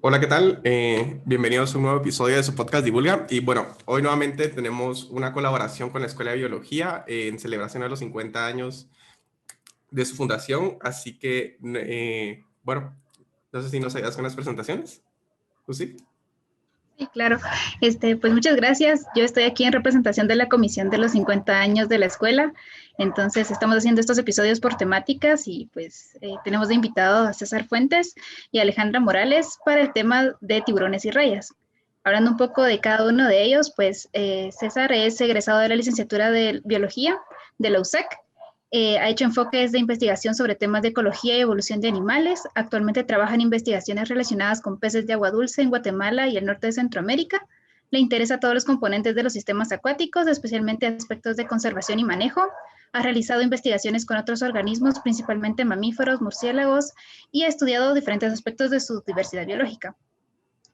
Hola, ¿qué tal? Bienvenidos a un nuevo episodio de su podcast Divulga. Y bueno, hoy nuevamente tenemos una colaboración con la Escuela de Biología en celebración a los 50 años de su fundación. Así que, bueno, no sé si nos ayudas con las presentaciones. ¿Tú sí? Sí, claro. Pues muchas gracias. Yo estoy aquí en representación de la comisión de los 50 años de la escuela. Entonces, estamos haciendo estos episodios por temáticas y pues tenemos de invitado a César Fuentes y a Alejandra Morales para el tema de tiburones y rayas. Hablando un poco de cada uno de ellos, pues César es egresado de la licenciatura de Biología de la USAC. Ha hecho enfoques de investigación sobre temas de ecología y evolución de animales. Actualmente trabaja en investigaciones relacionadas con peces de agua dulce en Guatemala y el norte de Centroamérica. Le interesa todos los componentes de los sistemas acuáticos, especialmente aspectos de conservación y manejo. Ha realizado investigaciones con otros organismos, principalmente mamíferos, murciélagos, y ha estudiado diferentes aspectos de su diversidad biológica.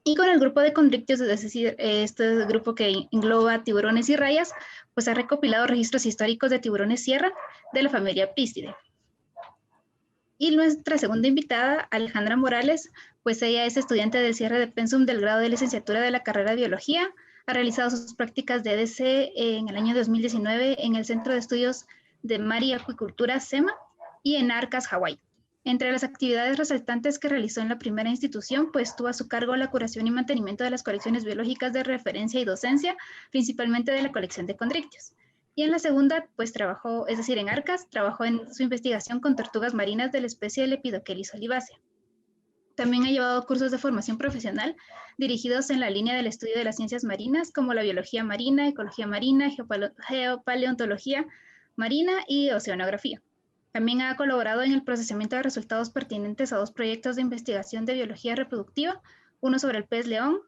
Y con el grupo de Condrictios, es decir, este grupo que engloba tiburones y rayas, pues ha recopilado registros históricos de tiburones sierra de la familia Pistidae. Y nuestra segunda invitada, Alejandra Morales, pues ella es estudiante del cierre de pensum del grado de licenciatura de la carrera de Biología, ha realizado sus prácticas de EDC en el año 2019 en el Centro de Estudios de Mar y Acuicultura SEMA y en Arcas, Hawái. Entre las actividades resaltantes que realizó en la primera institución, pues tuvo a su cargo la curación y mantenimiento de las colecciones biológicas de referencia y docencia, principalmente de la colección de Condrictios. Y en la segunda, pues trabajó, es decir, en Arcas, trabajó en su investigación con tortugas marinas de la especie Lepidochelis olivacea. También ha llevado cursos de formación profesional dirigidos en la línea del estudio de las ciencias marinas, como la biología marina, ecología marina, geopaleontología marina y oceanografía. También ha colaborado en el procesamiento de resultados pertinentes a dos proyectos de investigación de biología reproductiva, uno sobre el pez león,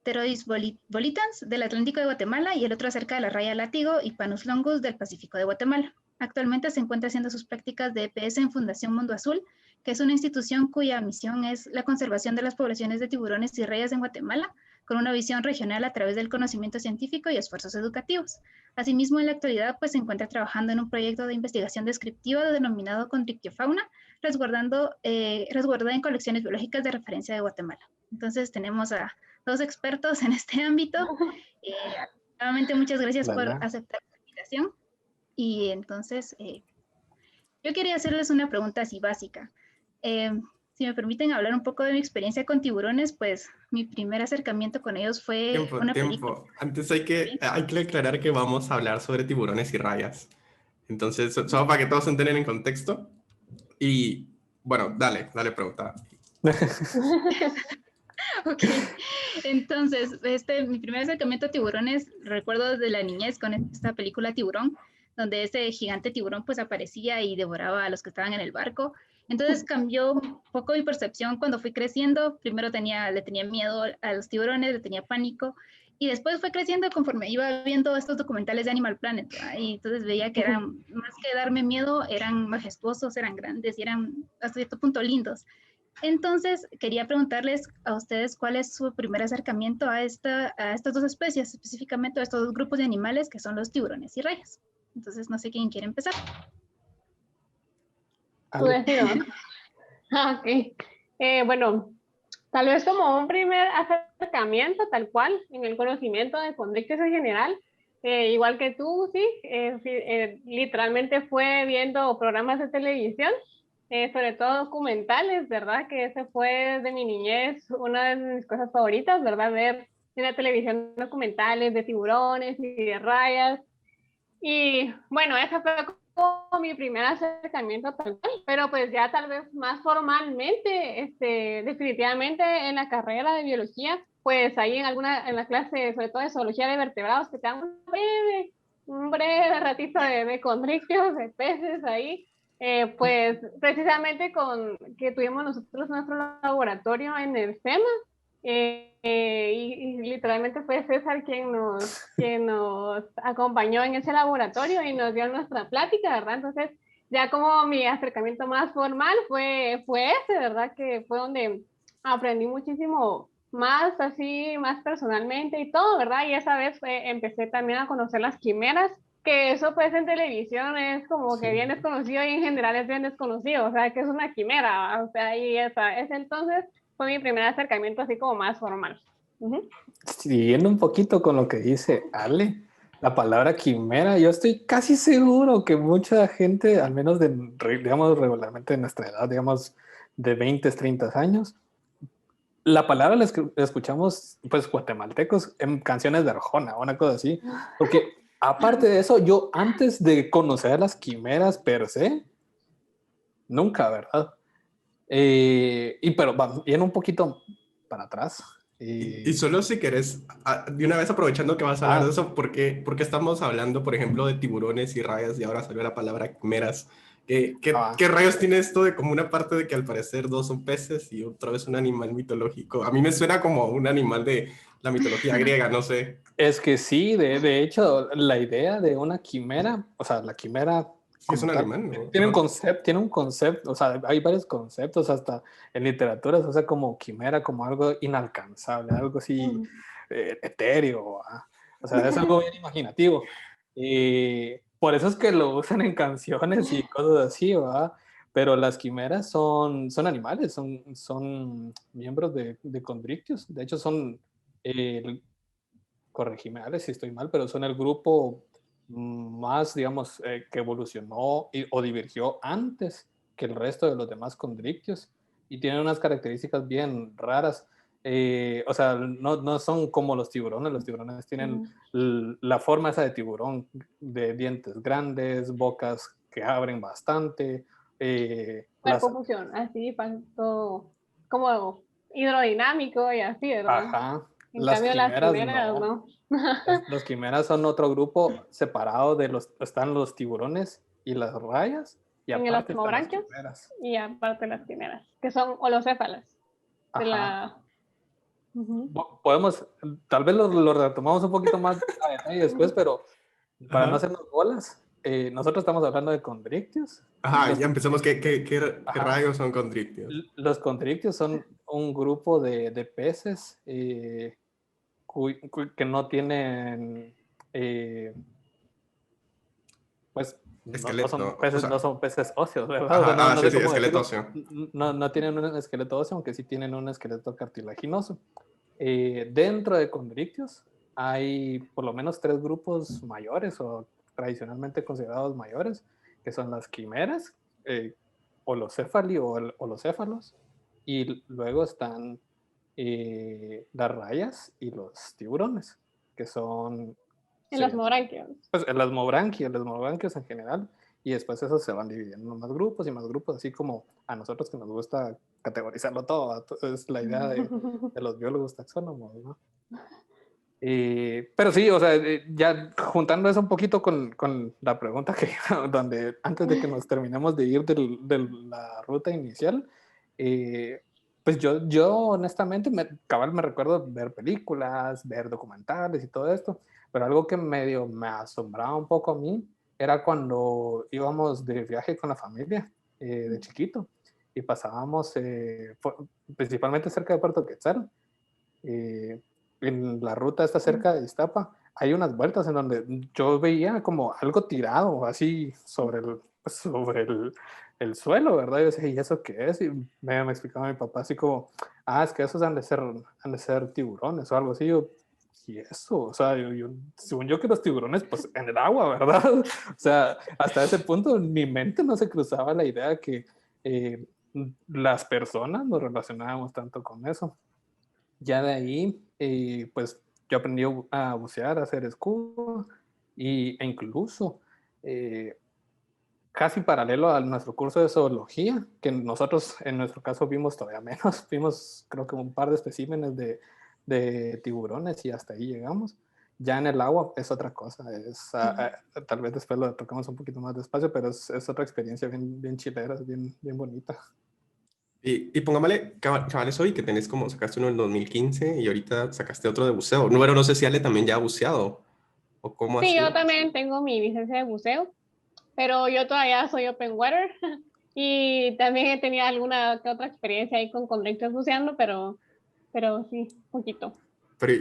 Pterois volitans del Atlántico de Guatemala y el otro acerca de la raya látigo y Panus longus del Pacífico de Guatemala. Actualmente se encuentra haciendo sus prácticas de EPS en Fundación Mundo Azul, que es una institución cuya misión es la conservación de las poblaciones de tiburones y rayas en Guatemala, con una visión regional a través del conocimiento científico y esfuerzos educativos. Asimismo, en la actualidad, pues se encuentra trabajando en un proyecto de investigación descriptiva denominado Condrictiofauna, resguardada en colecciones biológicas de referencia de Guatemala. Entonces tenemos a dos expertos en este ámbito. Eh, Nuevamente, muchas gracias por Hola. aceptar la invitación. Y entonces, yo quería hacerles una pregunta así básica. Eh, si me permiten hablar un poco de mi experiencia con tiburones, pues mi primer acercamiento con ellos fue Tiempo, una película. tiempo. Antes hay que aclarar que vamos a hablar sobre tiburones y rayas. Entonces, solo para que todos se enteren en contexto. Y bueno, dale pregunta. Ok, entonces, mi primer acercamiento a tiburones, recuerdo desde la niñez con esta película Tiburón, donde ese gigante tiburón pues aparecía y devoraba a los que estaban en el barco. Entonces cambió un poco mi percepción cuando fui creciendo. Primero le tenía miedo a los tiburones, le tenía pánico, y después fue creciendo conforme iba viendo estos documentales de Animal Planet, ¿verdad? Y entonces veía que eran, más que darme miedo, eran majestuosos, eran grandes y eran hasta cierto punto lindos. Entonces, quería preguntarles a ustedes cuál es su primer acercamiento a estas dos especies, específicamente a estos dos grupos de animales que son los tiburones y rayas. Entonces, no sé quién quiere empezar. Tú decido, ¿no? Ok. Bueno, tal vez como un primer acercamiento, tal cual, en el conocimiento de Condrictios en general, igual que tú, sí, literalmente fue viendo programas de televisión, sobre todo documentales, ¿verdad? Que ese fue de mi niñez una de mis cosas favoritas, ¿verdad? Ver en la televisión documentales de tiburones y de rayas. Y bueno, ese fue como mi primer acercamiento tal cual, pero pues ya tal vez más formalmente, definitivamente en la carrera de biología, pues ahí en la clase, sobre todo de zoología de vertebrados, que te dan un breve ratito de condrictios, de peces ahí, pues precisamente con que tuvimos nosotros nuestro laboratorio en el SEMA, y literalmente fue César quien nos acompañó en ese laboratorio y nos dio nuestra plática, ¿verdad? Entonces, ya como mi acercamiento más formal fue ese, ¿verdad? Que fue donde aprendí muchísimo más, así, más personalmente y todo, ¿verdad? Y esa vez empecé también a conocer las quimeras, que eso pues en televisión es como que bien desconocido y en general es bien desconocido, o sea, que es una quimera, o sea, y ese entonces fue mi primer acercamiento así como más formal. Siguiendo un poquito con lo que dice Ale, la palabra quimera, yo estoy casi seguro que mucha gente, al menos digamos regularmente de nuestra edad, digamos de 20, 30 años, la palabra la escuchamos pues guatemaltecos en canciones de Arjona, una cosa así, porque aparte de eso, yo antes de conocer a las quimeras per se, nunca, ¿verdad? Pero yendo un poquito para atrás. Y solo si querés, de una vez aprovechando que vas a hablar de eso, ¿por qué estamos hablando, por ejemplo, de tiburones y rayas y ahora salió la palabra quimeras? ¿Qué rayos tiene esto de como una parte de que al parecer dos son peces y otra vez un animal mitológico? A mí me suena como un animal de la mitología griega, no sé. Es que sí, de hecho, la idea de una quimera, o sea, la quimera Sí, es un tal, animal, ¿no? tiene un concepto, o sea, hay varios conceptos, hasta en literatura se usa como quimera, como algo inalcanzable, algo así etéreo, o sea, es algo bien imaginativo. Por eso es que lo usan en canciones y cosas así, ¿verdad? Pero las quimeras son animales, son miembros de Condrictios, de hecho son, corregime Ale si estoy mal, pero son el grupo más, digamos, que evolucionó o divergió antes que el resto de los demás condrictios y tienen unas características bien raras. O sea, no son como los tiburones tienen la forma esa de tiburón, de dientes grandes, bocas que abren bastante. Cuerpo función, así, todo como hidrodinámico y así, ¿verdad? Ajá, En las cambio, las quimeras quimeras, no. ¿no? Los quimeras son otro grupo separado de están los tiburones y las rayas, y En el aparte están las osmobranquios quimeras. y aparte las quimeras, que son holocéfalas. De Ajá. la... Uh-huh. Podemos, tal vez lo retomamos un poquito más a detalle después, pero para no Ajá. hacernos bolas, nosotros estamos hablando de condrictios. Ajá, ya empezamos. ¿Qué Ajá, rayos son condrictios? los condrictios son un grupo de peces que no tienen, pues no son Esqueleto, o peces, no sea, son peces óseos, ¿verdad? O sea, ajá, no sí, sé sí, cómo esqueleto decirlo. óseo. No tienen un esqueleto óseo, aunque sí tienen un esqueleto cartilaginoso. Dentro de condrictios hay por lo menos tres grupos mayores o tradicionalmente considerados mayores, que son las quimeras, holocéfali o holocéfalos, y luego están las rayas y los tiburones, que son En los osmobranquios. pues las mobranquios en general, y después esos se van dividiendo en más grupos, así como a nosotros que nos gusta categorizarlo todo, es la idea de los biólogos taxónomos, ¿no? Pero sí, o sea, ya juntando eso un poquito con la pregunta que, donde antes de que nos terminemos de ir de la ruta inicial, pues yo honestamente, cabal me recuerdo ver películas, ver documentales y todo esto, pero algo que medio me asombraba un poco a mí era cuando íbamos de viaje con la familia de chiquito y pasábamos principalmente cerca de Puerto Quetzal. En la ruta está cerca de Iztapa, hay unas vueltas en donde yo veía como algo tirado así sobre el suelo, ¿verdad? Yo decía, ¿y eso qué es? Y me explicaba mi papá así como, es que esos han de ser tiburones o algo así. Yo, ¿y eso? O sea, según yo que los tiburones, pues en el agua, ¿verdad? O sea, hasta ese punto en mi mente no se cruzaba la idea que eh, las personas nos relacionábamos tanto con eso. Ya de ahí, pues yo aprendí a bucear, a hacer scuba e incluso casi paralelo a nuestro curso de zoología, que nosotros en nuestro caso vimos todavía menos, vimos creo que un par de especímenes de tiburones y hasta ahí llegamos. Ya en el agua es otra cosa, tal vez después lo tocamos un poquito más despacio, pero es otra experiencia bien, bien chilera, bien, bien bonita. Y pongámosle, cabales, hoy que tenés como, sacaste uno en 2015 y ahorita sacaste otro de buceo. No sé si Ale también ya ha buceado o cómo ha Sí, yo sido. también tengo mi licencia de buceo, pero yo todavía soy open water y también he tenido alguna que otra experiencia ahí con conectores buceando, pero sí, poquito. pero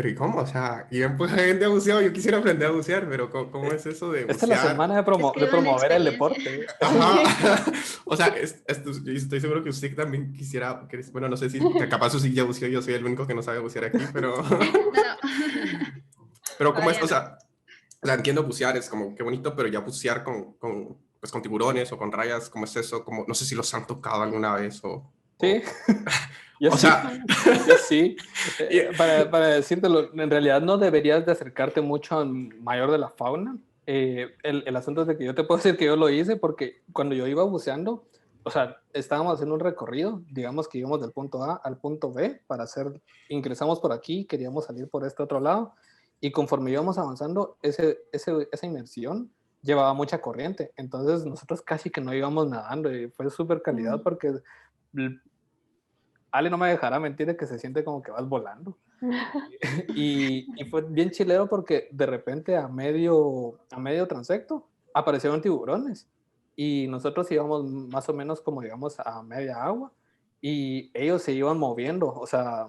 ¿y cómo? O sea, y empuja gente a bucear, yo quisiera aprender a bucear, pero ¿cómo es eso de Esta es la bucear? semana de Escriban promover el experiencia. deporte. Ajá. O sea, yo estoy seguro que usted también quisiera, bueno, no sé si capaz usted ya buceó, yo soy el único que no sabe bucear aquí, pero, No, pero ¿cómo es? todavía no. O sea, entiendo bucear, es como qué bonito, pero ya bucear pues, con tiburones o con rayas, ¿cómo es eso? Como, no sé si los han tocado alguna vez Sí, yo o sí, sea, yo sí. y- Para decírtelo, en realidad no deberías de acercarte mucho al mayor de la fauna. El asunto es de que yo te puedo decir que yo lo hice porque cuando yo iba buceando, o sea, estábamos haciendo un recorrido, digamos que íbamos del punto A al punto B para ingresamos por aquí, queríamos salir por este otro lado, y conforme íbamos avanzando, esa inmersión llevaba mucha corriente, entonces nosotros casi que no íbamos nadando y fue súper calidad porque Ale no me dejará mentir de que se siente como que vas volando. Y fue bien chilero porque de repente a medio transecto aparecieron tiburones y nosotros íbamos más o menos como digamos a media agua y ellos se iban moviendo, o sea,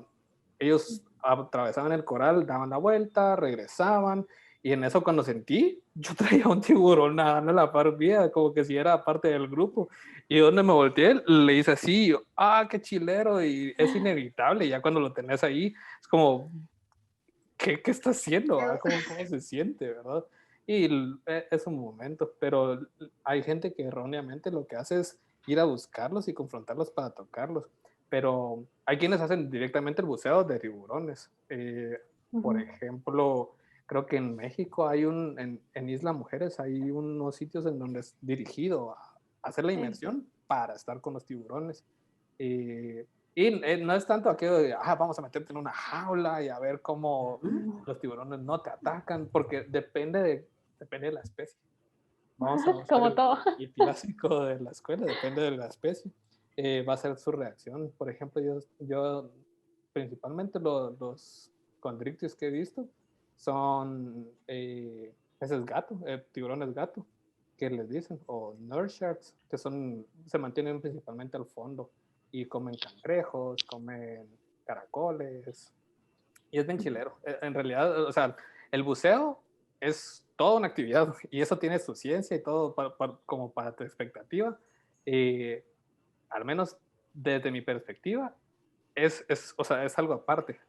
ellos atravesaban el coral, daban la vuelta, regresaban y en eso cuando sentí, yo traía un tiburón nadando a la par mía, como que si era parte del grupo. Y donde me volteé, le hice así, yo, qué chilero, y es inevitable, ya cuando lo tenés ahí, es como, ¿qué está haciendo? ¿Cómo se siente, verdad? Y es un momento, pero hay gente que erróneamente lo que hace es ir a buscarlos y confrontarlos para tocarlos. Pero hay quienes hacen directamente el buceo de tiburones. Por ejemplo, creo que en México en Isla Mujeres hay unos sitios en donde es dirigido a hacer la inmersión para estar con los tiburones. Y no es tanto aquello de, vamos a meterte en una jaula y a ver cómo los tiburones no te atacan, porque depende de la especie. Vamos a usar Como todo. el clásico de la escuela, depende de la especie. Va a ser su reacción. Por ejemplo, yo principalmente los condrictios que he visto son peces gato, tiburones gato, que les dicen, o nurse sharks, que se mantienen principalmente al fondo y comen cangrejos, comen caracoles, y es bien chilero. En realidad, o sea, el buceo es toda una actividad y eso tiene su ciencia y todo como para tu expectativa. Al menos desde mi perspectiva, o sea, es algo aparte.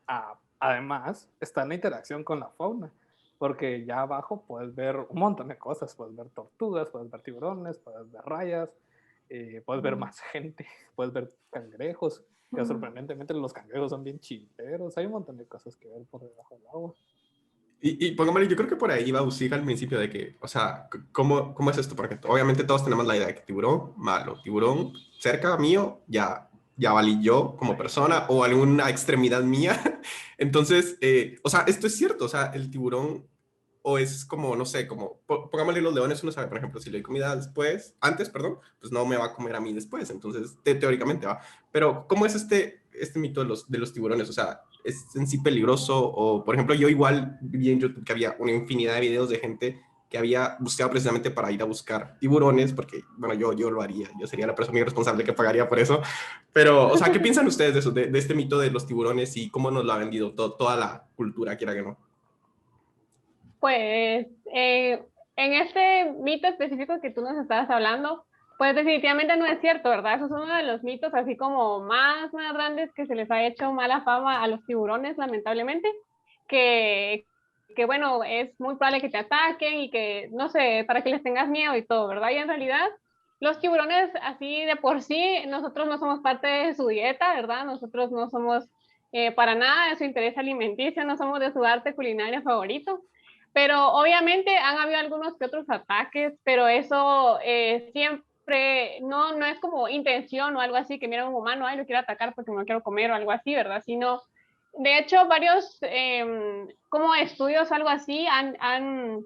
Además, está en la interacción con la fauna, porque ya abajo puedes ver un montón de cosas. Puedes ver tortugas, puedes ver tiburones, puedes ver rayas, puedes ver más gente, puedes ver cangrejos, que sorprendentemente los cangrejos son bien chileros. Hay un montón de cosas que ver por debajo del agua. y pongámosle, yo creo que por ahí va Usiga al principio de que, o sea, ¿cómo es esto? Porque obviamente todos tenemos la idea de que tiburón, malo, tiburón cerca mío, ya valí yo como persona o alguna extremidad mía. Entonces, o sea, esto es cierto, o sea, el tiburón o es como, no sé, como, pongámosle los leones, uno sabe, por ejemplo, si le doy comida antes, perdón, pues no me va a comer a mí después, entonces teóricamente va. Pero, ¿cómo es este mito de los tiburones? O sea, ¿es en sí peligroso? O, por ejemplo, yo igual vi en YouTube que había una infinidad de videos de gente que había buscado precisamente para ir a buscar tiburones, porque, bueno, yo lo haría, yo sería la persona irresponsable que pagaría por eso. Pero, o sea, ¿qué piensan ustedes de eso, de este mito de los tiburones y cómo nos lo ha vendido toda la cultura, quiera que no? Pues en este mito específico que tú nos estabas hablando, pues definitivamente no es cierto, ¿verdad? Eso es uno de los mitos así como más grandes que se les ha hecho mala fama a los tiburones, lamentablemente, que bueno, es muy probable que te ataquen y que, no sé, para que les tengas miedo y todo, ¿verdad? Y en realidad los tiburones así de por sí, nosotros no somos parte de su dieta, ¿verdad? Nosotros no somos para nada de su interés alimenticio, no somos de su arte culinario favorito. Pero obviamente han habido algunos que otros ataques, pero eso siempre no es como intención o algo así, que mira un humano, ay, lo quiero atacar porque me lo quiero comer o algo así, ¿verdad? Sino, de hecho, varios como estudios, algo así, han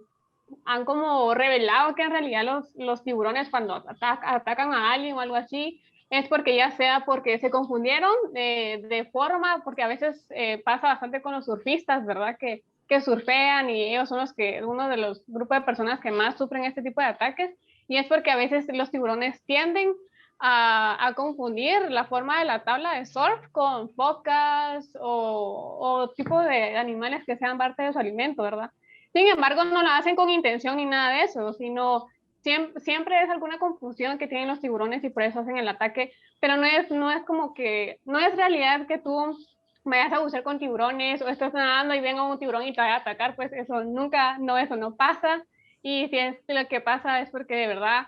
como revelado que en realidad los tiburones cuando atacan a alguien o algo así, es porque ya sea porque se confundieron de forma, porque a veces pasa bastante con los surfistas, ¿verdad? Que surfean y ellos son uno de los grupos de personas que más sufren este tipo de ataques, y es porque a veces los tiburones tienden a confundir la forma de la tabla de surf con focas o o tipo de animales que sean parte de su alimento, ¿verdad? Sin embargo, no lo hacen con intención ni nada de eso, sino siempre es alguna confusión que tienen los tiburones y por eso hacen el ataque, pero no es como que, no es realidad que tú vayas a bucear con tiburones o estás nadando y venga un tiburón y te vaya a atacar, pues eso nunca, no, eso no pasa. Y si es lo que pasa es porque de verdad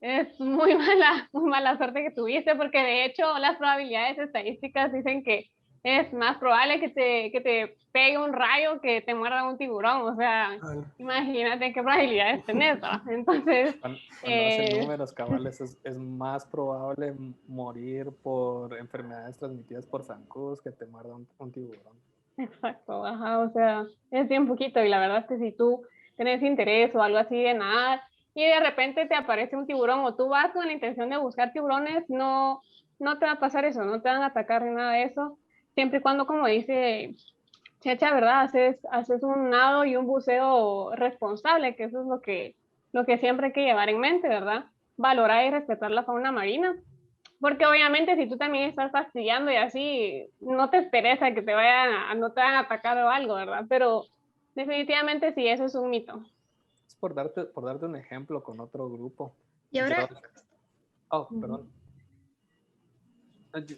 es muy mala suerte que tuviste, porque de hecho las probabilidades estadísticas dicen que es más probable que te pegue un rayo que te muerda un tiburón. O sea, imagínate qué probabilidades tenés, ¿no? Entonces... Cuando hacen números cabales, es más probable morir por enfermedades transmitidas por zancudos que te muerda un tiburón. Exacto, ajá, o sea, es bien poquito y la verdad es que si tú tienes interés o algo así de nadar y de repente te aparece un tiburón o tú vas con la intención de buscar tiburones, no te va a pasar eso, no te van a atacar ni nada de eso, siempre y cuando, como dice Checha, ¿verdad? Haces un nado y un buceo responsable, que eso es lo que siempre hay que llevar en mente, ¿verdad? Valorar y respetar la fauna marina. Porque obviamente si tú también estás fastidiando y así, no te esperes a que no te van a atacar o algo, ¿verdad? Pero definitivamente sí, eso es un mito. Es por darte un ejemplo con otro grupo. Y ahora... Perdón.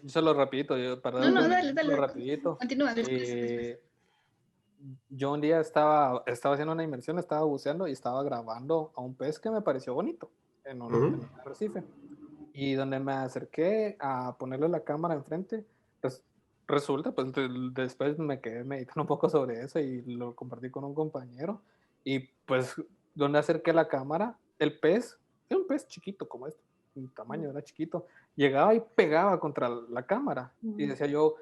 Solo rapidito, No, dale. rapidito. Continúa después. Yo un día estaba haciendo una inmersión, estaba buceando y estaba grabando a un pez que me pareció bonito en un arrecife. Y donde me acerqué a ponerle la cámara enfrente, pues resulta, pues después me quedé meditando un poco sobre eso y lo compartí con un compañero. Y pues donde acerqué la cámara, el pez, era un pez chiquito como este, el tamaño era chiquito, llegaba y pegaba contra la cámara. Y decía yo,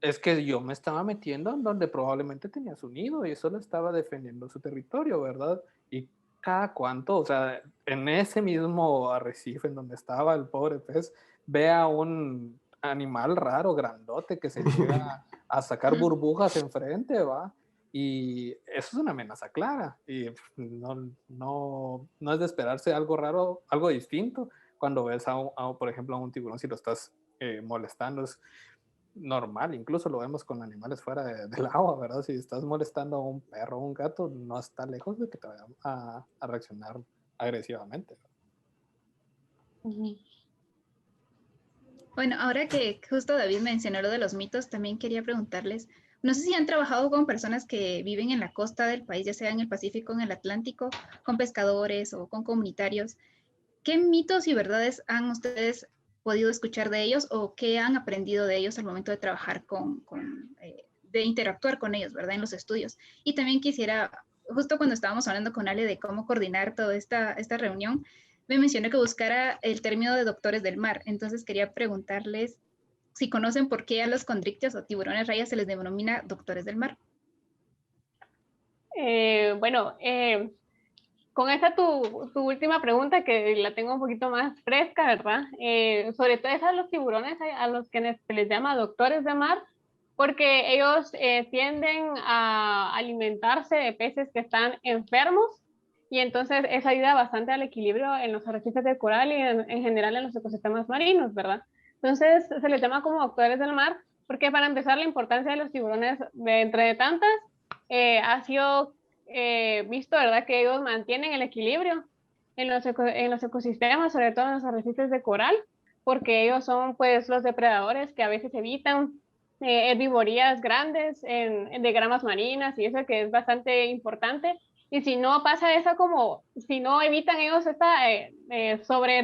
es que yo me estaba metiendo en donde probablemente tenía su nido y solo estaba defendiendo su territorio, ¿verdad? Y cada cuánto, o sea, en ese mismo arrecife en donde estaba el pobre pez, ve a un animal raro, grandote, que se llega a sacar burbujas enfrente, ¿va? Y eso es una amenaza clara. Y no es de esperarse algo raro, algo distinto cuando ves por ejemplo, a un tiburón si lo estás molestando. Es normal, incluso lo vemos con animales fuera del agua, ¿verdad? Si estás molestando a un perro o un gato, no está lejos de que te vayan a reaccionar agresivamente. Bueno, ahora que justo David mencionó lo de los mitos, también quería preguntarles, no sé si han trabajado con personas que viven en la costa del país, ya sea en el Pacífico o en el Atlántico, con pescadores o con comunitarios. ¿Qué mitos y verdades han ustedes podido escuchar de ellos o qué han aprendido de ellos al momento de trabajar de interactuar con ellos, ¿verdad? En los estudios. Y también quisiera, justo cuando estábamos hablando con Ale de cómo coordinar toda esta reunión, me mencionó que buscara el término de doctores del mar. Entonces quería preguntarles si conocen por qué a los condrictios o tiburones rayas se les denomina doctores del mar. Con esta tu última pregunta, que la tengo un poquito más fresca, ¿verdad? Sobre todo es a los tiburones, a los que se les llama doctores de mar, porque ellos tienden a alimentarse de peces que están enfermos y entonces eso ayuda bastante al equilibrio en los arrecifes de coral y en general en los ecosistemas marinos, ¿verdad? Entonces se les llama como doctores del mar porque para empezar la importancia de los tiburones, de entre tantas, ha sido visto, ¿verdad? Que ellos mantienen el equilibrio en los ecosistemas, sobre todo en los arrecifes de coral, porque ellos son pues los depredadores que a veces evitan herbivorías grandes de gramas marinas y eso que es bastante importante. Y si no pasa eso, como si no evitan ellos esta sobre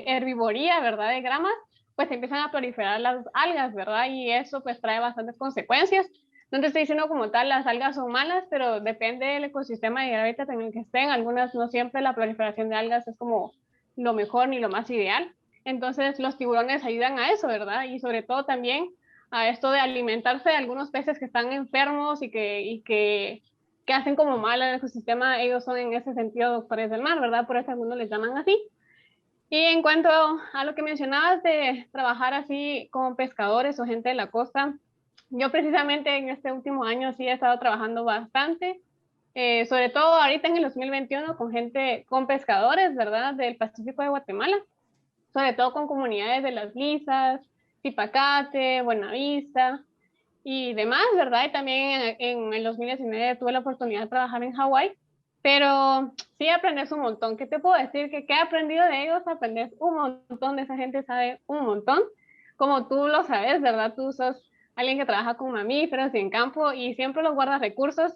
herbivoría, ¿verdad? De gramas, pues empiezan a proliferar las algas, ¿verdad? Y eso pues trae bastantes consecuencias. No te estoy diciendo como tal las algas son malas, pero depende del ecosistema y el hábitat en el que estén. Algunas no siempre la proliferación de algas es como lo mejor ni lo más ideal. Entonces los tiburones ayudan a eso, ¿verdad? Y sobre todo también a esto de alimentarse de algunos peces que están enfermos y que hacen como mal al ecosistema. Ellos son en ese sentido doctores del mar, ¿verdad? Por eso algunos les llaman así. Y en cuanto a lo que mencionabas de trabajar así con pescadores o gente de la costa, yo precisamente en este último año sí he estado trabajando bastante, sobre todo ahorita en el 2021 con con pescadores, ¿verdad? Del Pacífico de Guatemala, sobre todo con comunidades de Las Lisas, Zipacate, Buenavista, y demás, ¿verdad? Y también en el 2019 tuve la oportunidad de trabajar en Hawái, pero sí aprendes un montón. ¿Qué te puedo decir? Que he aprendido de ellos, aprendes un montón, de esa gente sabe un montón, como tú lo sabes, ¿verdad? Tú sos alguien que trabaja con mamíferos y en campo y siempre los guardas recursos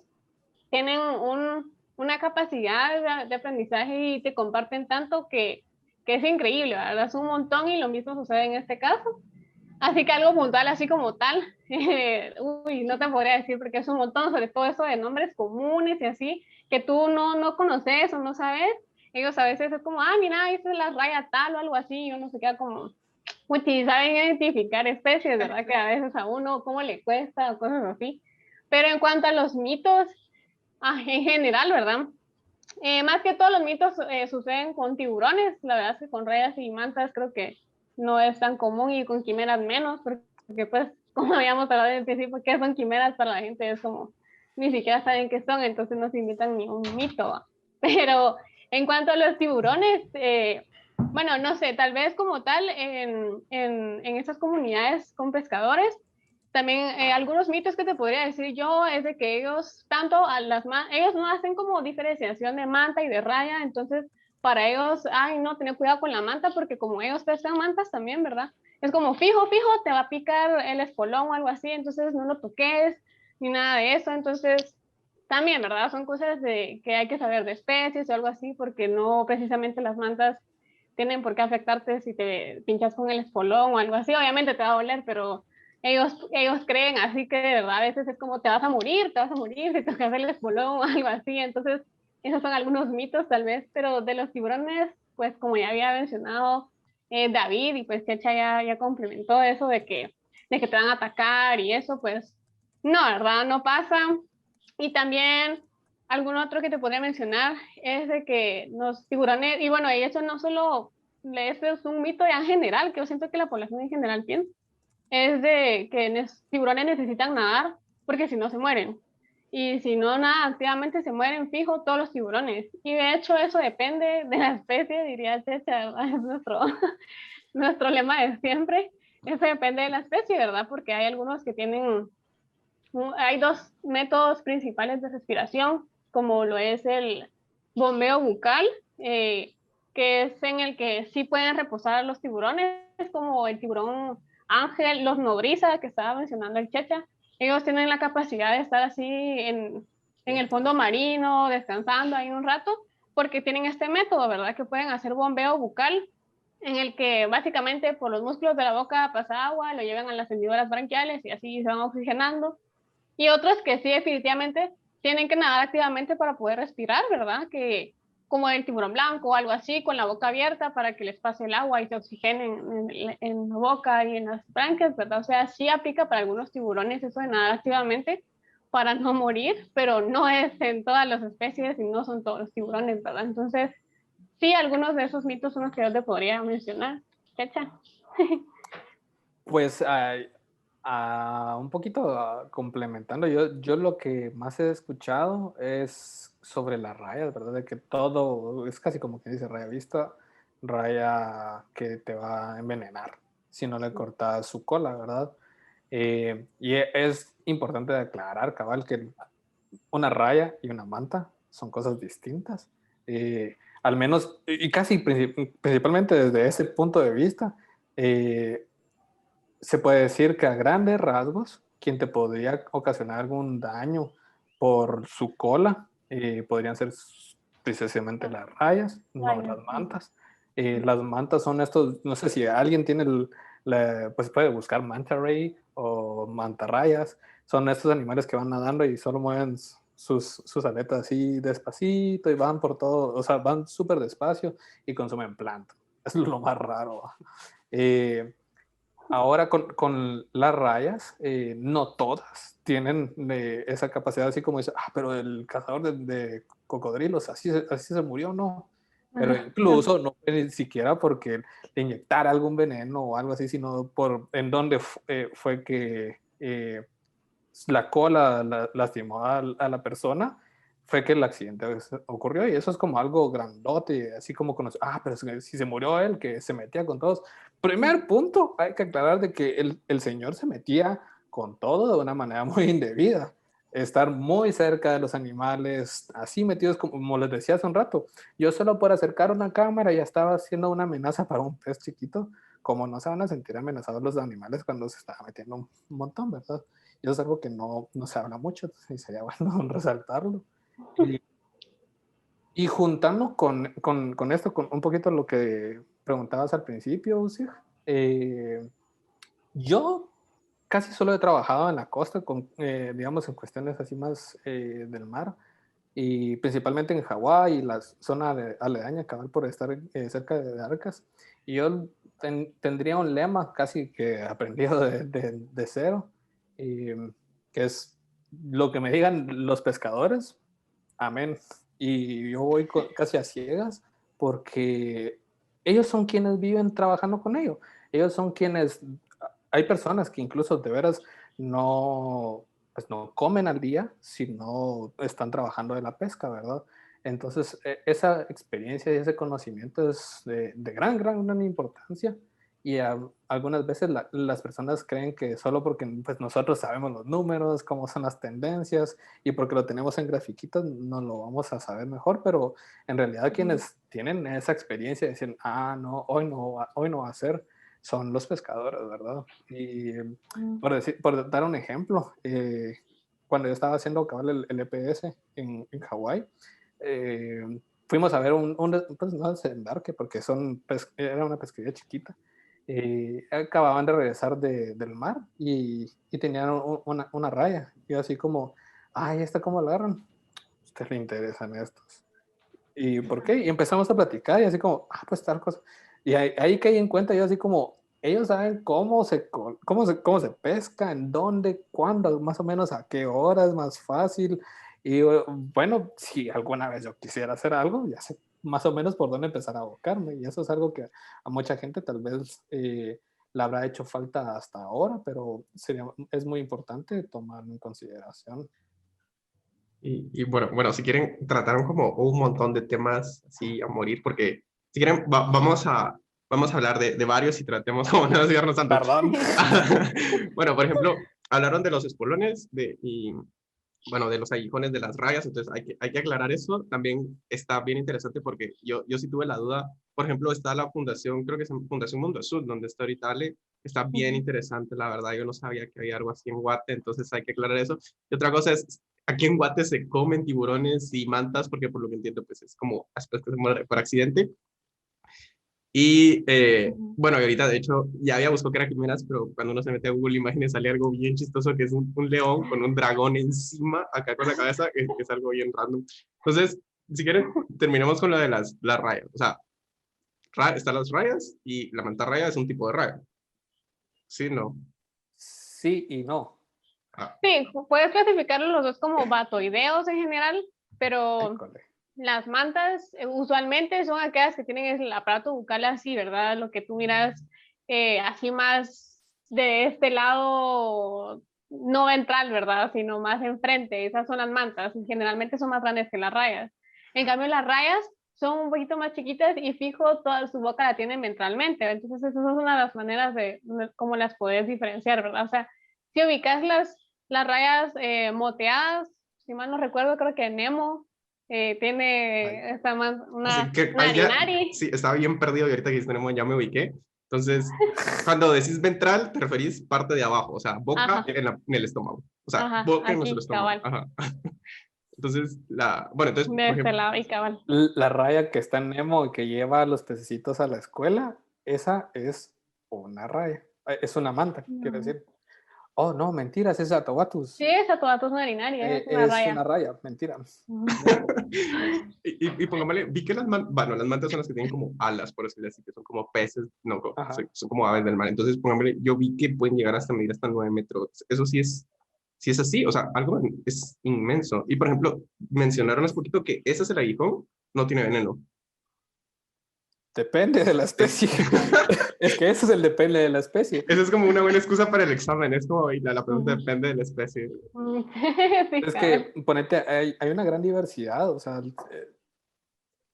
tienen una capacidad de aprendizaje y te comparten tanto que es increíble, ¿verdad? Es un montón y lo mismo sucede en este caso. Así que algo puntual, así como tal, uy, no te podría decir porque es un montón, sobre todo eso de nombres comunes y así, que tú no conoces o no sabes. Ellos a veces es como, ah, mira, esa es la raya tal o algo así, y uno se queda como, uy, saben identificar especies, ¿verdad? Que a veces a uno, cómo le cuesta o cosas así. Pero en cuanto a los mitos, en general, ¿verdad? Más que todos los mitos suceden con tiburones, la verdad es que con rayas y mantas creo que no es tan común y con quimeras menos, porque pues como habíamos hablado en el principio, ¿qué son quimeras para la gente? Es como, ni siquiera saben qué son, entonces no se invitan ni un mito. Pero en cuanto a los tiburones, bueno, no sé, tal vez como tal en estas comunidades con pescadores, también algunos mitos que te podría decir yo es de que ellos, tanto a ellos no hacen como diferenciación de manta y de raya, entonces para ellos, ay, no, tener cuidado con la manta porque como ellos pescan mantas también, ¿verdad? Es como fijo, te va a picar el espolón o algo así, entonces no lo toques ni nada de eso, entonces también, ¿verdad? Son cosas que hay que saber de especies o algo así porque no precisamente las mantas tienen por qué afectarte si te pinchas con el espolón o algo así, obviamente te va a doler, pero ellos creen así que de verdad a veces es como te vas a morir si tocas el espolón o algo así. Entonces, esos son algunos mitos tal vez, pero de los tiburones, pues como ya había mencionado David y pues Checha ya complementó eso de que te van a atacar y eso, pues no, ¿verdad? No pasa. Y también algún otro que te podría mencionar es de que los tiburones, y bueno, y eso no solo, eso es un mito ya en general, que yo siento que la población en general piensa es de que los tiburones necesitan nadar porque si no se mueren. Y si no nadan activamente se mueren fijo todos los tiburones. Y de hecho eso depende de la especie, diría Checha, es nuestro lema de siempre. Eso depende de la especie, ¿verdad? Porque hay algunos que tienen, hay dos métodos principales de respiración, como lo es el bombeo bucal, que es en el que sí pueden reposar los tiburones, como el tiburón ángel, los nodriza que estaba mencionando el Checha. Ellos tienen la capacidad de estar así en el fondo marino, descansando ahí un rato, porque tienen este método, ¿verdad? Que pueden hacer bombeo bucal, en el que básicamente por los músculos de la boca pasa agua, lo llevan a las hendiduras branquiales y así se van oxigenando. Y otros que sí definitivamente tienen que nadar activamente para poder respirar, ¿verdad? Que como el tiburón blanco o algo así, con la boca abierta para que les pase el agua y se oxigenen en la boca y en las branquias, ¿verdad? O sea, sí aplica para algunos tiburones eso de nadar activamente para no morir, pero no es en todas las especies y no son todos los tiburones, ¿verdad? Entonces, sí, algunos de esos mitos son los que yo te podría mencionar. Checha. Pues un poquito complementando, yo lo que más he escuchado es sobre las rayas, ¿verdad? De que todo es casi como que dice raya vista, raya que te va a envenenar si no le cortas su cola, ¿verdad? Y es importante aclarar, cabal, que una raya y una manta son cosas distintas. Al menos, y casi principalmente desde ese punto de vista, se puede decir que a grandes rasgos, quien te podría ocasionar algún daño por su cola podrían ser precisamente las rayas, no las mantas. Las mantas son estos, no sé si alguien tiene pues puede buscar manta ray o mantarrayas. Son estos animales que van nadando y solo mueven sus aletas así despacito y van por todo, o sea, van súper despacio y consumen plancton. Es lo más raro. Ahora con las rayas, no todas tienen esa capacidad, así como dice, pero el cazador de cocodrilos, así se murió, no. Pero incluso no fue ni siquiera porque le inyectara algún veneno o algo así, sino por en donde fue que la cola lastimó a la persona, fue que el accidente ocurrió y eso es como algo grandote, así como conocer, pero si se murió él, que se metía con todos. Primer punto, hay que aclarar de que el señor se metía con todo de una manera muy indebida. Estar muy cerca de los animales, así metidos como les decía hace un rato. Yo solo por acercar una cámara ya estaba haciendo una amenaza para un pez chiquito. Como no se van a sentir amenazados los animales cuando se estaba metiendo un montón, ¿verdad? Y eso es algo que no se habla mucho y sería bueno resaltarlo. Y juntando con esto, con un poquito lo que preguntabas al principio, Uzi, yo casi solo he trabajado en la costa, digamos, en cuestiones así más del mar, y principalmente en Hawái y la zona aledaña, cabal, por estar cerca de Arcas. Y yo tendría un lema casi que aprendido de cero, que es lo que me digan los pescadores, amén. Y yo voy casi a ciegas porque ellos son quienes viven trabajando con ellos. Ellos son quienes, hay personas que incluso de veras no, pues no comen al día si no están trabajando de la pesca, ¿verdad? Entonces, esa experiencia y ese conocimiento es de gran importancia. Y algunas veces las personas creen que solo porque pues, nosotros sabemos los números, cómo son las tendencias, y porque lo tenemos en grafiquitos, no lo vamos a saber mejor, pero en realidad quienes tienen esa experiencia dicen, no, hoy no va a ser, son los pescadores, ¿verdad? Y por dar un ejemplo, cuando yo estaba haciendo cabal el EPS en Hawái, fuimos a ver pues no desembarque, porque era una pesquería chiquita. Acababan de regresar del mar y tenían una raya. Y yo así como, ay, ¿esta cómo la agarran? ¿A usted le interesan estos? ¿Y por qué? Y empezamos a platicar y así como, pues tal cosa. Y ahí caí en cuenta, yo así como, ellos saben cómo se pesca, en dónde, cuándo, más o menos a qué horas, más fácil. Y bueno, si alguna vez yo quisiera hacer algo, ya sé más o menos por dónde empezar a abocarme. Y eso es algo que a mucha gente tal vez le habrá hecho falta hasta ahora, pero es muy importante tomarlo en consideración. Y bueno, si quieren, trataron como un montón de temas así a morir, porque si quieren, vamos a hablar de varios y tratemos como no desviarnos tanto. Perdón. Bueno, por ejemplo, hablaron de los espolones y bueno, de los aguijones de las rayas, entonces hay que aclarar eso. También está bien interesante porque yo sí tuve la duda. Por ejemplo, está la fundación, creo que es Fundación Mundo Azul, donde está ahorita Ale. Está bien interesante, la verdad. Yo no sabía que había algo así en Guate, entonces hay que aclarar eso. Y otra cosa es, aquí en Guate se comen tiburones y mantas, porque por lo que entiendo, pues es como aspectos que se mueren por accidente. Y bueno, y ahorita de hecho ya había buscado que era quimeras, pero cuando uno se mete a Google Imágenes sale algo bien chistoso que es un león con un dragón encima, acá con la cabeza, que es algo bien random. Entonces, si quieren, terminemos con lo de las rayas. O sea, están las rayas y la mantarraya es un tipo de raya. ¿Sí, no? Sí y no. Sí, puedes clasificarlos los dos como batoideos en general, pero Híjole. las mantas usualmente son aquellas que tienen el aparato bucal así, ¿verdad? Lo que tú miras así más de este lado, no ventral, ¿verdad? Sino más enfrente. Esas son las mantas y generalmente son más grandes que las rayas. En cambio, las rayas son un poquito más chiquitas y fijo, toda su boca la tienen ventralmente. Entonces, esas son una de las maneras de cómo las puedes diferenciar, ¿verdad? O sea, si ubicas las rayas moteadas, si mal no recuerdo, creo que Nemo tiene esta más una nari. Sí, estaba bien perdido y ahorita que tenemos ya me ubiqué. Entonces, cuando decís ventral, te referís parte de abajo, o sea, boca en el estómago. O sea, boca en nuestro estómago. Ajá. Entonces, bueno, entonces, de este lado y cabal. La raya que está en Nemo y que lleva a los pececitos a la escuela, esa es una raya. Es una manta, quiero decir. Oh, no, mentiras, es Atobatus. Sí, es Atobatus narinaria, es una raya. Es una raya, mentira. y pongámosle, vi que las mantas son las que tienen como alas, por decirlo así, que son como peces, no, son como aves del mar. Entonces, pongámosle, yo vi que pueden llegar hasta medir hasta 9 metros. Eso sí es así, o sea, algo es inmenso. Y por ejemplo, mencionaron hace poquito que ese es el aguijón, no tiene veneno. Depende de la especie. Es que eso es el depende de la especie. Esa es como una buena excusa para el examen. Es como la pregunta depende de la especie. Sí, es que, ponete, hay una gran diversidad. O sea,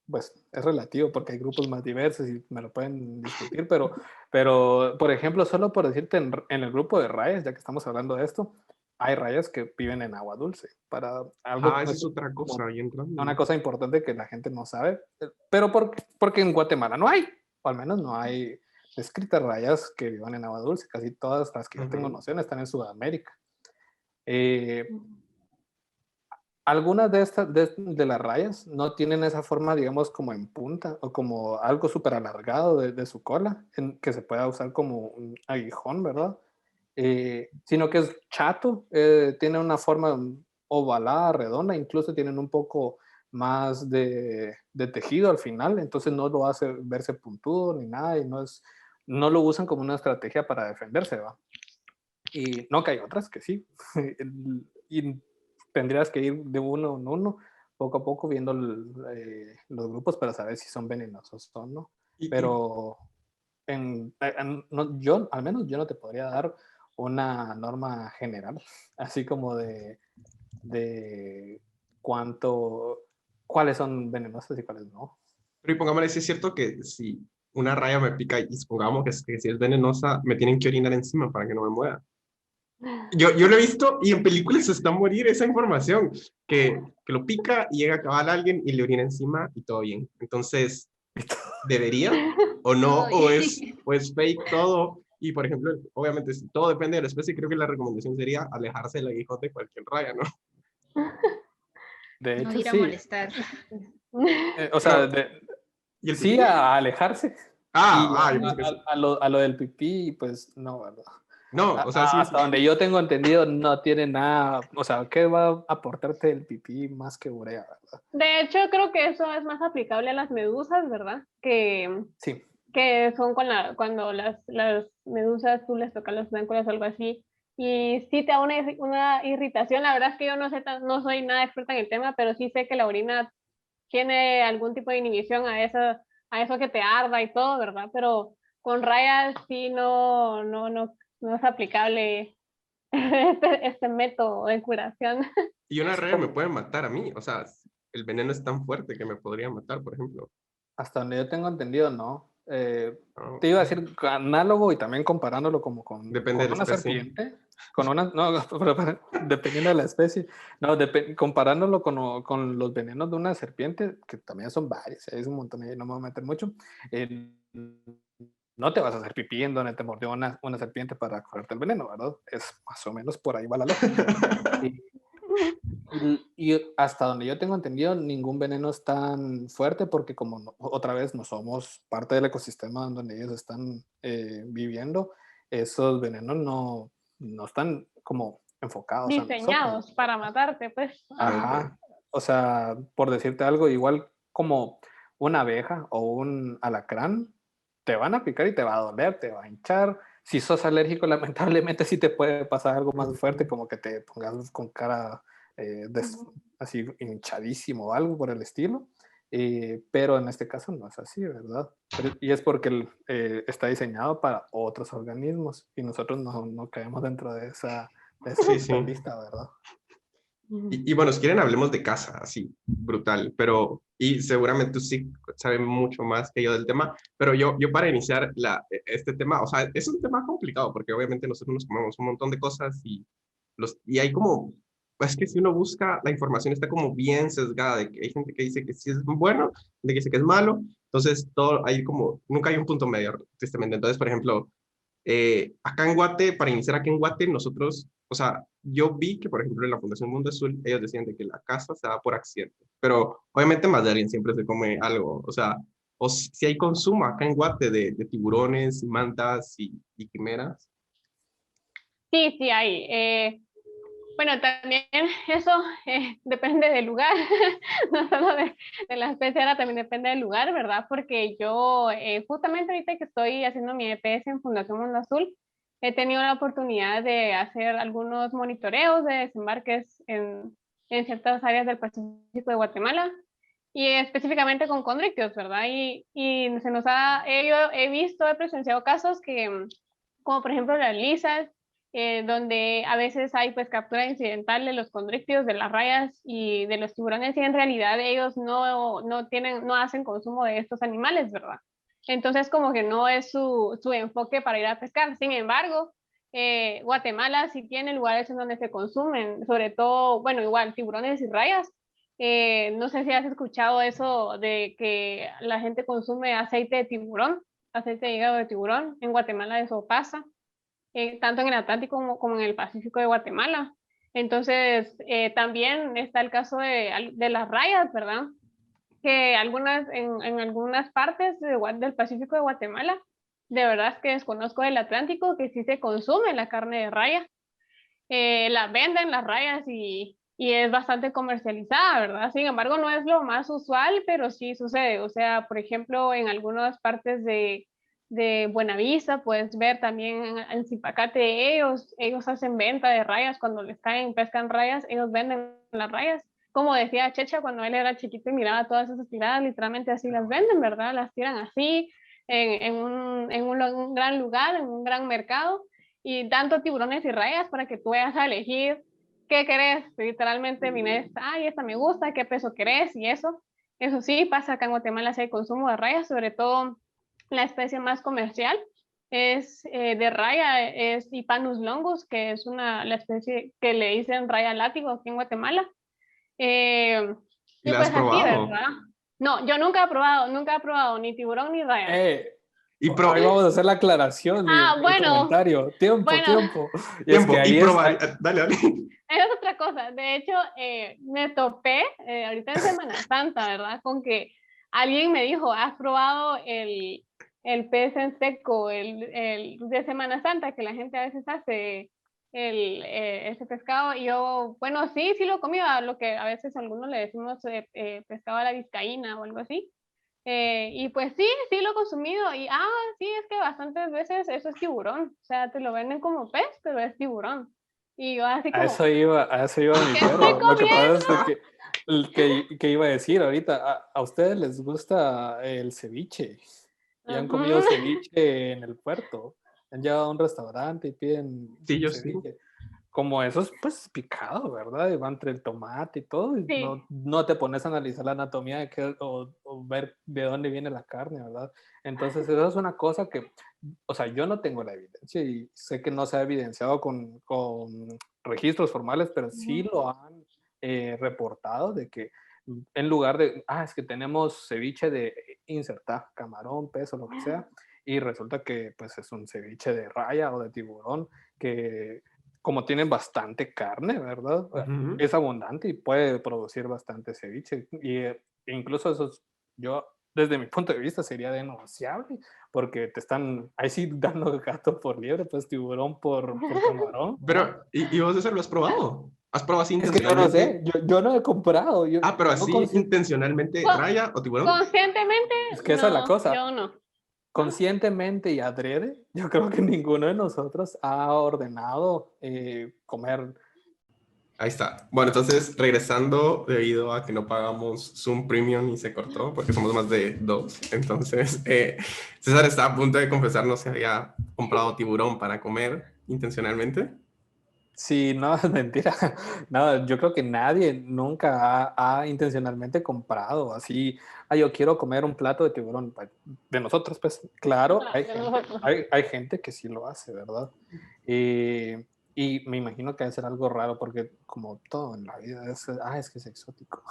pues es relativo porque hay grupos más diversos y me lo pueden discutir, por ejemplo, solo por decirte, en el grupo de rayas, ya que estamos hablando de esto, hay rayas que viven en agua dulce. Para algo, Esa es pues, otra como cosa ahí entrando. una cosa importante que la gente no sabe, pero porque en Guatemala no hay, o al menos no hay descritas rayas que vivan en agua dulce. Casi todas las que yo tengo noción están en Sudamérica. Algunas de estas de las rayas no tienen esa forma, digamos, como en punta o como algo súper alargado de su cola, que se pueda usar como un aguijón, ¿verdad? Sino que es chato, tiene una forma ovalada, redonda, incluso tienen un poco más de tejido al final, entonces no lo hace verse puntudo ni nada, y no lo usan como una estrategia para defenderse, ¿va? Y no, que hay otras que sí. Y tendrías que ir de uno en uno, poco a poco, viendo los grupos para saber si son venenosos o no. Pero yo, al menos yo no te podría dar una norma general, así como de cuáles son venenosos y cuáles no. Pero y pongámosle, si es cierto que si una raya me pica y supongamos que si es venenosa, me tienen que orinar encima para que no me muera. Yo lo he visto y en películas se está a morir esa información, que lo pica y llega a acabar a alguien y le orina encima y todo bien. Entonces, ¿debería o no? O es fake todo? Y por ejemplo, obviamente todo depende de la especie, creo que la recomendación sería alejarse del aguijón de cualquier raya, ¿no? De No hecho, ir a sí. molestar. O sea, No, ¿y el sí, pipí? a alejarse. Y Yo pensé que sí. a lo del pipí, pues no, ¿verdad? No, o sea, sí es... Hasta donde yo tengo entendido, no tiene nada. O sea, ¿qué va a aportarte el pipí más que urea, verdad? De hecho, creo que eso es más aplicable a las medusas, ¿verdad? Sí. Que son cuando las medusas tú les tocas los tentáculos o algo así, y sí te da una irritación. La verdad es que yo no soy nada experta en el tema, pero sí sé que la orina tiene algún tipo de inhibición a eso que te arda y todo, ¿verdad? Pero con rayas sí no es aplicable este método de curación. Y una raya me puede matar a mí, o sea, el veneno es tan fuerte que me podría matar, por ejemplo. Hasta donde yo tengo entendido, no. No, Te iba a decir análogo y también comparándolo como depende con de la una especie. serpiente. Con una, no, dependiendo de la especie. No, comparándolo con los venenos de una serpiente, que también son varios, es un montón, y no me voy a meter mucho. eh, no te vas a hacer pipí en donde te mordió una serpiente para curarte el veneno, ¿verdad? Es más o menos por ahí va la lógica. Y hasta donde yo tengo entendido, ningún veneno es tan fuerte porque como otra vez no somos parte del ecosistema donde ellos están viviendo, esos venenos no están como enfocados a nosotros. Diseñados para matarte, pues. Ok. Ajá. O sea, por decirte algo, igual como una abeja o un alacrán, te van a picar y te va a doler, te va a hinchar. Si sos alérgico, lamentablemente sí te puede pasar algo más fuerte, como que te pongas con cara así hinchadísimo o algo por el estilo. Pero en este caso no es así, ¿verdad? Y es porque está diseñado para otros organismos y nosotros no caemos dentro de esa Sí, sí. lista, ¿verdad? Y bueno, si quieren hablemos de caza, así, brutal, pero, y seguramente tú sí sabes mucho más que yo del tema, pero yo para iniciar este tema, o sea, es un tema complicado, porque obviamente nosotros nos comemos un montón de cosas y hay como, es que si uno busca, la información está como bien sesgada, de que hay gente que dice que sí es bueno, de que dice que es malo, entonces todo, hay como, nunca hay un punto medio, tristemente. Entonces, por ejemplo, acá en Guate, para iniciar aquí en Guate, nosotros, o sea, yo vi que, por ejemplo, en la Fundación Mundo Azul, ellos decían de que la caza se da por accidente, pero obviamente más de alguien siempre se come algo, o sea, o si hay consumo acá en Guate de tiburones, mantas y quimeras. Sí, sí hay. Bueno, también eso depende del lugar, no solo de la especie, ahora también depende del lugar, ¿verdad? Porque yo, justamente ahorita que estoy haciendo mi EPS en Fundación Mundo Azul, he tenido la oportunidad de hacer algunos monitoreos de desembarques en ciertas áreas del Pacífico de Guatemala y específicamente con condrictios, ¿verdad? Y se nos yo he visto, he presenciado casos que, como por ejemplo las lisas, donde a veces hay pues captura incidental de los condríctidos, de las rayas y de los tiburones, y en realidad ellos no hacen consumo de estos animales, ¿verdad? Entonces como que no es su enfoque para ir a pescar. Sin embargo, Guatemala sí tiene lugares en donde se consumen, sobre todo, bueno, igual tiburones y rayas. No sé si has escuchado eso de que la gente consume aceite de tiburón, aceite de hígado de tiburón. En Guatemala eso pasa, tanto en el Atlántico como en el Pacífico de Guatemala. Entonces, también está el caso de las rayas, ¿verdad? Que en algunas partes del Pacífico de Guatemala, de verdad es que desconozco del Atlántico, que sí se consume la carne de raya. La venden las rayas y es bastante comercializada, ¿verdad? Sin embargo, no es lo más usual, pero sí sucede. O sea, por ejemplo, en algunas partes de Buenavista puedes ver también en Zipacate, ellos hacen venta de rayas cuando les caen, pescan rayas, ellos venden las rayas. Como decía Checha, cuando él era chiquito y miraba todas esas tiradas, literalmente así las venden, ¿verdad? Las tiran así en un gran lugar, en un gran mercado, y tanto tiburones y rayas para que tú vayas a elegir qué querés. Literalmente vienes, ay, esta me gusta, qué peso querés y eso. Eso sí, pasa acá en Guatemala, si hay consumo de rayas, sobre todo la especie más comercial de raya, es Ipanus longus, que es la especie que le dicen raya látigo aquí en Guatemala. ¿Y Y la has pues así, probado? ¿verdad? No, yo nunca he probado ni tiburón ni raya. Y Ahí vamos a hacer la aclaración, el Bueno, comentario. Tiempo, bueno, tiempo. Y es que tiempo, y ahí es, probar. Dale, dale. es otra cosa. De hecho, me topé ahorita en Semana Santa, ¿verdad? Con que alguien me dijo, ¿has probado el pez en seco, el de Semana Santa, que la gente a veces hace ese pescado? Y yo, bueno, sí lo he comido, a lo que a veces algunos le decimos pescado a la vizcaína o algo así. Y pues sí lo he consumido. Y, sí, es que bastantes veces eso es tiburón. O sea, te lo venden como pez, pero es tiburón. Y yo así como, a eso iba mi ¿qué estoy perro. Lo que pasa es comiendo? de que iba a decir ahorita, a ustedes les gusta el ceviche y han comido Ujú. ceviche en el puerto. Han llegado a un restaurante y piden Sí, yo sí. ceviche. Como eso es pues picado, ¿verdad? Y va entre el tomate y todo, y Sí, no te pones a analizar la anatomía o ver de dónde viene la carne, ¿verdad? Entonces eso es una cosa que, o sea, yo no tengo la evidencia y sé que no se ha evidenciado con registros formales, pero sí lo han reportado de que en lugar de, es que tenemos ceviche de insertar camarón, pez o lo que sea, y resulta que pues es un ceviche de raya o de tiburón que como tienen bastante carne, ¿verdad? Ujú. Es abundante y puede producir bastante ceviche. Incluso eso, yo, desde mi punto de vista, sería denunciable, porque te están ahí sí dando gato por liebre, pues tiburón por camarón, ¿verdad? Pero, ¿y vos eso lo has probado? ¿Has probado así Es que yo no sé, intencionalmente? yo no he comprado, Pero yo así intencionalmente co- raya o tiburón. conscientemente, es que esa es la no, cosa. yo no. Conscientemente y adrede, yo creo que ninguno de nosotros ha ordenado comer. Ahí está. Bueno, entonces, regresando, debido a que no pagamos Zoom Premium y se cortó, porque somos más de dos, entonces César está a punto de confesarnos que había comprado tiburón para comer intencionalmente. Sí, no, es mentira. No, yo creo que nadie nunca ha intencionalmente comprado así, yo quiero comer un plato de tiburón. De nosotros, pues, claro, Ajá, de nosotros. hay gente que sí lo hace, ¿verdad? Y me imagino que debe ser algo raro porque como todo en la vida es que es exótico.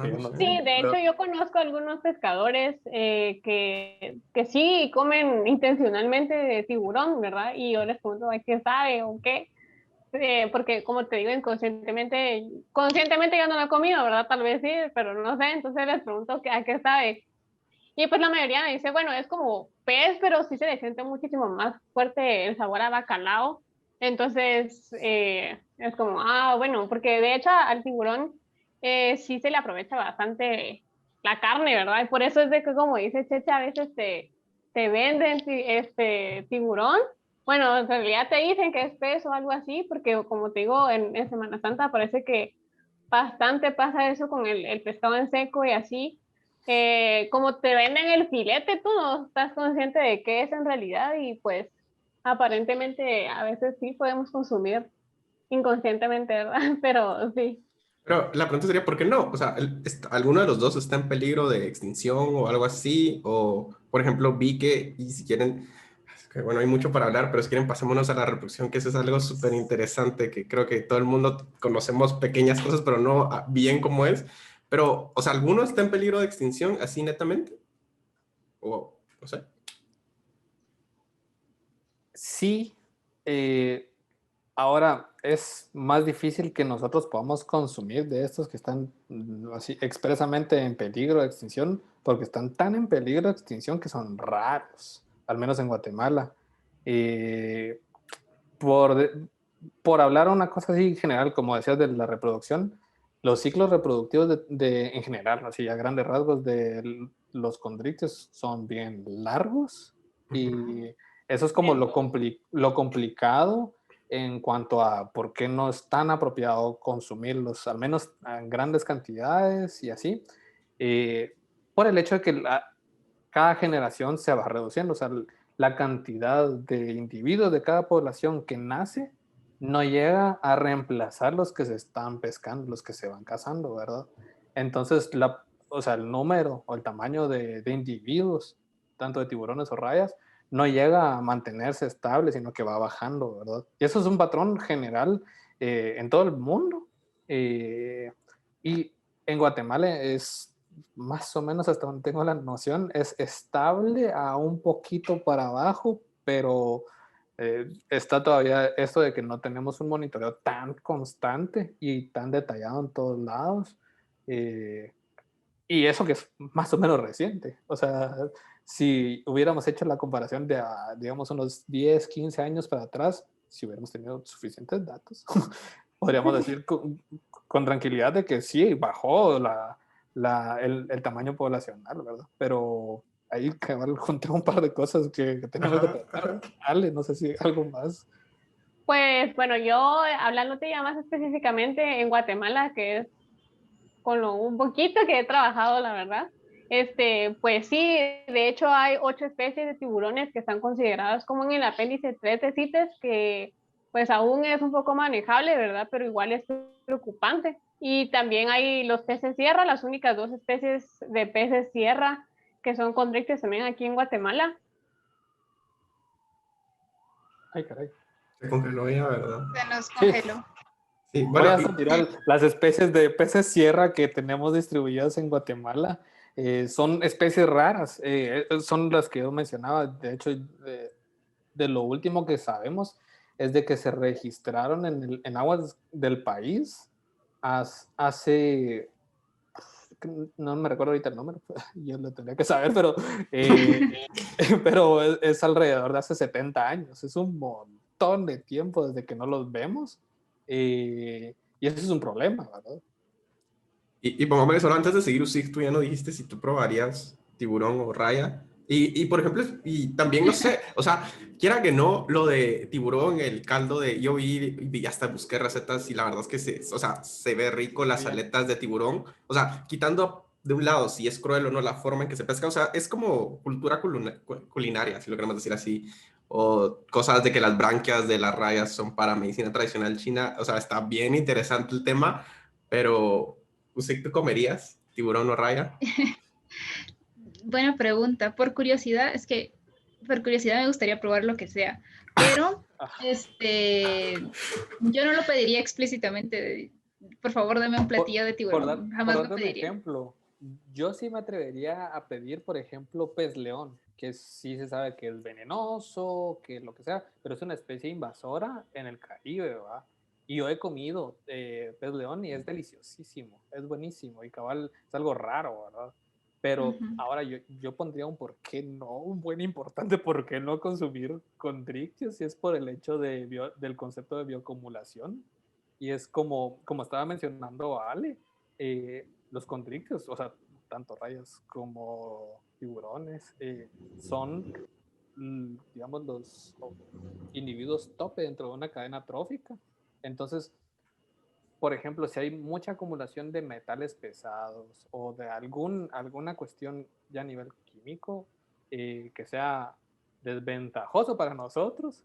Que yo No no sé. Sí, sé. de hecho yo conozco algunos pescadores que sí comen intencionalmente de tiburón, ¿verdad? Y yo les pregunto, ¿a qué sabe o qué? Porque como te digo, conscientemente yo no lo he comido, ¿verdad? Tal vez sí, pero no sé, entonces les pregunto a qué sabe. Y pues la mayoría me dice, bueno, es como pez, pero sí se le siente muchísimo más fuerte el sabor a bacalao. Entonces, es como, bueno, porque de hecho al tiburón sí se le aprovecha bastante la carne, ¿verdad? Y por eso es de que, como dice Checha, a veces te venden este tiburón. Bueno, en realidad te dicen que es pez o algo así, porque como te digo, en Semana Santa parece que bastante pasa eso con el pescado en seco y así. Como te venden el filete, tú no estás consciente de qué es en realidad y pues aparentemente a veces sí podemos consumir inconscientemente, ¿verdad? Pero sí. Pero la pregunta sería, ¿por qué no? O sea, ¿alguno de los dos está en peligro de extinción o algo así? O, por ejemplo, vi que, y si quieren, es que, bueno, hay mucho para hablar, pero si quieren pasémonos a la reproducción, que eso es algo súper interesante, que creo que todo el mundo conocemos pequeñas cosas, pero no bien cómo es. Pero, o sea, ¿alguno está en peligro de extinción así netamente? O, no sé. Sí, eh, ahora es más difícil que nosotros podamos consumir de estos que están así expresamente en peligro de extinción, porque están tan en peligro de extinción que son raros, al menos en Guatemala. Eh, por, por hablar una cosa así general, como decías, de la reproducción, los ciclos reproductivos en general, así a grandes rasgos, de los condrites son bien largos y eso es como lo complicado en cuanto a por qué no es tan apropiado consumirlos, al menos en grandes cantidades y así, eh, por el hecho de que cada generación se va reduciendo, o sea, la cantidad de individuos de cada población que nace no llega a reemplazar los que se están pescando, los que se van cazando, ¿verdad? Entonces, o sea, el número o el tamaño de individuos, tanto de tiburones o rayas, no llega a mantenerse estable, sino que va bajando, ¿verdad? Y eso es un patrón general en todo el mundo. Y en Guatemala es más o menos, hasta donde tengo la noción, es estable a un poquito para abajo, pero está todavía esto de que no tenemos un monitoreo tan constante y tan detallado en todos lados. eh, y eso que es más o menos reciente. O sea, si hubiéramos hecho la comparación de, digamos, unos 10 15 años para atrás, si hubiéramos tenido suficientes datos, podríamos decir con tranquilidad de que sí, bajó el tamaño poblacional, ¿verdad? Pero ahí cabal conté un par de cosas que teníamos que Ajá, tratar. ajá. Ale, no sé si algo más. Pues bueno, yo hablándote ya más específicamente en Guatemala, que es con lo un poquito que he trabajado, la verdad. Pues sí, de hecho hay 8 especies de tiburones que están consideradas como en el apéndice 3 de CITES, que pues aún es un poco manejable, ¿verdad? Pero igual es preocupante. Y también hay los peces sierra, las únicas 2 especies de peces sierra que son condrictes también aquí en Guatemala. Ay, caray. Se congeló ya, ¿verdad? Se nos Sí, congeló. Sí, voy bueno, a tirar las especies de peces sierra que tenemos distribuidas en Guatemala. Son especies raras, son las que yo mencionaba. De hecho, de lo último que sabemos es de que se registraron en aguas del país hace, no me recuerdo ahorita el número, yo lo tendría que saber, pero es alrededor de hace 70 años. Es un montón de tiempo desde que no los vemos. Y eso es un problema, ¿verdad? y pongámosle solo antes de seguir, Usig, tú ya no dijiste si tú probarías tiburón o raya. Y por ejemplo, y también no sé, o sea, quiera que no, lo de tiburón, el caldo de, yo vi hasta busqué recetas y la verdad es que o sea, se ve rico las Bien. aletas de tiburón. O sea, quitando de un lado si es cruel o no la forma en que se pesca, o sea, es como cultura culinaria, si lo queremos decir así. O cosas de que las branquias de las rayas son para medicina tradicional china. O sea, está bien interesante el tema, pero ¿usted tú comerías tiburón o raya? Buena pregunta. Por curiosidad, es que por curiosidad me gustaría probar lo que sea, pero yo no lo pediría explícitamente. Por favor, dame un Por, platillo de tiburón. por Jamás lo darte un pediría. ejemplo, yo sí me atrevería a pedir, por ejemplo, pez león, que sí se sabe que es venenoso, que lo que sea, pero es una especie invasora en el Caribe, ¿va? Y yo he comido pez león y es deliciosísimo, es buenísimo y cabal es algo raro, ¿verdad? Pero Ujú. ahora yo pondría un por qué no, un buen importante por qué no consumir condrictios, si es por el hecho del concepto de bioacumulación. Y es como estaba mencionando Ale, los condrictios, o sea, tanto rayas como tiburones, son, digamos, los individuos tope dentro de una cadena trófica. Entonces, por ejemplo, si hay mucha acumulación de metales pesados o de alguna cuestión ya a nivel químico que sea desventajoso para nosotros,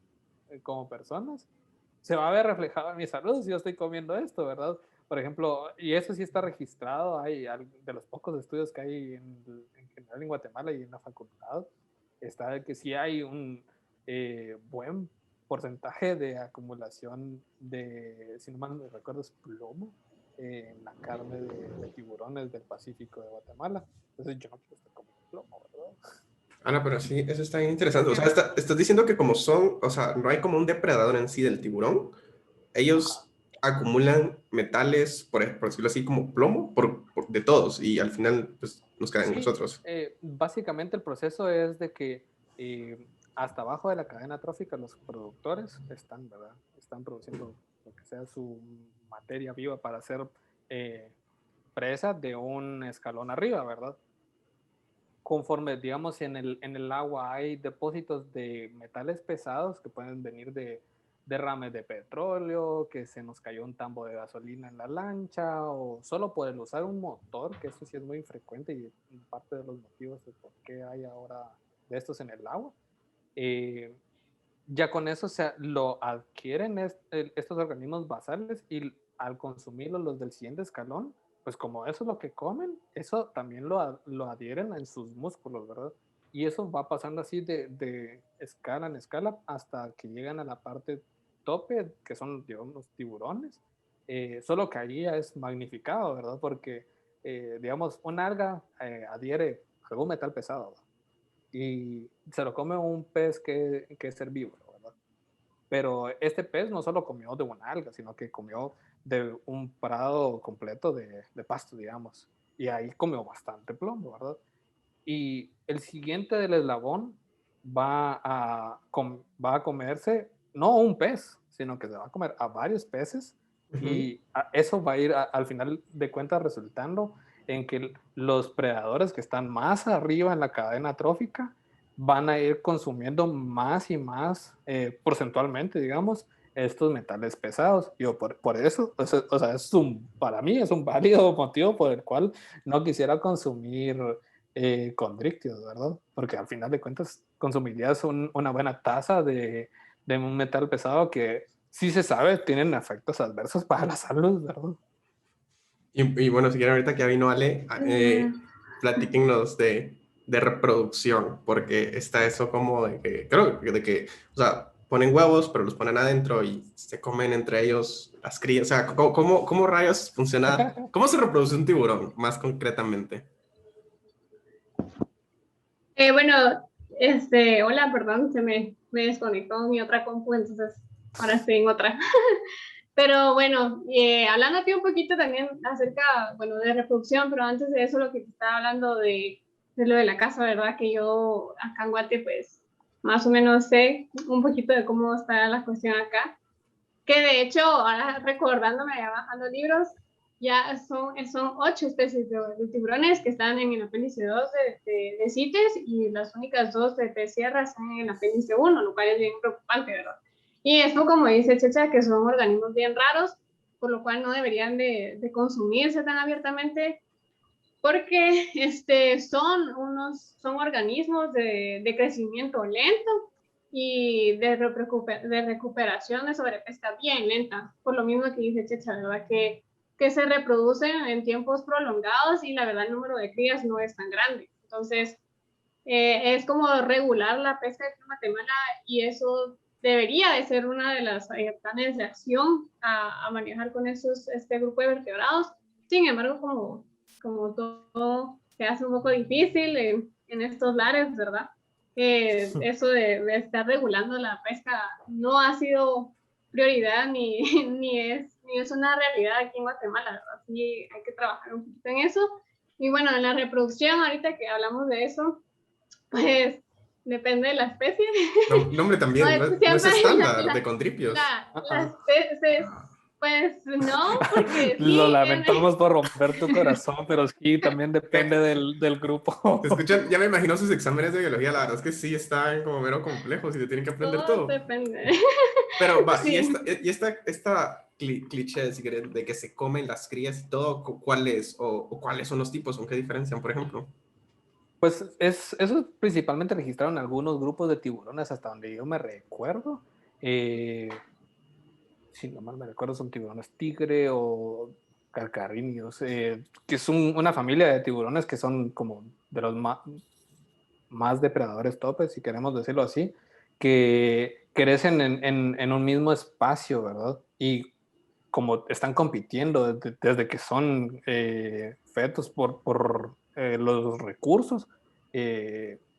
como personas, se va a ver reflejado en mi salud si yo estoy comiendo esto, ¿verdad? Por ejemplo, y eso sí está registrado, hay de los pocos estudios que hay en general en Guatemala y en la facultad, está de que sí hay un buen porcentaje de acumulación de, si no mal me recuerdo, es plomo en la carne de tiburones del Pacífico de Guatemala. Entonces yo no quiero estar comiendo plomo, ¿verdad? Ana, pero sí, eso está bien interesante. O sea, estás diciendo que como son, o sea, no hay como un depredador en sí del tiburón, ellos acumulan metales, por decirlo así, como plomo, de todos, y al final, pues, nos quedan Sí, nosotros. básicamente el proceso es de que hasta abajo de la cadena trófica los productores están, ¿verdad? Están produciendo lo que sea su materia viva para hacer presa de un escalón arriba, ¿verdad? Conforme, digamos, en el agua hay depósitos de metales pesados que pueden venir de derrames de petróleo, que se nos cayó un tambo de gasolina en la lancha, o solo por el usar un motor, que eso sí es muy infrecuente y parte de los motivos de por qué hay ahora de estos en el agua. Ya con eso lo adquieren estos organismos basales y al consumirlo los del siguiente escalón, pues como eso es lo que comen, eso también lo adhieren en sus músculos, ¿verdad? Y eso va pasando así de escala en escala hasta que llegan a la parte tope, que son, digamos, los tiburones. Solo que allí ya es magnificado, ¿verdad? Porque, digamos, una alga adhiere a algún metal pesado, ¿verdad? Y se lo come un pez que es herbívoro, ¿verdad? Pero este pez no solo comió de una alga, sino que comió de un prado completo de pasto, digamos. Y ahí comió bastante plomo, ¿verdad? Y el siguiente del eslabón va a comerse no un pez, sino que se va a comer a varios peces y eso va a ir al final de cuentas resultando en que los predadores que están más arriba en la cadena trófica van a ir consumiendo más y más porcentualmente, digamos, estos metales pesados. Yo por eso, o sea, para mí es un válido motivo por el cual no quisiera consumir condrictios, ¿verdad? Porque al final de cuentas consumirías una buena tasa de un metal pesado que sí se sabe tienen efectos adversos para la salud, ¿verdad? Y bueno, si quieren, ahorita que ya vino Ale, platíquenos de reproducción, porque está eso como creo que o sea, ponen huevos, pero los ponen adentro y se comen entre ellos las crías. O sea, ¿cómo rayos funciona? ¿Cómo se reproduce un tiburón, más concretamente? Bueno, hola, perdón, me desconectó mi otra compu, entonces ahora estoy en otra. Pero bueno, hablando aquí un poquito también acerca, bueno, de reproducción, pero antes de eso lo que te estaba hablando de lo de la casa, ¿verdad? Que yo acá en Guate, pues, más o menos sé un poquito de cómo está la cuestión acá. Que de hecho, ahora recordándome, ya bajando libros, ya son 8 especies de tiburones que están en el apéndice 2 de CITES y las únicas 2 de pez sierra están en el apéndice 1, lo cual es bien preocupante, ¿verdad? Y esto, como dice Checha, que son organismos bien raros, por lo cual no deberían de consumirse tan abiertamente, porque son organismos de crecimiento lento y de recuperación de sobrepesca bien lenta, por lo mismo que dice Checha, ¿verdad? Que se reproducen en tiempos prolongados y la verdad el número de crías no es tan grande. Entonces, es como regular la pesca de Guatemala y eso debería de ser una de las planes de acción a manejar con este grupo de vertebrados. Sin embargo, como todo se hace un poco difícil en estos lares, ¿verdad? Eso de estar regulando la pesca no ha sido prioridad ni es una realidad aquí en Guatemala, ¿verdad? Sí hay que trabajar un poquito en eso. Y bueno, en la reproducción, ahorita que hablamos de eso, pues depende de la especie. No, hombre, también, no es estándar de Condripios. Las peces, pues no, porque Lo sí. lamentamos por romper tu corazón, pero sí, también depende del grupo. ¿Te escuchan? Ya me imagino sus exámenes de biología, la verdad es que sí están como mero complejos y te tienen que aprender Todo todo. depende. Pero va, Sí. y esta cliché, si querés, de que se comen las crías y todo, ¿cuál es? O cuáles son los tipos? ¿Con qué diferencian, por ejemplo? Pues eso principalmente registraron algunos grupos de tiburones hasta donde yo me recuerdo. si no mal me recuerdo, son tiburones tigre o carcarinios, que es una familia de tiburones que son como de los más depredadores topes, si queremos decirlo así, que crecen en un mismo espacio, ¿verdad? Y como están compitiendo desde que son fetos por los recursos,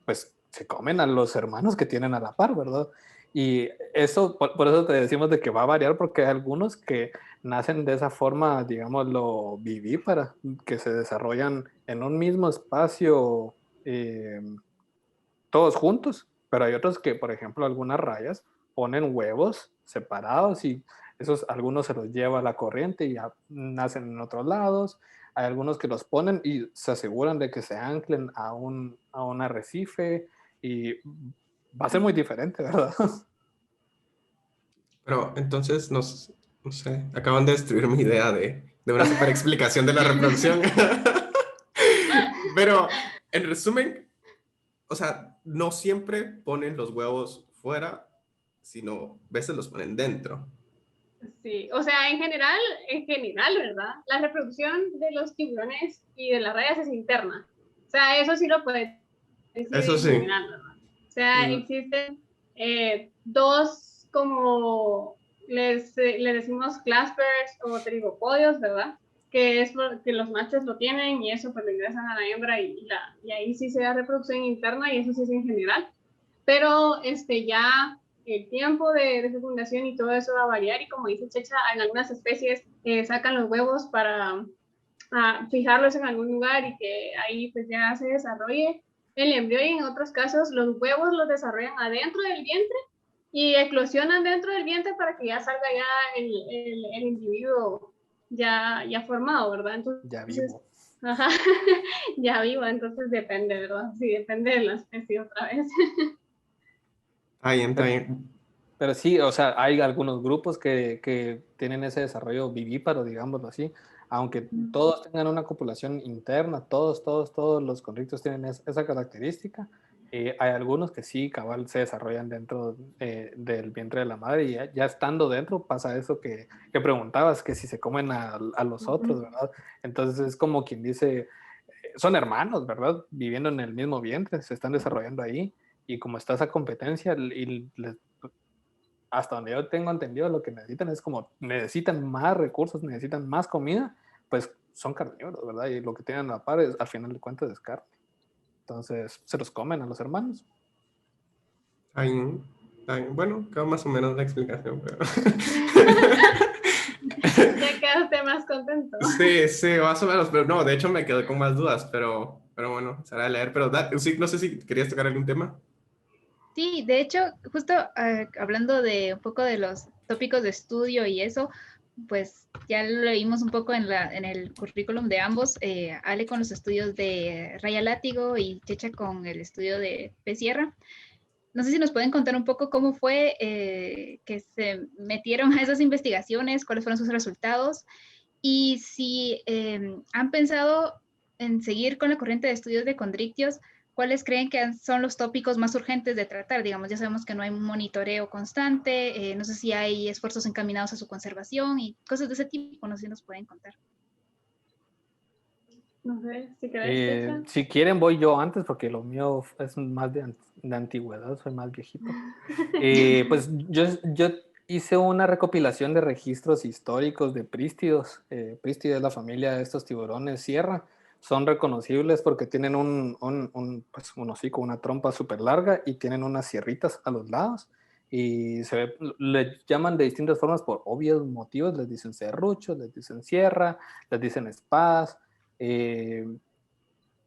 pues se comen a los hermanos que tienen a la par, ¿verdad? Y eso, por eso te decimos de que va a variar, porque hay algunos que nacen de esa forma, digámoslo, vivípara, que se desarrollan en un mismo espacio todos juntos, pero hay otros que, por ejemplo, algunas rayas ponen huevos separados y esos algunos se los lleva la corriente y ya nacen en otros lados. Hay algunos que los ponen y se aseguran de que se anclen a un arrecife y va a ser muy diferente, ¿verdad? Pero entonces, no sé, acaban de destruir mi idea de una super explicación de la reproducción. Pero, en resumen, o sea, no siempre ponen los huevos fuera, sino a veces los ponen dentro. Sí, o sea, en general, ¿verdad? La reproducción de los tiburones y de las rayas es interna. O sea, eso sí lo puedes decir Eso en sí. general, ¿verdad? O sea, Mm, existen dos como les decimos claspers o trigopodios, ¿verdad? Que es que los machos lo tienen y eso pues le ingresan a la hembra y ahí sí se da reproducción interna y eso sí es en general. Pero ya el tiempo de fecundación y todo eso va a variar y como dice Checha, en algunas especies sacan los huevos para fijarlos en algún lugar y que ahí pues ya se desarrolle el embrión y en otros casos los huevos los desarrollan adentro del vientre y eclosionan dentro del vientre para que ya salga ya el individuo ya formado, ¿verdad? Ya Entonces, vivo. ajá, ya vivo, entonces depende, ¿verdad? Sí, depende de la especie otra vez. está bien, está Pero, bien. pero sí, o sea, hay algunos grupos que tienen ese desarrollo vivíparo, digámoslo así, aunque todos tengan una copulación interna, todos los conrictos tienen esa característica. Hay algunos que sí, cabal, se desarrollan dentro del vientre de la madre y ya estando dentro pasa eso que preguntabas, que si se comen a los otros, ¿verdad? Entonces es como quien dice, son hermanos, ¿verdad? Viviendo en el mismo vientre, se están desarrollando ahí y como está esa competencia hasta donde yo tengo entendido, lo que necesitan es como necesitan más recursos, necesitan más comida, pues son carnívoros, ¿verdad? Y lo que tienen a la par es, al final de cuentas es carne. Entonces se los comen a los hermanos. Está bien, está bien. Bueno, quedó más o menos la explicación, pero... Ya quedaste más contento. Sí, sí, más o menos, pero no, de hecho me quedé con más dudas, pero bueno, será de leer, pero sí, no sé si querías tocar algún tema. Sí, de hecho, justo hablando de un poco de los tópicos de estudio y eso, pues ya lo leímos un poco en el currículum de ambos, Ale con los estudios de Raya Látigo y Checha con el estudio de Pez Sierra. No sé si nos pueden contar un poco cómo fue que se metieron a esas investigaciones, cuáles fueron sus resultados y si han pensado en seguir con la corriente de estudios de condrictios, ¿cuáles creen que son los tópicos más urgentes de tratar? Digamos, ya sabemos que no hay un monitoreo constante, no sé si hay esfuerzos encaminados a su conservación y cosas de ese tipo, no sé si nos pueden contar. No sé, si querés, Checha. Si quieren voy yo antes porque lo mío es más de antigüedad, soy más viejito. Pues yo hice una recopilación de registros históricos de prístidos. Prístido es la familia de estos tiburones sierra. Son reconocibles porque tienen pues, un hocico, una trompa súper larga y tienen unas sierritas a los lados. Y le llaman de distintas formas por obvios motivos. Les dicen serruchos, les dicen sierra, les dicen espadas. Eh,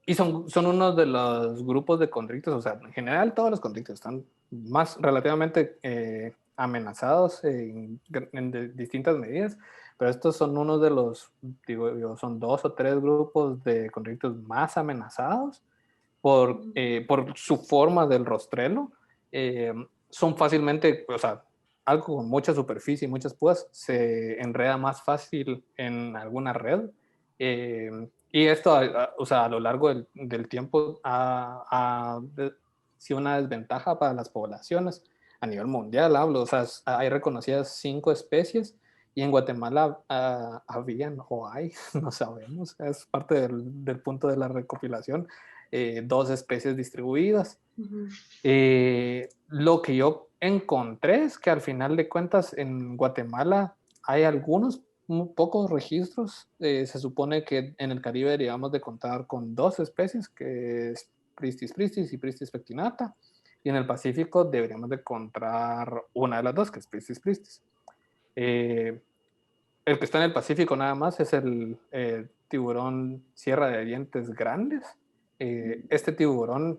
y son uno de los grupos de condrictos, o sea, en general todos los condrictos están más relativamente amenazados en distintas medidas, pero estos son uno de los, digo yo, son 2 o 3 grupos de condrictos más amenazados por su forma del rostrelo. Son fácilmente, o sea, algo con mucha superficie y muchas púas se enreda más fácil en alguna red. Y esto, o sea, a lo largo del tiempo ha sido una desventaja para las poblaciones. a nivel mundial hablo, o sea, hay reconocidas 5 especies y en Guatemala habían o hay, no sabemos, es parte del punto de la recopilación, 2 especies distribuidas. Lo que yo encontré es que al final de cuentas en Guatemala hay algunos muy pocos registros. Se supone que en el Caribe deberíamos de contar con 2 especies, que es Pristis pristis y Pristis pectinata, y en el Pacífico deberíamos de encontrar una de las 2, que es Pristis pristis. El que está en el Pacífico nada más es el tiburón sierra de dientes grandes. Este tiburón,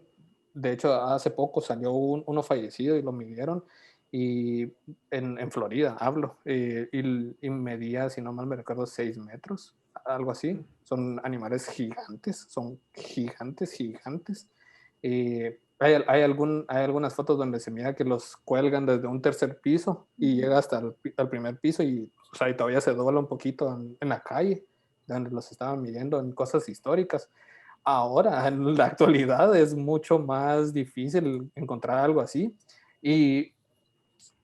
de hecho, hace poco salió uno fallecido y lo midieron y en Florida, hablo, y medía, si no mal me recuerdo, 6 metros, algo así. Son animales gigantes, son gigantes, gigantes. Hay algunas fotos donde se mira que los cuelgan desde un tercer piso y llega hasta el primer piso y, o sea, y todavía se dobla un poquito en la calle, donde los estaban midiendo en cosas históricas. Ahora, en la actualidad, es mucho más difícil encontrar algo así. Y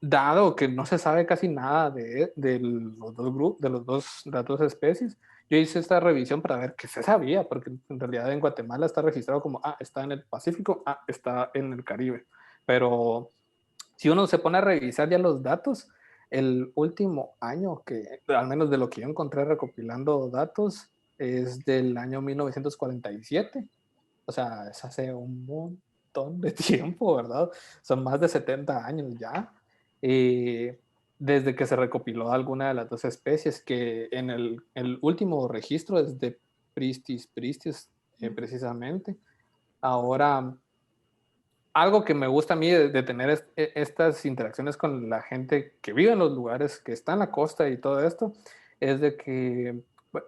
dado que no se sabe casi nada de los dos grupos, de las dos especies, yo hice esta revisión para ver qué se sabía, porque en realidad en Guatemala está registrado como, está en el Pacífico, está en el Caribe. Pero si uno se pone a revisar ya los datos, el último año que, al menos de lo que yo encontré recopilando datos, es del año 1947. O sea, es hace un montón de tiempo, ¿verdad? Son más de 70 años ya. Eh, Desde que se recopiló alguna de las 2 especies, que en el último registro es de Pristis pristis, precisamente. Ahora, algo que me gusta a mí de tener estas interacciones con la gente que vive en los lugares, que está en la costa y todo esto, es de que, bueno,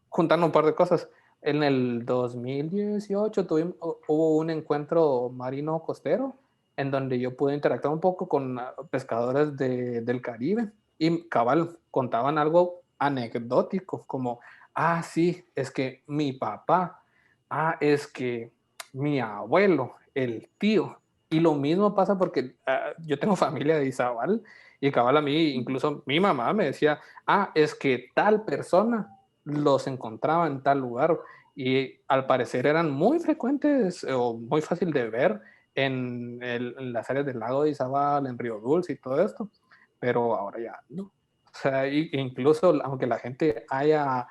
juntando un par de cosas, en el 2018 hubo un encuentro marino costero en donde yo pude interactuar un poco con pescadores del Caribe y cabal contaban algo anecdótico como, sí, es que mi papá, es que mi abuelo, el tío, y lo mismo pasa porque yo tengo familia de Izabal y cabal a mí, incluso mi mamá me decía, es que tal persona los encontraba en tal lugar y al parecer eran muy frecuentes o muy fácil de ver en las áreas del lago de Izabal, en Río Dulce y todo esto, pero ahora ya no. O sea, incluso aunque la gente haya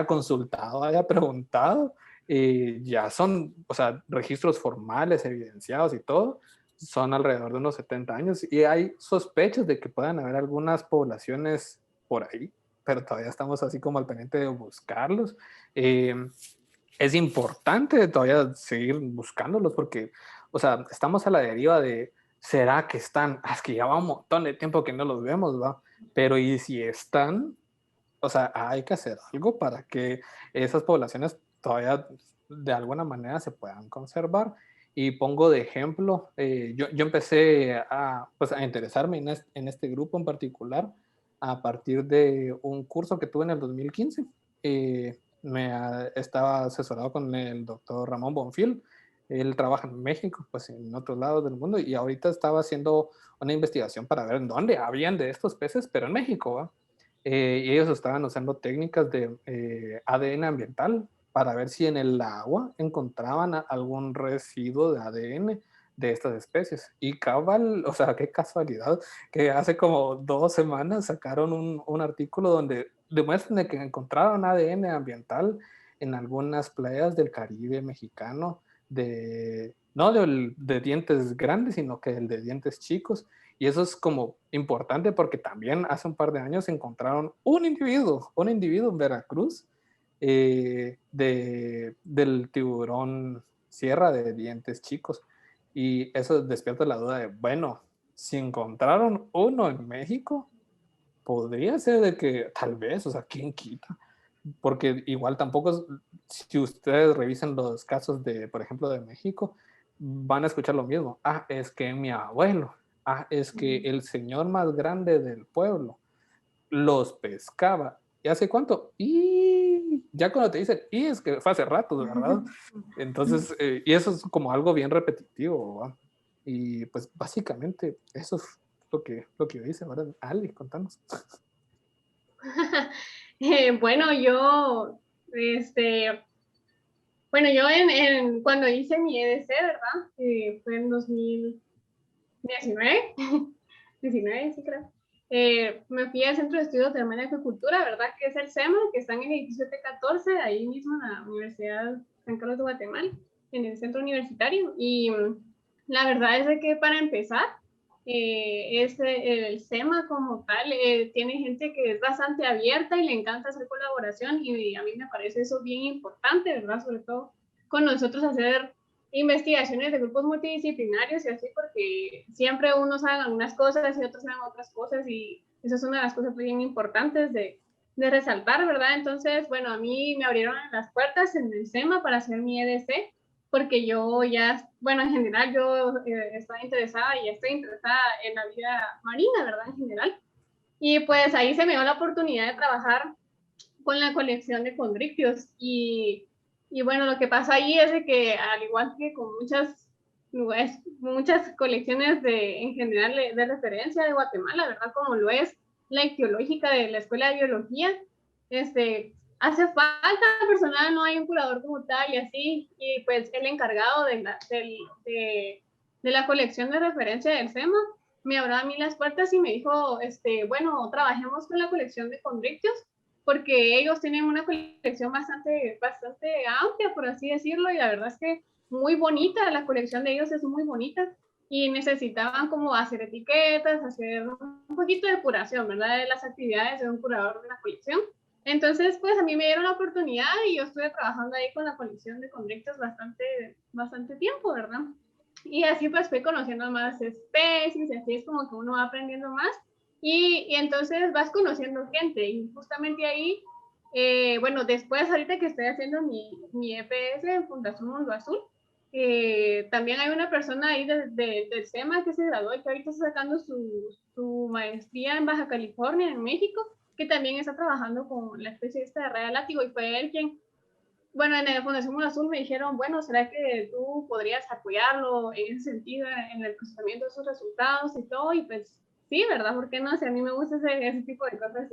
consultado, haya preguntado, ya son, o sea, registros formales, evidenciados y todo, son alrededor de unos 70 años y hay sospechas de que puedan haber algunas poblaciones por ahí, pero todavía estamos así como al pendiente de buscarlos. Es importante todavía seguir buscándolos porque, o sea, estamos a la deriva de, ¿será que están? Es que ya va un montón de tiempo que no los vemos, ¿va? Pero ¿y si están? O sea, hay que hacer algo para que esas poblaciones todavía de alguna manera se puedan conservar. Y pongo de ejemplo, yo empecé pues, a interesarme en este grupo en particular a partir de un curso que tuve en el 2015. Estaba asesorado con el doctor Ramón Bonfil. Él trabaja en México, pues en otros lados del mundo, y ahorita estaba haciendo una investigación para ver en dónde habían de estos peces, pero en México, ¿va? Y ellos estaban usando técnicas de ADN ambiental para ver si en el agua encontraban algún residuo de ADN de estas especies. Y cabal, o sea, qué casualidad, que hace como 2 semanas sacaron un artículo donde demuestran que encontraron ADN ambiental en algunas playas del Caribe mexicano, no de dientes grandes, sino que el de dientes chicos. Y eso es como importante porque también hace un par de años encontraron un individuo en Veracruz, del tiburón sierra de dientes chicos. Y eso despierta la duda de, bueno, si encontraron uno en México, podría ser de que tal vez, o sea, ¿quién quita? Porque igual tampoco, si ustedes revisan los casos de, por ejemplo, de México, van a escuchar lo mismo. Es que mi abuelo, es que el señor más grande del pueblo los pescaba. ¿Y hace cuánto? Y ya cuando te dicen, y es que fue hace rato, ¿verdad? Entonces, y eso es como algo bien repetitivo, ¿verdad? Y pues básicamente eso es lo que yo hice, ¿verdad? Ale, contanos. Bueno, cuando hice mi EDC, ¿verdad? Fue en 2019, 19, sí creo. Me fui al Centro de Estudios de Alemania y Acuicultura, ¿verdad? Que es el SEMA, que está en el edificio T14, ahí mismo en la Universidad San Carlos de Guatemala, en el centro universitario. Y la verdad es de que para empezar, el SEMA como tal tiene gente que es bastante abierta y le encanta hacer colaboración, y a mí me parece eso bien importante, ¿verdad? Sobre todo con nosotros hacer investigaciones de grupos multidisciplinarios y así, porque siempre unos saben algunas cosas y otros saben otras cosas, y eso es una de las cosas bien importantes de resaltar, ¿verdad? Entonces, bueno, a mí me abrieron las puertas en el SEMA para hacer mi EDC, porque yo ya, bueno, en general yo estaba interesada y estoy interesada en la vida marina, ¿verdad? En general. Y pues ahí se me dio la oportunidad de trabajar con la colección de condrictios, y bueno, lo que pasa ahí es de que al igual que con muchas colecciones en general de referencia de Guatemala, ¿verdad? Como lo es la ictiológica de la Escuela de Biología, hace falta personal, no hay un curador como tal y así, y pues el encargado de la colección de referencia del SEMA me abrió a mí las puertas y me dijo, bueno, trabajemos con la colección de condrictios, porque ellos tienen una colección bastante amplia, por así decirlo, y la verdad es que muy bonita, la colección de ellos es muy bonita, y necesitaban como hacer etiquetas, hacer un poquito de curación, ¿verdad? De las actividades de un curador de la colección. Entonces, pues a mí me dieron la oportunidad y yo estuve trabajando ahí con la colección de condrictios bastante tiempo, ¿verdad? Y así pues fui conociendo más especies, y así es como que uno va aprendiendo más, y entonces vas conociendo gente, y justamente ahí, bueno, después ahorita que estoy haciendo mi EPS en Fundación Mundo Azul, también hay una persona ahí del SEMA que se graduó y que ahorita está sacando su maestría en Baja California, en México, que también está trabajando con la especie esta de raya látigo, y fue él quien, bueno, en la Fundación Mundo Azul me dijeron, bueno, ¿será que tú podrías apoyarlo en ese sentido, en el procesamiento de sus resultados y todo? Y pues sí, ¿verdad? ¿Por qué no? Si a mí me gusta ese tipo de cosas,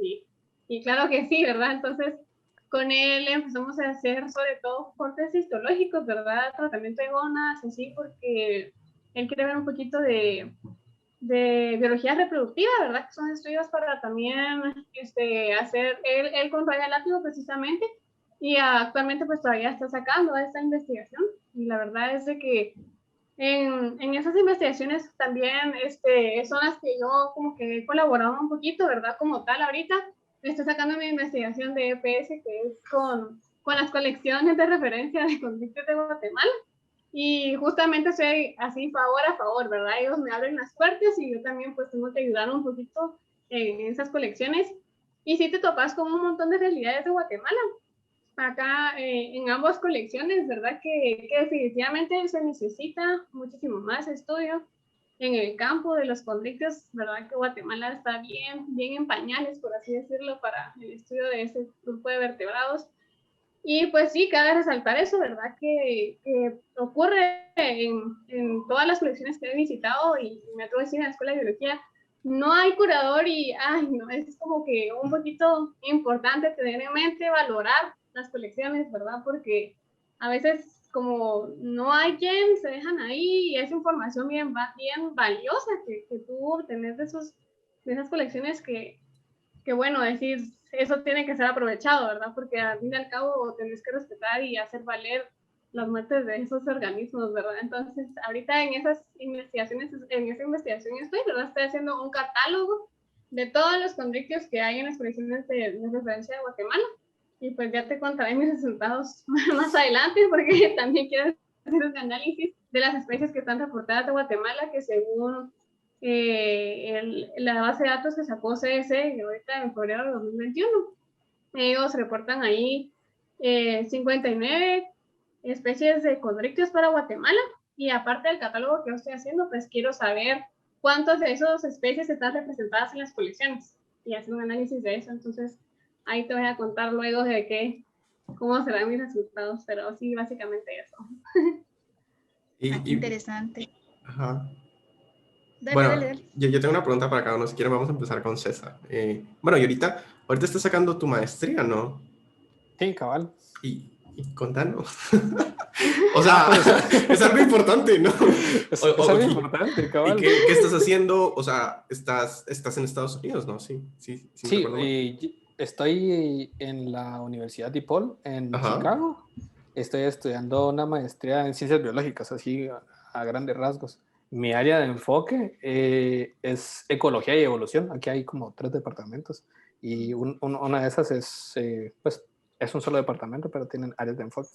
y claro que sí, ¿verdad? Entonces, con él empezamos a hacer sobre todo cortes histológicos, ¿verdad? Tratamiento de gónadas, así, porque él quiere ver un poquito de biología reproductiva, ¿verdad? Que son estudios para también hacer él con raya látigo precisamente, y actualmente pues todavía está sacando esta investigación, y la verdad es de que en esas investigaciones también son las que yo como que he colaborado un poquito, ¿verdad? Como tal, ahorita estoy sacando mi investigación de EPS, que es con las colecciones de referencia de condrictios de Guatemala, y justamente estoy así favor a favor, ¿verdad? Ellos me abren las puertas y yo también pues tengo que ayudar un poquito en esas colecciones. Y sí te topas con un montón de realidades de Guatemala. Acá en ambas colecciones, ¿verdad? Que definitivamente se necesita muchísimo más estudio en el campo de los condrictios, ¿verdad? Que Guatemala está bien en pañales, por así decirlo, para el estudio de ese grupo de vertebrados. Y pues sí, cabe resaltar eso, ¿verdad? Que ocurre en todas las colecciones que he visitado, y me atrevo a decir en la Escuela de Biología, no hay curador, y ay, no, es como que un poquito importante tener en mente, valorar las colecciones, ¿verdad? Porque a veces como no hay quien, se dejan ahí, y es información bien valiosa que tú obtenés de esas colecciones, que bueno, decir, eso tiene que ser aprovechado, ¿verdad? Porque al fin y al cabo tenés que respetar y hacer valer las muertes de esos organismos, ¿verdad? Entonces, ahorita en esa investigación estoy, ¿verdad? Estoy haciendo un catálogo de todos los condrictios que hay en las colecciones de referencia de Guatemala, y pues ya te contaré mis resultados más adelante, porque también quiero hacer un análisis de las especies que están reportadas de Guatemala, que según la base de datos que sacó CS ahorita en febrero de 2021, ellos reportan ahí 59 especies de condrictios para Guatemala, y aparte del catálogo que yo estoy haciendo, pues quiero saber cuántas de esas especies están representadas en las colecciones y hacer un análisis de eso. Entonces ahí te voy a contar luego cómo serán mis resultados, pero sí, básicamente eso. Qué interesante. Ajá. Dale, Bueno, dale, dale. yo tengo una pregunta para cada uno. Si quieren, vamos a empezar con César. Bueno, y ahorita estás sacando tu maestría, ¿no? Sí, cabal. Y contanos. O sea, es algo importante, ¿no? Es algo importante, ¿Y cabal. qué estás haciendo? O sea, estás en Estados Unidos, ¿no? Sí, no Sí, recuerdo mal. estoy en la Universidad DePaul en Ajá. Chicago. Estoy estudiando una maestría en ciencias biológicas, así a grandes rasgos. Mi área de enfoque es ecología y evolución. Aquí hay como 3 departamentos y una de esas pues, es un solo departamento, pero tienen áreas de enfoque.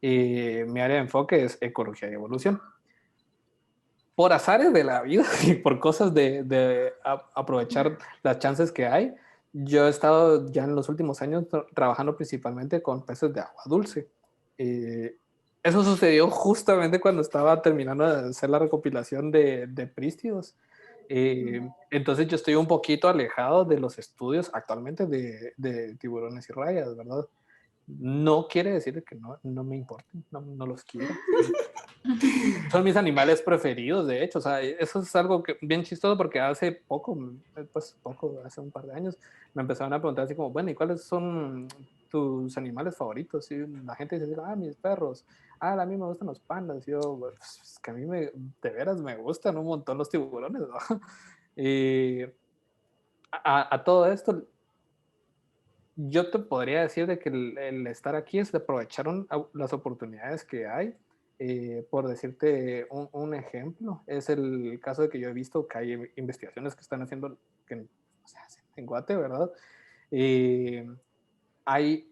Y mi área de enfoque es ecología y evolución. Por azares de la vida y por cosas de aprovechar las chances que hay, yo he estado ya en los últimos años trabajando principalmente con peces de agua dulce. Eso sucedió justamente cuando estaba terminando de hacer la recopilación de prístidos. Entonces yo estoy un poquito alejado de los estudios actualmente de tiburones y rayas, ¿verdad? No quiere decir que no me importen, no los quiero. Son mis animales preferidos, de hecho. O sea, eso es algo bien chistoso porque hace poco, hace un par de años, me empezaron a preguntar así como, bueno, ¿y cuáles son tus animales favoritos? Y la gente dice, mis perros. A mí me gustan los pandas. Y yo, pues, es que a mí de veras me gustan un montón los tiburones, ¿no? Y a todo esto, yo te podría decir de que el estar aquí es de aprovechar las oportunidades que hay. Por decirte un ejemplo, es el caso de que yo he visto que hay investigaciones que están haciendo que, o sea, en Guate, ¿verdad? Hay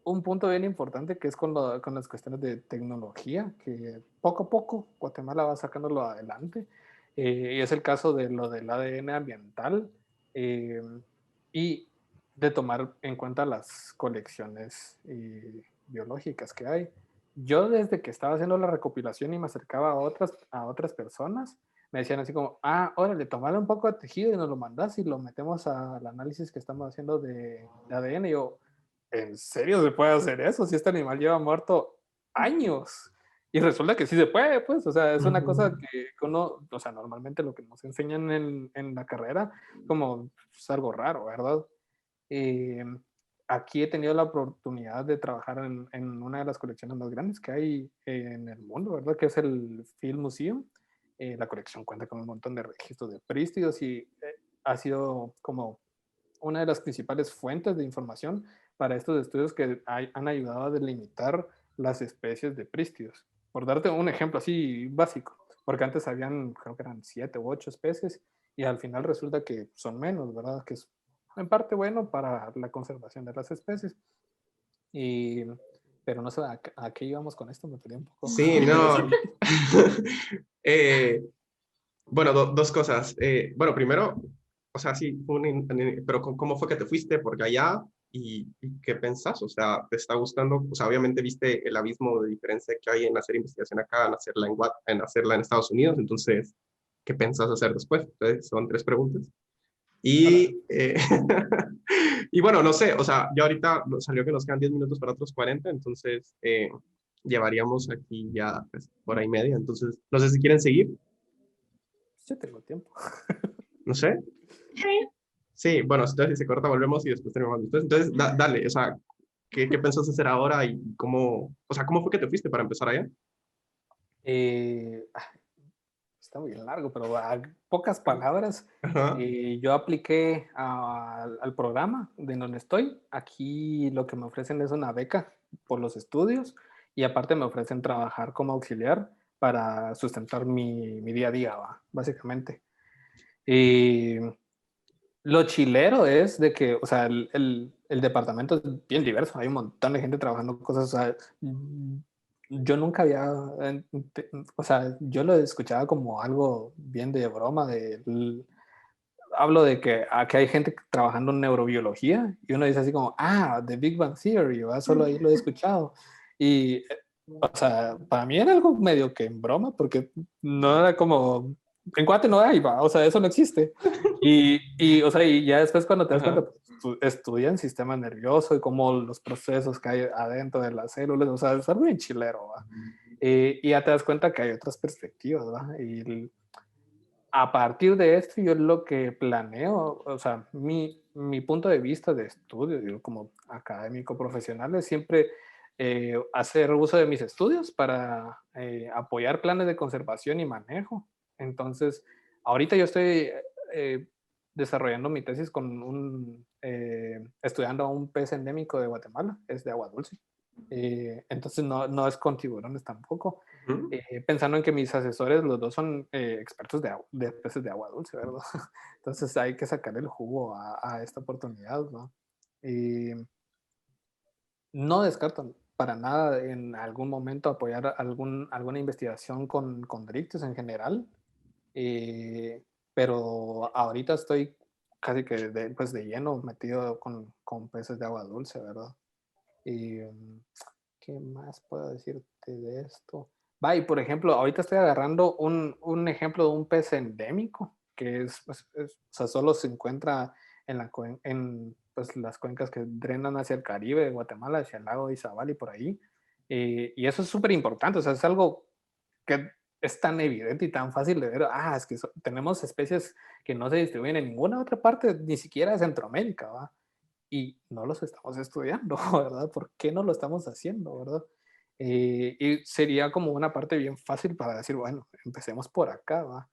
un punto bien importante que es con las cuestiones de tecnología, que poco a poco Guatemala va sacándolo adelante. Y es el caso de lo del ADN ambiental y de tomar en cuenta las colecciones biológicas que hay. Yo desde que estaba haciendo la recopilación y me acercaba a otras personas, me decían así como, órale, tomale un poco de tejido y nos lo mandas y lo metemos al análisis que estamos haciendo de ADN. Y yo, ¿en serio se puede hacer eso? Si este animal lleva muerto años. Y resulta que sí se puede, pues, o sea, es una cosa que uno, o sea, normalmente lo que nos enseñan en la carrera, como es algo raro, ¿verdad? Aquí he tenido la oportunidad de trabajar en una de las colecciones más grandes que hay en el mundo, ¿verdad? Que es el Field Museum. La colección cuenta con un montón de registros de prístidos y ha sido como una de las principales fuentes de información para estos estudios que han ayudado a delimitar las especies de prístidos. Por darte un ejemplo así básico, porque antes habían, creo que eran 7 u 8 especies y al final resulta que son menos, ¿verdad? Que es en parte bueno para la conservación de las especies. Y, pero no sé a qué íbamos con esto, me perdí un poco. Sí, no. Bueno, dos cosas. Bueno, primero, o sea, sí, pero ¿cómo fue que te fuiste? Porque allá, ¿y qué pensás? O sea, ¿te está gustando? O sea, obviamente viste el abismo de diferencia que hay en hacer investigación acá, en hacerla en Estados Unidos. Entonces, ¿qué pensás hacer después? Entonces, son 3 preguntas. Y, y bueno, no sé, o sea, ya ahorita salió que nos quedan 10 minutos para otros 40, entonces llevaríamos aquí ya pues, hora y media. Entonces, no sé si quieren seguir, Yo tengo tiempo. no sé. Sí. Sí, bueno, entonces si se corta, volvemos y después terminamos. Entonces dale, o sea, ¿qué pensás hacer ahora y cómo, o sea, cómo fue que te fuiste para empezar allá? Eh, Está muy largo, pero a pocas palabras, Ajá. yo apliqué al programa de donde estoy. Aquí lo que me ofrecen es una beca por los estudios y aparte me ofrecen trabajar como auxiliar para sustentar mi día a día, básicamente. Y lo chilero es de que, o sea, el departamento es bien diverso, hay un montón de gente trabajando cosas, o sea, yo nunca había, o sea, yo lo escuchaba como algo bien de broma, hablo de que aquí hay gente trabajando en neurobiología y uno dice así como, The Big Bang Theory, solo ahí lo he escuchado. Y, o sea, para mí era algo medio que en broma, porque no era como, en Guate no hay, o sea, eso no existe. O sea, y ya después cuando te das Ajá. cuenta, pues, estudian sistema nervioso y cómo los procesos que hay adentro de las células, o sea, es algo bien chilero, ¿va? Y ya te das cuenta que hay otras perspectivas, ¿va? Y a partir de esto, yo lo que planeo, o sea, mi punto de vista de estudio, yo como académico profesional, es siempre hacer uso de mis estudios para apoyar planes de conservación y manejo. Entonces, ahorita yo estoy desarrollando mi tesis con estudiando a un pez endémico de Guatemala, es de agua dulce. Entonces no es con tiburones tampoco. Ujú. Pensando en que mis asesores, los dos son expertos de peces de agua dulce, ¿verdad? Entonces hay que sacar el jugo a esta oportunidad, ¿no? Y no descarto para nada en algún momento apoyar alguna investigación con delictos en general, pero ahorita estoy casi que pues de lleno metido con peces de agua dulce, ¿verdad? Y, ¿qué más puedo decirte de esto? Va, y por ejemplo, ahorita estoy agarrando un ejemplo de un pez endémico, que o sea, solo se encuentra en pues, las cuencas que drenan hacia el Caribe de Guatemala, hacia el lago de Izabal y por ahí. Y eso es súper importante, o sea, es algo que es tan evidente y tan fácil de ver. Es que tenemos especies que no se distribuyen en ninguna otra parte, ni siquiera de Centroamérica, ¿va? Y no los estamos estudiando, ¿verdad? ¿Por qué no lo estamos haciendo, verdad? Y sería como una parte bien fácil para decir, bueno, empecemos por acá, ¿va?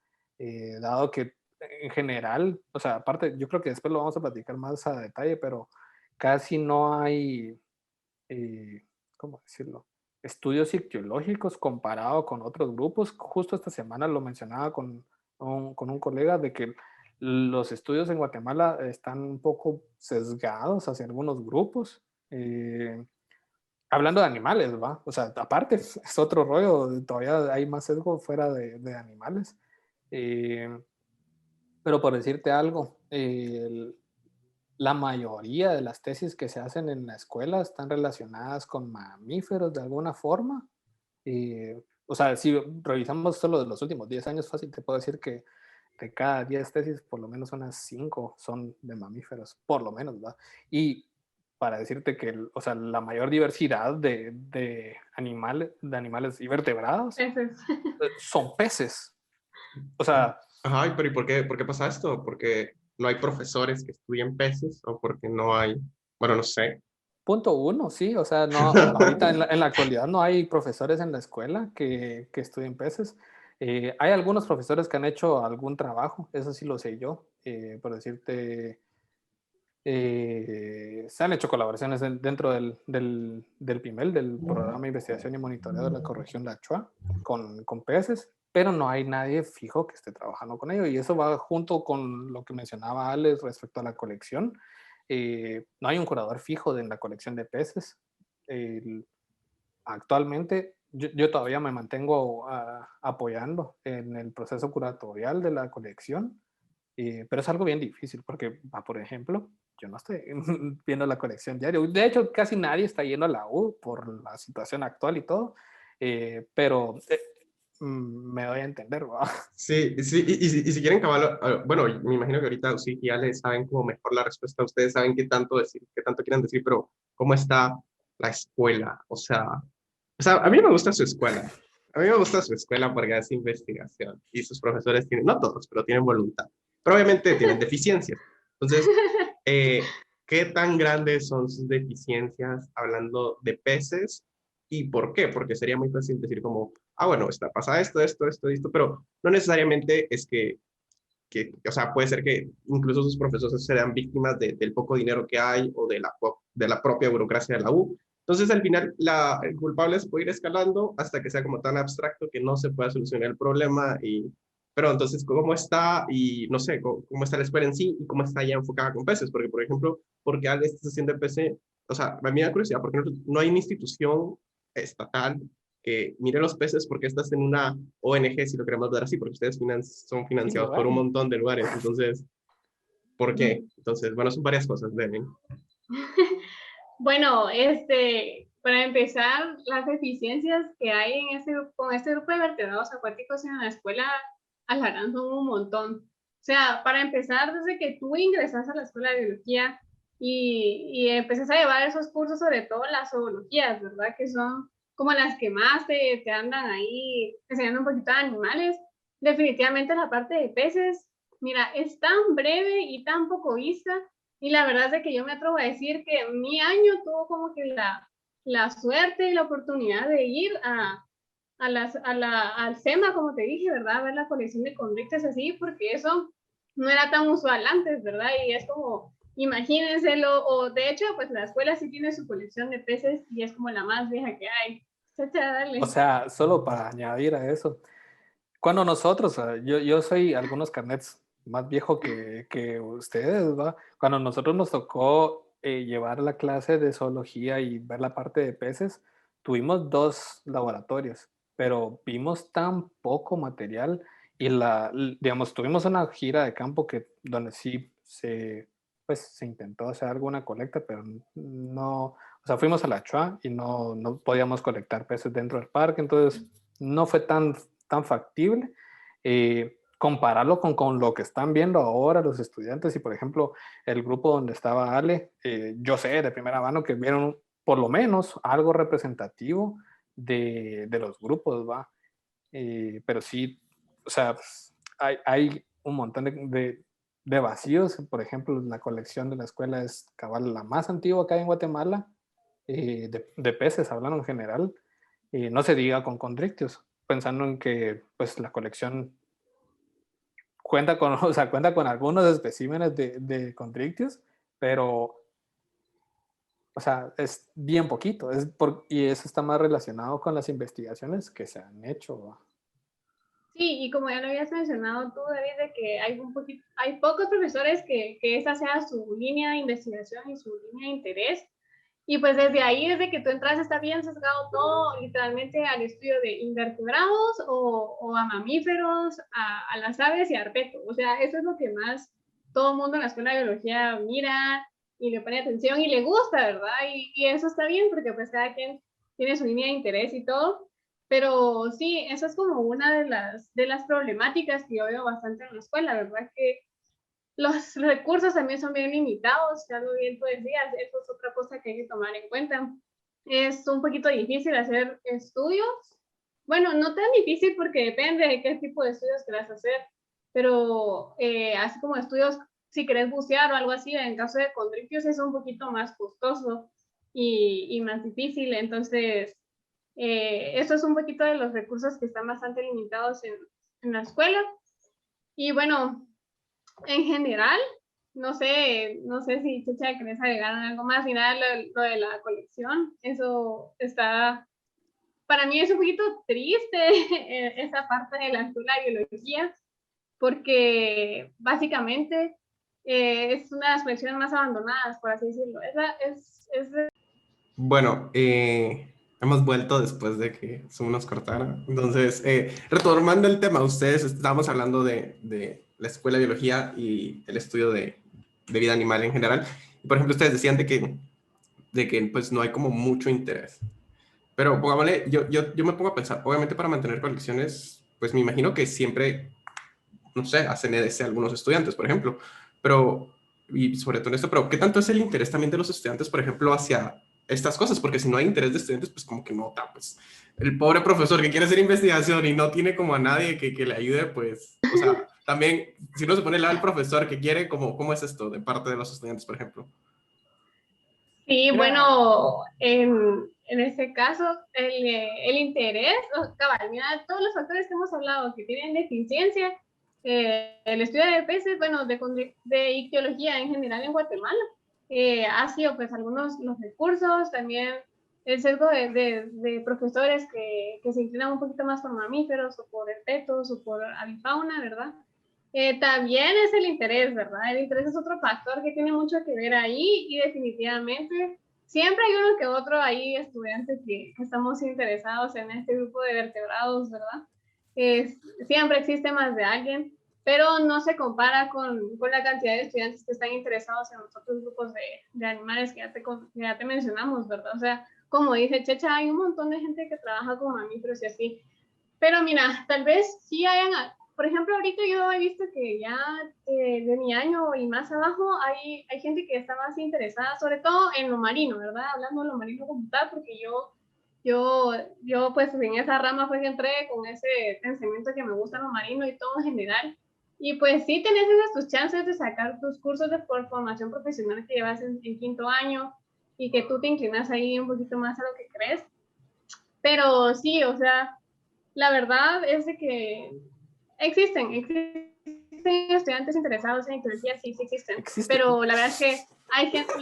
Dado que en general, o sea, aparte, yo creo que después lo vamos a platicar más a detalle, pero casi no hay, eh, ¿cómo decirlo? Estudios ictiológicos comparado con otros grupos. Justo esta semana lo mencionaba con un colega de que los estudios en Guatemala están un poco sesgados hacia algunos grupos. Hablando de animales, ¿va? O sea, aparte es otro rollo, todavía hay más sesgo fuera de animales. Eh, pero por decirte algo, la mayoría de las tesis que se hacen en la escuela están relacionadas con mamíferos de alguna forma. O sea, si revisamos solo de los últimos 10 años, fácil te puedo decir que de cada 10 tesis, por lo menos unas 5 son de mamíferos, por lo menos, ¿va? Y para decirte que, o sea, la mayor diversidad de animales y vertebrados Peces. son peces. O sea, Ajá, pero ¿y por qué pasa esto? ¿Porque no hay profesores que estudien peces o porque no hay, bueno, no sé? punto uno, sí, o sea, no, ahorita en la actualidad no hay profesores en la escuela que estudien peces. Hay algunos profesores que han hecho algún trabajo, eso sí lo sé yo, por decirte, se han hecho colaboraciones dentro del PIMEL, del Programa de Investigación y Monitoreo de la Ecorregión de Achua, con peces, pero no hay nadie fijo que esté trabajando con ello. Y eso va junto con lo que mencionaba Alex respecto a la colección. No hay un curador fijo en la colección de peces. Actualmente yo todavía me mantengo apoyando en el proceso curatorial de la colección, pero es algo bien difícil porque, por ejemplo, yo no estoy viendo la colección diario. De hecho, casi nadie está yendo a la U por la situación actual y todo, pero me doy a entender, ¿va? Sí, sí, y si quieren caballo, bueno, me imagino que ahorita sí ya les saben como mejor la respuesta, ustedes saben qué tanto decir, qué tanto quieren decir, pero ¿cómo está la escuela? O sea, a mí me gusta su escuela, a mí me gusta su escuela porque hace investigación y sus profesores tienen, no todos, pero tienen voluntad, pero obviamente tienen deficiencias. Entonces, ¿qué tan grandes son sus deficiencias hablando de peces y por qué? Porque sería muy fácil decir como, bueno, pasa esto, pero no necesariamente es o sea, puede ser que incluso sus profesores sean víctimas del poco dinero que hay o de la propia burocracia de la U. Entonces, al final, el culpable se puede ir escalando hasta que sea como tan abstracto que no se pueda solucionar el problema. Pero entonces, ¿cómo está? Y no sé, ¿cómo está la escuela en sí y cómo está ya enfocada con peces? Porque, por ejemplo, porque alguien está haciendo PC, o sea, a mí me da curiosidad, porque no hay una institución estatal que mire los peces porque estás en una ONG, si lo queremos ver así, porque ustedes son Sí, financiados lo por un hay. montón de lugares. Entonces, ¿por qué? Entonces, bueno, son varias cosas, Devin. Bueno, para empezar, las deficiencias que hay con este grupo de vertebrados acuáticos en la escuela alargan son un montón. O sea, para empezar, desde que tú ingresas a la escuela de biología y empezás a llevar esos cursos, sobre todo las zoologías, ¿verdad? Que son como las que más te andan ahí enseñando un poquito de animales. definitivamente la parte de peces, mira, es tan breve y tan poco vista, y la verdad es de que yo me atrevo a decir que mi año tuvo como que la suerte y la oportunidad de ir al SEMA, como te dije, ¿verdad? A ver la colección de Condrictes así, porque eso no era tan usual antes, ¿verdad? Y es como, imagínenselo, o de hecho, pues la escuela sí tiene su colección de peces y es como la más vieja que hay. Chacha, O dale. sea, solo para añadir a eso, cuando nosotros, yo soy algunos carnets más viejo que ustedes, ¿va? Cuando nosotros nos tocó llevar la clase de zoología y ver la parte de peces, tuvimos 2 laboratorios, pero vimos tan poco material y digamos, tuvimos una gira de campo donde sí pues, se intentó hacer alguna colecta, pero no, o sea, fuimos a la Chua y no podíamos colectar peces dentro del parque, entonces no fue tan factible. Compararlo con lo que están viendo ahora los estudiantes y, por ejemplo, el grupo donde estaba Ale, yo sé de primera mano que vieron por lo menos algo representativo de los grupos, ¿va? Pero sí, o sea, hay un montón de vacíos. Por ejemplo, la colección de la escuela es cabal la más antigua que hay en Guatemala, de peces, hablando en general. No se diga con condrictios, pensando en que pues la colección cuenta con, o sea, cuenta con algunos especímenes de condrictios, pero, o sea, es bien poquito, y eso está más relacionado con las investigaciones que se han hecho, ¿va? Sí, y como ya lo habías mencionado tú, David, de que hay pocos profesores que esa sea su línea de investigación y su línea de interés. Y pues desde ahí, desde que tú entras, está bien sesgado todo literalmente al estudio de invertebrados o a mamíferos, a las aves y a herpeto. O sea, eso es lo que más todo el mundo en la escuela de biología mira y le pone atención y le gusta, ¿verdad? Y eso está bien porque pues cada quien tiene su línea de interés y todo. Pero sí, esa es como una de las problemáticas que yo veo bastante en la escuela, ¿verdad? Que los recursos también son bien limitados, ya lo bien tú decías, eso es otra cosa que hay que tomar en cuenta. Es un poquito difícil hacer estudios. Bueno, no tan difícil porque depende de qué tipo de estudios quieras hacer, pero así como estudios, si querés bucear o algo así, en caso de condrictios es un poquito más costoso y más difícil. Entonces, eso es un poquito de los recursos que están bastante limitados en la escuela. Y bueno, en general, no sé si Chucha querés agregar algo más y nada, lo de la colección, eso está, para mí es un poquito triste esa parte de la escuela de biología, porque básicamente es una de las colecciones más abandonadas, por así decirlo. Bueno, hemos vuelto después de que Zoom nos cortara. Entonces, retomando el tema, ustedes estábamos hablando de la escuela de biología y el estudio de vida animal en general. Por ejemplo, ustedes decían de que pues no hay como mucho interés. Pero pongámosle, yo me pongo a pensar, obviamente para mantener colecciones, pues me imagino que siempre, no sé, hacen EDC algunos estudiantes, por ejemplo. Pero, y sobre todo en esto, pero ¿qué tanto es el interés también de los estudiantes, por ejemplo, hacia estas cosas? Porque si no hay interés de estudiantes, pues como que no, pues el pobre profesor que quiere hacer investigación y no tiene como a nadie que le ayude, pues, o sea, también, si no se pone el lado del profesor que quiere, ¿cómo es esto de parte de los estudiantes, por ejemplo? Sí, Mira, bueno, en este caso, el interés, cabal, mira, todos los factores que hemos hablado que tienen deficiencia, el estudio de peces, bueno, de ictiología en general en Guatemala, ha sido pues algunos los recursos, también el sesgo de profesores que se inclinan un poquito más por mamíferos o por herpetos o por avifauna, ¿verdad? También es el interés, ¿verdad? El interés es otro factor que tiene mucho que ver ahí y definitivamente siempre hay uno que otro ahí estudiantes que estamos interesados en este grupo de vertebrados, ¿verdad? Siempre existe más de alguien, pero no se compara con la cantidad de estudiantes que están interesados en los otros grupos de animales que ya te mencionamos, ¿verdad? O sea, como dice Checha, hay un montón de gente que trabaja con mamíferos y así, pero mira, tal vez sí hayan, por ejemplo, ahorita yo he visto que ya de mi año y más abajo hay gente que está más interesada, sobre todo en lo marino, ¿verdad? Hablando de lo marino como tal, porque yo yo pues en esa rama fue que entré con ese pensamiento que me gusta lo marino y todo en general. Y pues sí tenés esas tus chances de sacar tus cursos de formación profesional que llevas en quinto año y que tú te inclinas ahí un poquito más a lo que crees. Pero sí, o sea, la verdad es de que existen estudiantes interesados en ictiología, sí existen. Pero la verdad es que hay gente,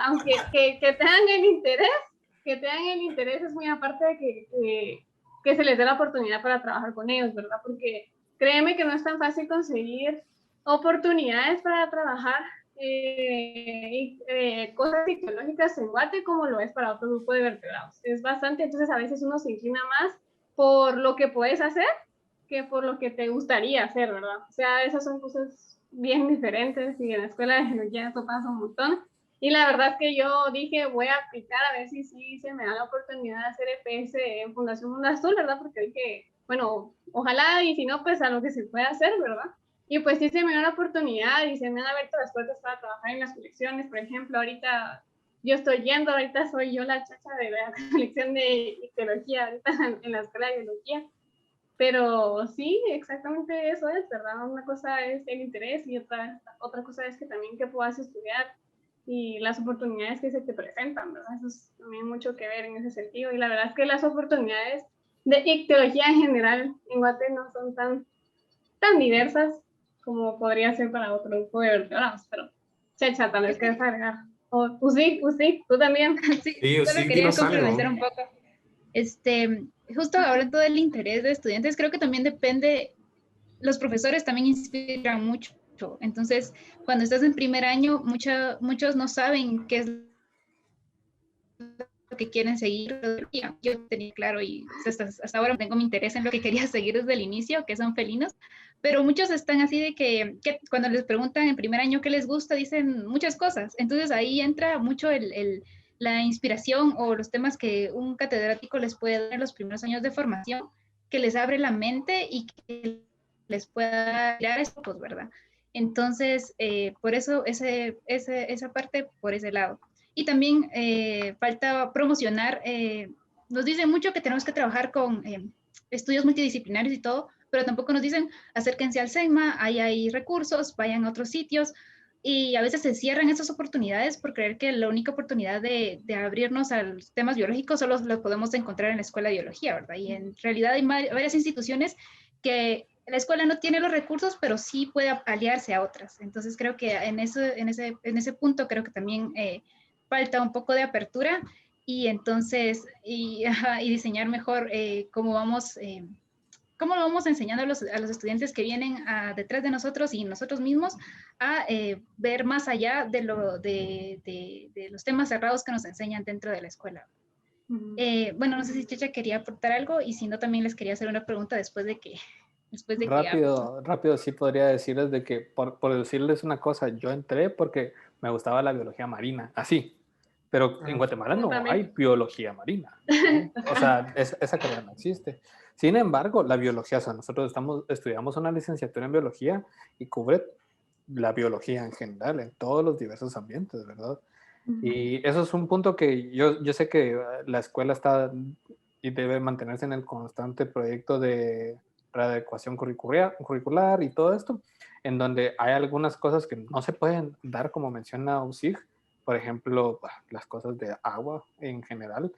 aunque que tengan el interés, es muy aparte de que se les dé la oportunidad para trabajar con ellos, ¿verdad? Porque créeme que no es tan fácil conseguir oportunidades para trabajar cosas psicológicas en Guate como lo es para otro grupo de vertebrados. Es bastante, entonces a veces uno se inclina más por lo que puedes hacer que por lo que te gustaría hacer, ¿verdad? O sea, esas son cosas bien diferentes y en la escuela de geología eso pasa un montón. Y la verdad es que yo dije, voy a aplicar a ver si sí se me da la oportunidad de hacer EPS en Fundación Mundo Azul, ¿verdad? Porque dije, bueno, ojalá y si no, pues a lo que se pueda hacer, ¿verdad? Y pues sí se me dio la oportunidad y se me han abierto las puertas para trabajar en las colecciones. Por ejemplo, ahorita soy yo la chacha de la colección de ictiología, ahorita en la escuela de biología. Pero sí, exactamente eso es, ¿verdad? Una cosa es el interés y otra cosa es que también que puedas estudiar y las oportunidades que se te presentan, ¿verdad? Eso es también mucho que ver en ese sentido. Y la verdad es que las oportunidades de ictiología en general en Guate no son tan diversas como podría ser para otro grupo de vertebrados, pero Checha, tal vez quieres agregar. O tú también. Sí, Sí, solo sí, quería dinos complementar algo. un poco. Justo hablando del interés de estudiantes, creo que también depende, los profesores también inspiran mucho. Entonces, cuando estás en primer año, muchos no saben qué es lo que quieren seguir. Yo tenía claro y hasta ahora tengo mi interés en lo que quería seguir desde el inicio, que son felinos, pero muchos están así de que cuando les preguntan en primer año qué les gusta, dicen muchas cosas. Entonces ahí entra mucho la inspiración o los temas que un catedrático les puede dar en los primeros años de formación, que les abre la mente y que les pueda dar esto, pues, ¿verdad? Entonces, por eso esa parte por ese lado. Y también falta promocionar, nos dicen mucho que tenemos que trabajar con estudios multidisciplinarios y todo, pero tampoco nos dicen acérquense al SEGMA, ahí hay recursos, vayan a otros sitios, y a veces se cierran esas oportunidades por creer que la única oportunidad de abrirnos a los temas biológicos solo los podemos encontrar en la escuela de biología, ¿verdad? Y en realidad hay varias instituciones que la escuela no tiene los recursos, pero sí puede aliarse a otras. Entonces creo que en ese punto creo que también falta un poco de apertura y entonces y diseñar mejor cómo lo vamos enseñando a los estudiantes que vienen detrás de nosotros y nosotros mismos a ver más allá de los temas cerrados que nos enseñan dentro de la escuela. Bueno, no sé si Checha quería aportar algo y si no, también les quería hacer una pregunta después de que Rápido, sí podría decirles de que, por decirles una cosa, yo entré porque me gustaba la biología marina, así, pero en Guatemala no hay biología marina, ¿no? O sea, esa carrera no existe. Sin embargo, la biología, o sea, nosotros estudiamos una licenciatura en biología y cubre la biología en general, en todos los diversos ambientes, ¿verdad? Y eso es un punto que yo sé que la escuela está y debe mantenerse en el constante proyecto de readecuación curricular y todo esto, en donde hay algunas cosas que no se pueden dar, como menciona USIG, por ejemplo, las cosas de agua en general.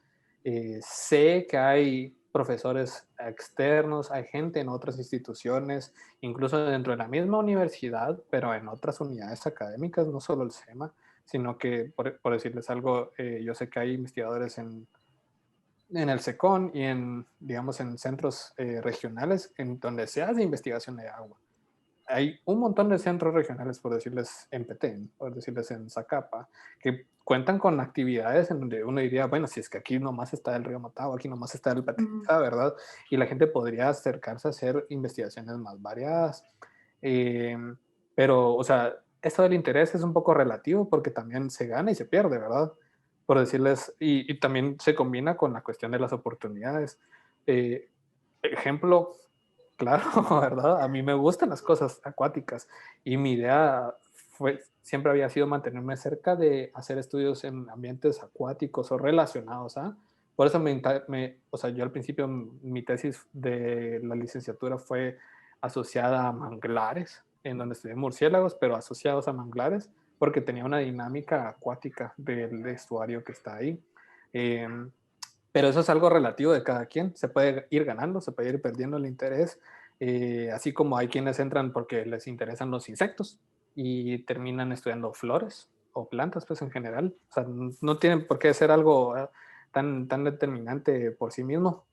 Sé que hay profesores externos, hay gente en otras instituciones, incluso dentro de la misma universidad, pero en otras unidades académicas, no solo el SEMA, sino que, por decirles algo, yo sé que hay investigadores en el SECON y digamos, en centros regionales en donde se hace investigación de agua. Hay un montón de centros regionales, por decirles en Petén, por decirles en Zacapa, que cuentan con actividades en donde uno diría, bueno, si es que aquí nomás está el río Motagua, aquí nomás está el Petén, ¿verdad? Y la gente podría acercarse a hacer investigaciones más variadas. Pero, o sea, esto del interés es un poco relativo porque también se gana y se pierde, ¿verdad? Por decirles, y también se combina con la cuestión de las oportunidades. Ejemplo claro, ¿verdad? A mí me gustan las cosas acuáticas y mi idea siempre había sido mantenerme cerca de hacer estudios en ambientes acuáticos o relacionados a, Por eso o sea, yo al principio mi tesis de la licenciatura fue asociada a manglares, en donde estudié murciélagos, pero asociados a manglares, porque tenía una dinámica acuática del estuario que está ahí. Eh, pero eso es algo relativo de cada quien. Se puede ir ganando, se puede ir perdiendo el interés, así como hay quienes entran porque les interesan los insectos y terminan estudiando flores o plantas, pues en general. O sea, no tienen por qué ser algo tan determinante por sí mismo.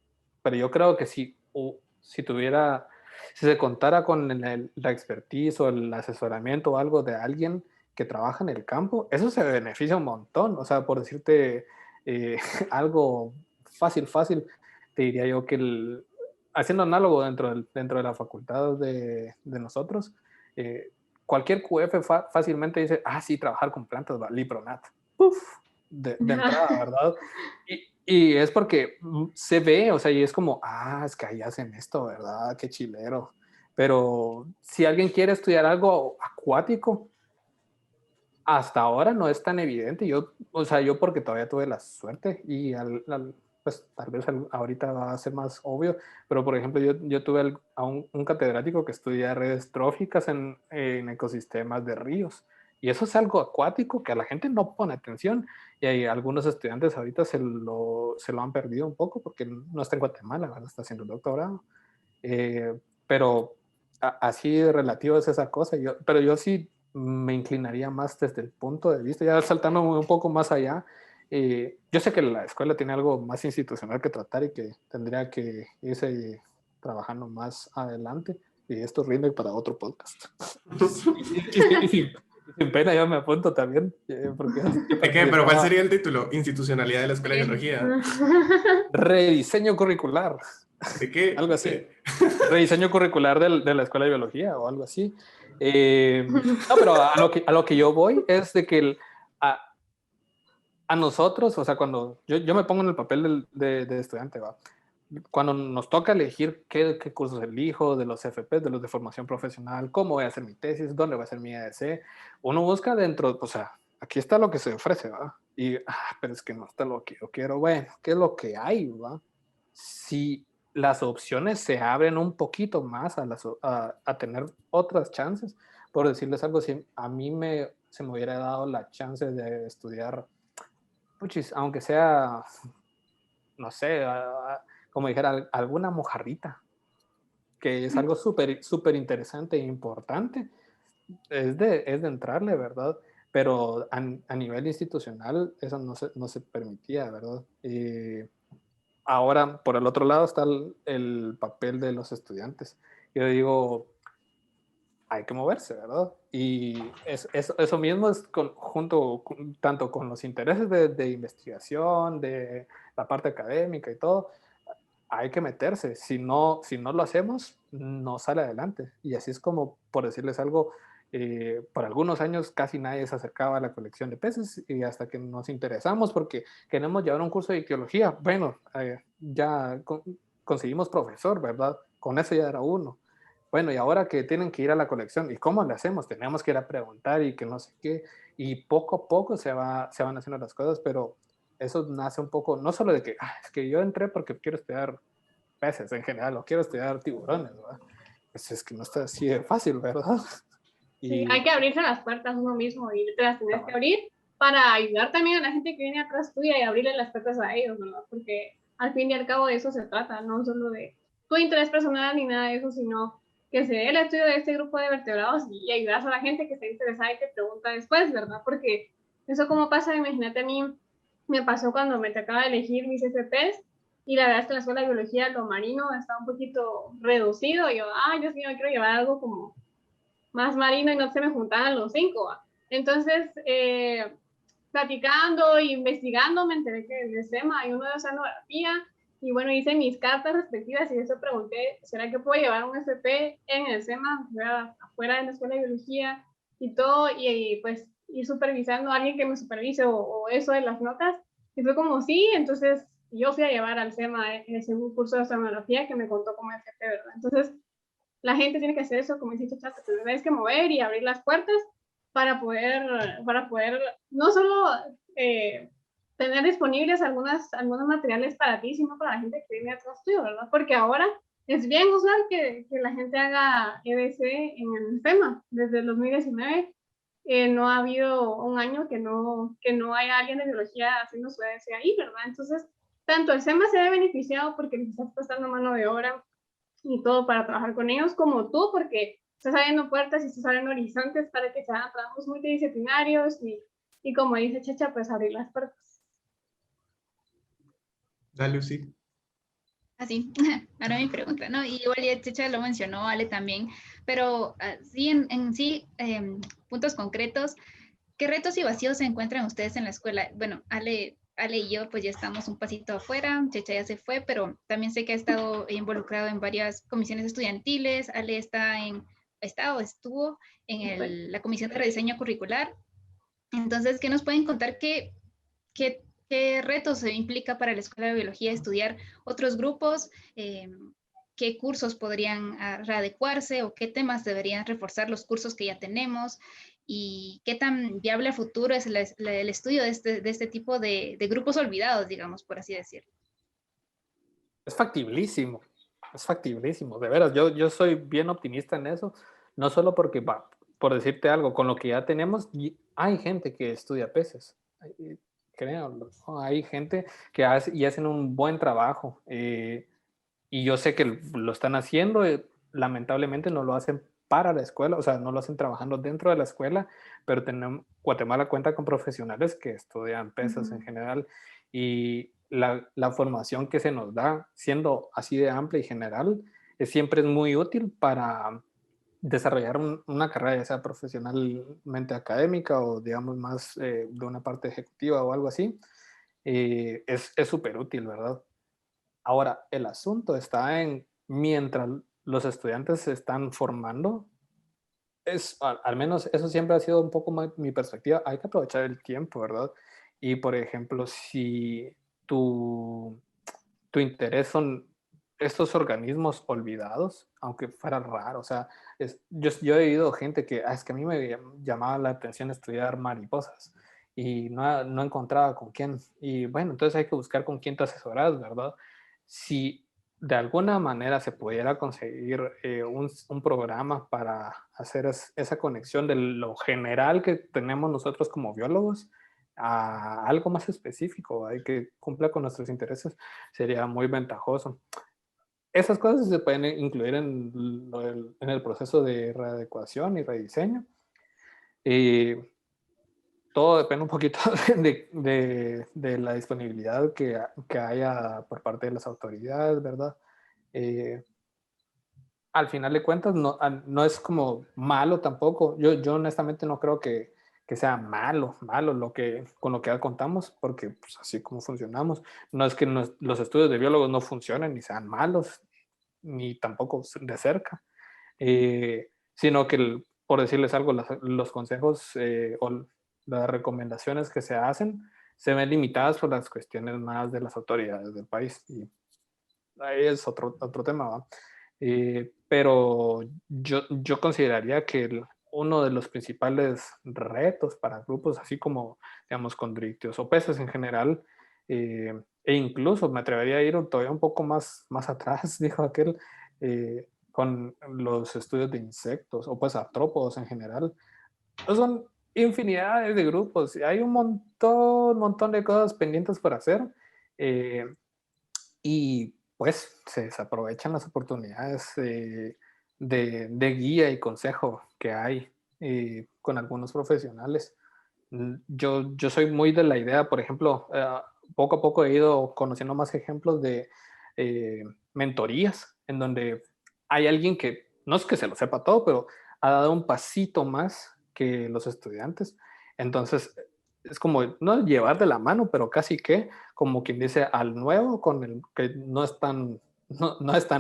Pero yo creo que si se contara con la expertise o el asesoramiento o algo de alguien que trabaja en el campo, eso se beneficia un montón. O sea, por decirte algo fácil, te diría yo que haciendo análogo dentro de la facultad de nosotros, eh, cualquier QF fácilmente dice, sí, trabajar con plantas, va, Lipronat. Uf, de entrada, ¿verdad? Y es porque se ve, o sea, y es como, es que ahí hacen esto, ¿verdad? Qué chilero. Pero si alguien quiere estudiar algo acuático, hasta ahora no es tan evidente. O sea, yo porque todavía tuve la suerte y pues tal vez ahorita va a ser más obvio, pero por ejemplo yo tuve a un catedrático que estudia redes tróficas en ecosistemas de ríos. Y eso es algo acuático que a la gente no pone atención. Y hay algunos estudiantes ahorita se lo han perdido un poco porque no está en Guatemala, ¿verdad? Está haciendo el doctorado. Pero así de relativo es esa cosa. Pero yo sí me inclinaría más desde el punto de vista, ya saltando un poco más allá. Yo sé que la escuela tiene algo más institucional que tratar y que tendría que irse trabajando más adelante. Y esto rinde para otro podcast. y sin pena, yo me apunto también. Porque ¿De qué? ¿Pero cuál sería el título? Institucionalidad de la Escuela de Biología. Rediseño curricular. ¿De qué? Algo así. Rediseño curricular de la Escuela de Biología o algo así. No, pero a lo que yo voy es de que a nosotros, o sea, cuando yo me pongo en el papel de estudiante, ¿va? Cuando nos toca elegir qué cursos elijo, de los FP, de los de formación profesional, cómo voy a hacer mi tesis, dónde va a ser mi EDC, uno busca dentro, o sea, aquí está lo que se ofrece, ¿va? Y, pero es que no está lo que yo quiero. Bueno, ¿qué es lo que hay, va? Si las opciones se abren un poquito más a tener otras chances, por decirles algo, si a mí se me hubiera dado la chance de estudiar, puchis, aunque sea, no sé, como dijera, alguna mojarrita, que es algo súper interesante e importante, es de entrarle, ¿verdad? Pero a nivel institucional eso no se permitía, ¿verdad? Ahora, por el otro lado está el papel de los estudiantes. Yo digo, hay que moverse, ¿verdad? Y eso mismo es tanto con los intereses de investigación, de la parte académica y todo, hay que meterse. Si no lo hacemos, no sale adelante. Y así es como, por decirles algo, por algunos años casi nadie se acercaba a la colección de peces y hasta que nos interesamos porque queremos llevar un curso de ictiología, bueno, ya conseguimos profesor, ¿verdad? Con eso ya era uno. Bueno, y ahora que tienen que ir a la colección, ¿y cómo le hacemos? Tenemos que ir a preguntar y que no sé qué. Y poco a poco se van haciendo las cosas, pero eso nace un poco, no solo de que, es que yo entré porque quiero estudiar peces en general, o quiero estudiar tiburones, ¿verdad? Pues es que no está así de fácil, ¿verdad? Sí, hay que abrirse las puertas uno mismo y te las tienes que abrir para ayudar también a la gente que viene atrás tuya y abrirle las puertas a ellos, ¿verdad? Porque al fin y al cabo de eso se trata, no solo de tu interés personal ni nada de eso, sino que se dé el estudio de este grupo de vertebrados y ayudas a la gente que está interesada y que pregunta después, ¿verdad? Porque eso como pasa, imagínate a mí, me pasó cuando me tocaba elegir mis FPs y la verdad es que la escuela de biología, lo marino, está un poquito reducido y yo, yo sí, yo quiero llevar algo como más marino y no se me juntaban los 5. Entonces, platicando e investigando, me enteré que en el SEMA hay uno de oceanografía y bueno, hice mis cartas respectivas y eso pregunté, ¿será que puedo llevar un FP en el SEMA, afuera de la escuela de biología y todo? Y pues ir supervisando a alguien que me supervise o eso de las notas. Y fue como, sí, entonces yo fui a llevar al SEMA en ese curso de oceanografía que me contó como FP, ¿verdad? Entonces, la gente tiene que hacer eso, como dice Chacha, te tienes que mover y abrir las puertas para poder no solo tener disponibles algunos materiales para ti, sino para la gente que viene atrás tuyo, ¿verdad? Porque ahora es bien usual que la gente haga EBC en el tema. Desde el 2019 no ha habido un año que no haya alguien de biología haciendo su EBC ahí, ¿verdad? Entonces, tanto el SEMA se ve beneficiado porque les estás prestando mano de obra y todo para trabajar con ellos, como tú, porque estás abriendo puertas y estás abriendo horizontes para que se hagan trabajos multidisciplinarios y como dice Checha, pues abrir las puertas. Dale, Lucy. Así, ahora mi pregunta, ¿no? Y igual ya Checha lo mencionó, Ale también, pero sí, en sí, puntos concretos, ¿qué retos y vacíos se encuentran ustedes en la escuela? Bueno, Ale y yo pues ya estamos un pasito afuera, Checha ya se fue, pero también sé que ha estado involucrado en varias comisiones estudiantiles, Ale estuvo en la comisión de rediseño curricular. Entonces, ¿qué nos pueden contar? ¿Qué retos se implica para la Escuela de Biología estudiar otros grupos? ¿Qué cursos podrían readecuarse o qué temas deberían reforzar los cursos que ya tenemos? ¿Y qué tan viable a futuro es el estudio de este tipo de grupos olvidados, digamos, por así decirlo? Es factibilísimo, de veras, yo soy bien optimista en eso, no solo porque, por decirte algo, con lo que ya tenemos, hay gente que estudia peces, creo, ¿no? Hay gente que hacen un buen trabajo, y yo sé que lo están haciendo, lamentablemente no lo hacen para la escuela, o sea, no lo hacen trabajando dentro de la escuela, pero Guatemala cuenta con profesionales que estudian pesas en general, y la formación que se nos da, siendo así de amplia y general, siempre es muy útil para desarrollar una carrera, ya sea profesionalmente académica o digamos más de una parte ejecutiva o algo así. Es súper útil, ¿verdad? Ahora, el asunto está en mientras los estudiantes se están formando, al menos eso siempre ha sido un poco mi perspectiva, hay que aprovechar el tiempo, ¿verdad? Y por ejemplo, si tu, tu interés son estos organismos olvidados, aunque fuera raro, o sea, yo he oído gente que, es que a mí me llamaba la atención estudiar mariposas y no encontraba con quién. Y bueno, entonces hay que buscar con quién te asesoras, ¿verdad? Si de alguna manera se pudiera conseguir un programa para hacer esa conexión de lo general que tenemos nosotros como biólogos a algo más específico, que cumpla con nuestros intereses, sería muy ventajoso. Esas cosas se pueden incluir en el proceso de readecuación y rediseño. Todo depende un poquito de la disponibilidad que haya por parte de las autoridades, ¿verdad? Al final de cuentas, no es como malo tampoco. Yo honestamente no creo que sea malo con lo que ya contamos, porque pues, así como funcionamos, no es que los estudios de biólogos no funcionen ni sean malos, ni tampoco de cerca, sino que, por decirles algo, los consejos o las recomendaciones que se hacen se ven limitadas por las cuestiones más de las autoridades del país. Y ahí es otro tema, ¿va? Pero yo consideraría que uno de los principales retos para grupos así como, digamos, condrictios o peces en general, e incluso me atrevería a ir todavía un poco más atrás, dijo aquel, con los estudios de insectos o pues artrópodos en general. Pues son infinidades de grupos, hay un montón de cosas pendientes por hacer, y pues se desaprovechan las oportunidades de guía y consejo que hay con algunos profesionales. Yo soy muy de la idea, por ejemplo, poco a poco he ido conociendo más ejemplos de mentorías en donde hay alguien que no es que se lo sepa todo, pero ha dado un pasito más que los estudiantes. Entonces, es como no llevar de la mano, pero casi que, como quien dice, al nuevo con el que no es tan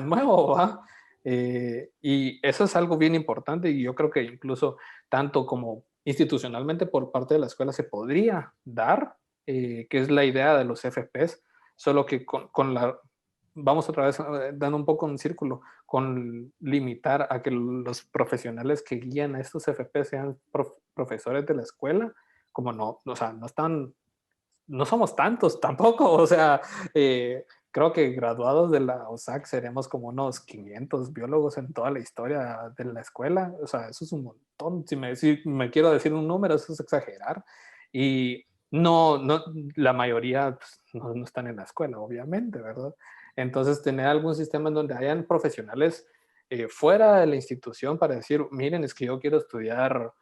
nuevo, ¿va? Y eso es algo bien importante y yo creo que incluso tanto como institucionalmente por parte de la escuela se podría dar, que es la idea de los FPs, solo que vamos otra vez dando un poco en círculo, con limitar a que los profesionales que guían a estos FPs sean profesores de la escuela, como no, o sea, no están no somos tantos tampoco, o sea, creo que graduados de la USAC seremos como unos 500 biólogos en toda la historia de la escuela, o sea, eso es un montón, si me quiero decir un número, eso es exagerar, y no, la mayoría pues, no están en la escuela, obviamente, ¿verdad? Entonces, tener algún sistema en donde hayan profesionales fuera de la institución para decir, miren, es que yo quiero estudiar,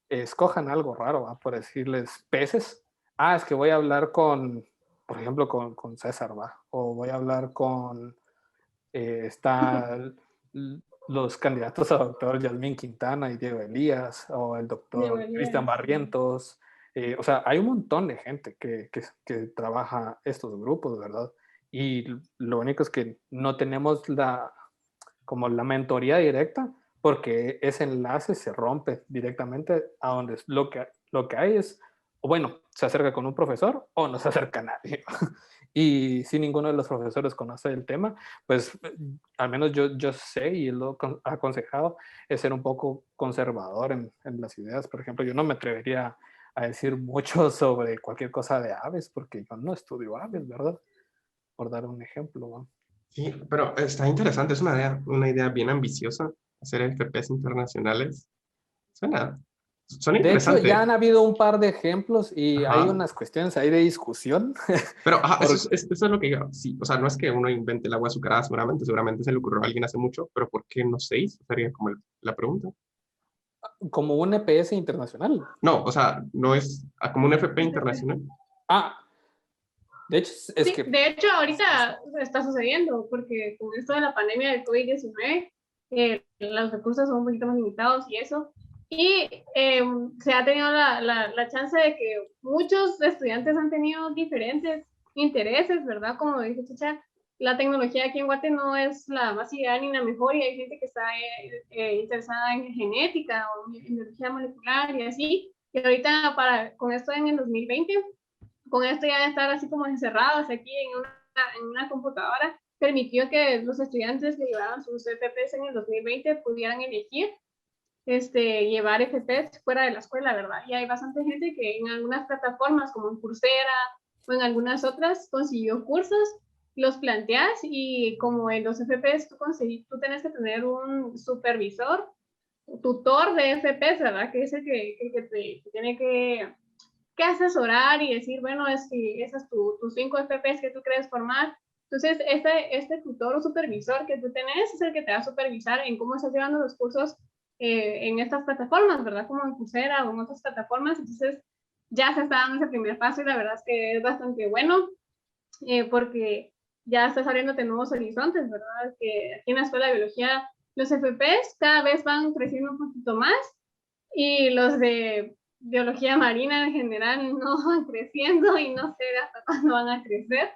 escojan algo raro, ¿va? Por decirles peces. Ah, es que voy a hablar por ejemplo, con César, ¿va? O voy a hablar con, está los candidatos a doctor Yasmín Quintana y Diego Elías, o el doctor Cristian Barrientos. O sea, hay un montón de gente que trabaja estos grupos, ¿verdad? Y lo único es que no tenemos como la mentoría directa, porque ese enlace se rompe directamente a donde lo que hay es, o bueno, se acerca con un profesor o no se acerca a nadie. Y si ninguno de los profesores conoce el tema, pues al menos yo sé y lo he aconsejado es ser un poco conservador en las ideas. Por ejemplo, yo no me atrevería a decir mucho sobre cualquier cosa de aves, porque yo no estudio aves, ¿verdad? Por dar un ejemplo, ¿no? Sí, pero está interesante, es una idea bien ambiciosa, hacer FPs internacionales. Suena De hecho, ya interesante. han habido un par de ejemplos y hay Ajá. unas cuestiones ahí de discusión. Pero ajá, Por, eso es lo que yo, sí, o sea, no es que uno invente el agua azucarada, seguramente se le ocurrió a alguien hace mucho, pero ¿por qué no se hizo? Sería como la pregunta. como un EPS internacional. No, o sea, no es como un FP internacional. Ah, de hecho, es Sí, que de hecho ahorita está sucediendo porque con esto de la pandemia del COVID-19 los recursos son un poquito más limitados y eso. Y se ha tenido la chance de que muchos estudiantes han tenido diferentes intereses, ¿verdad? Como dice Chicha, la tecnología aquí en Guate no es la más ideal ni la mejor y hay gente que está interesada en genética o en biología molecular y así. Y ahorita con esto en el 2020 con esto ya de estar así como encerrados aquí en una computadora, permitió que los estudiantes que llevaban sus FPs en el 2020 pudieran elegir llevar FPs fuera de la escuela, ¿verdad? Y hay bastante gente que en algunas plataformas como en Coursera o en algunas otras consiguió cursos, los planteas y como en los FPs tú tenés que tener un supervisor, tutor de FPs, ¿verdad? Que es el que te tiene que asesorar y decir, bueno, es que esas tus 5 FPs que tú quieres formar. Entonces, este tutor o supervisor que tú tenés es el que te va a supervisar en cómo estás llevando los cursos en estas plataformas, ¿verdad? Como en Coursera o en otras plataformas. Entonces, ya se está dando ese primer paso y la verdad es que es bastante bueno porque ya estás abriéndote nuevos horizontes, ¿verdad? Que aquí en la Escuela de Biología los FPs cada vez van creciendo un poquito más y los de biología marina en general no van creciendo y no sé hasta cuándo van a crecer,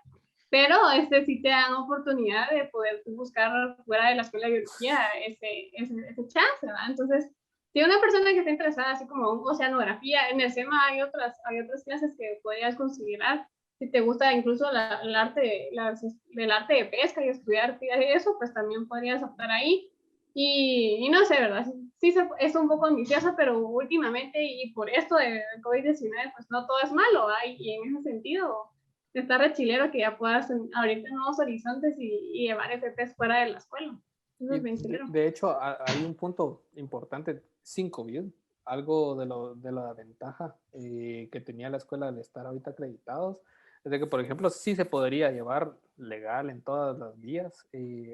pero sí te dan oportunidad de poder buscar fuera de la escuela de biología ese chance, ¿verdad? Entonces, si una persona que está interesada, así como en oceanografía, en el SEMA hay otras clases que podrías considerar. Si te gusta incluso el arte de pesca y estudiar eso, pues también podrías optar ahí. Y no sé, ¿verdad? Sí es un poco ambiciosa, pero últimamente y por esto de COVID-19, pues no todo es malo, ¿eh? Y en ese sentido está re chilero que ya puedas abrirte nuevos horizontes y llevar FPs fuera de la escuela. Eso y es bien chilero. de hecho, hay un punto importante sin COVID, algo de la ventaja que tenía la escuela al estar ahorita acreditados, es de que, por ejemplo, sí se podría llevar legal en todas las vías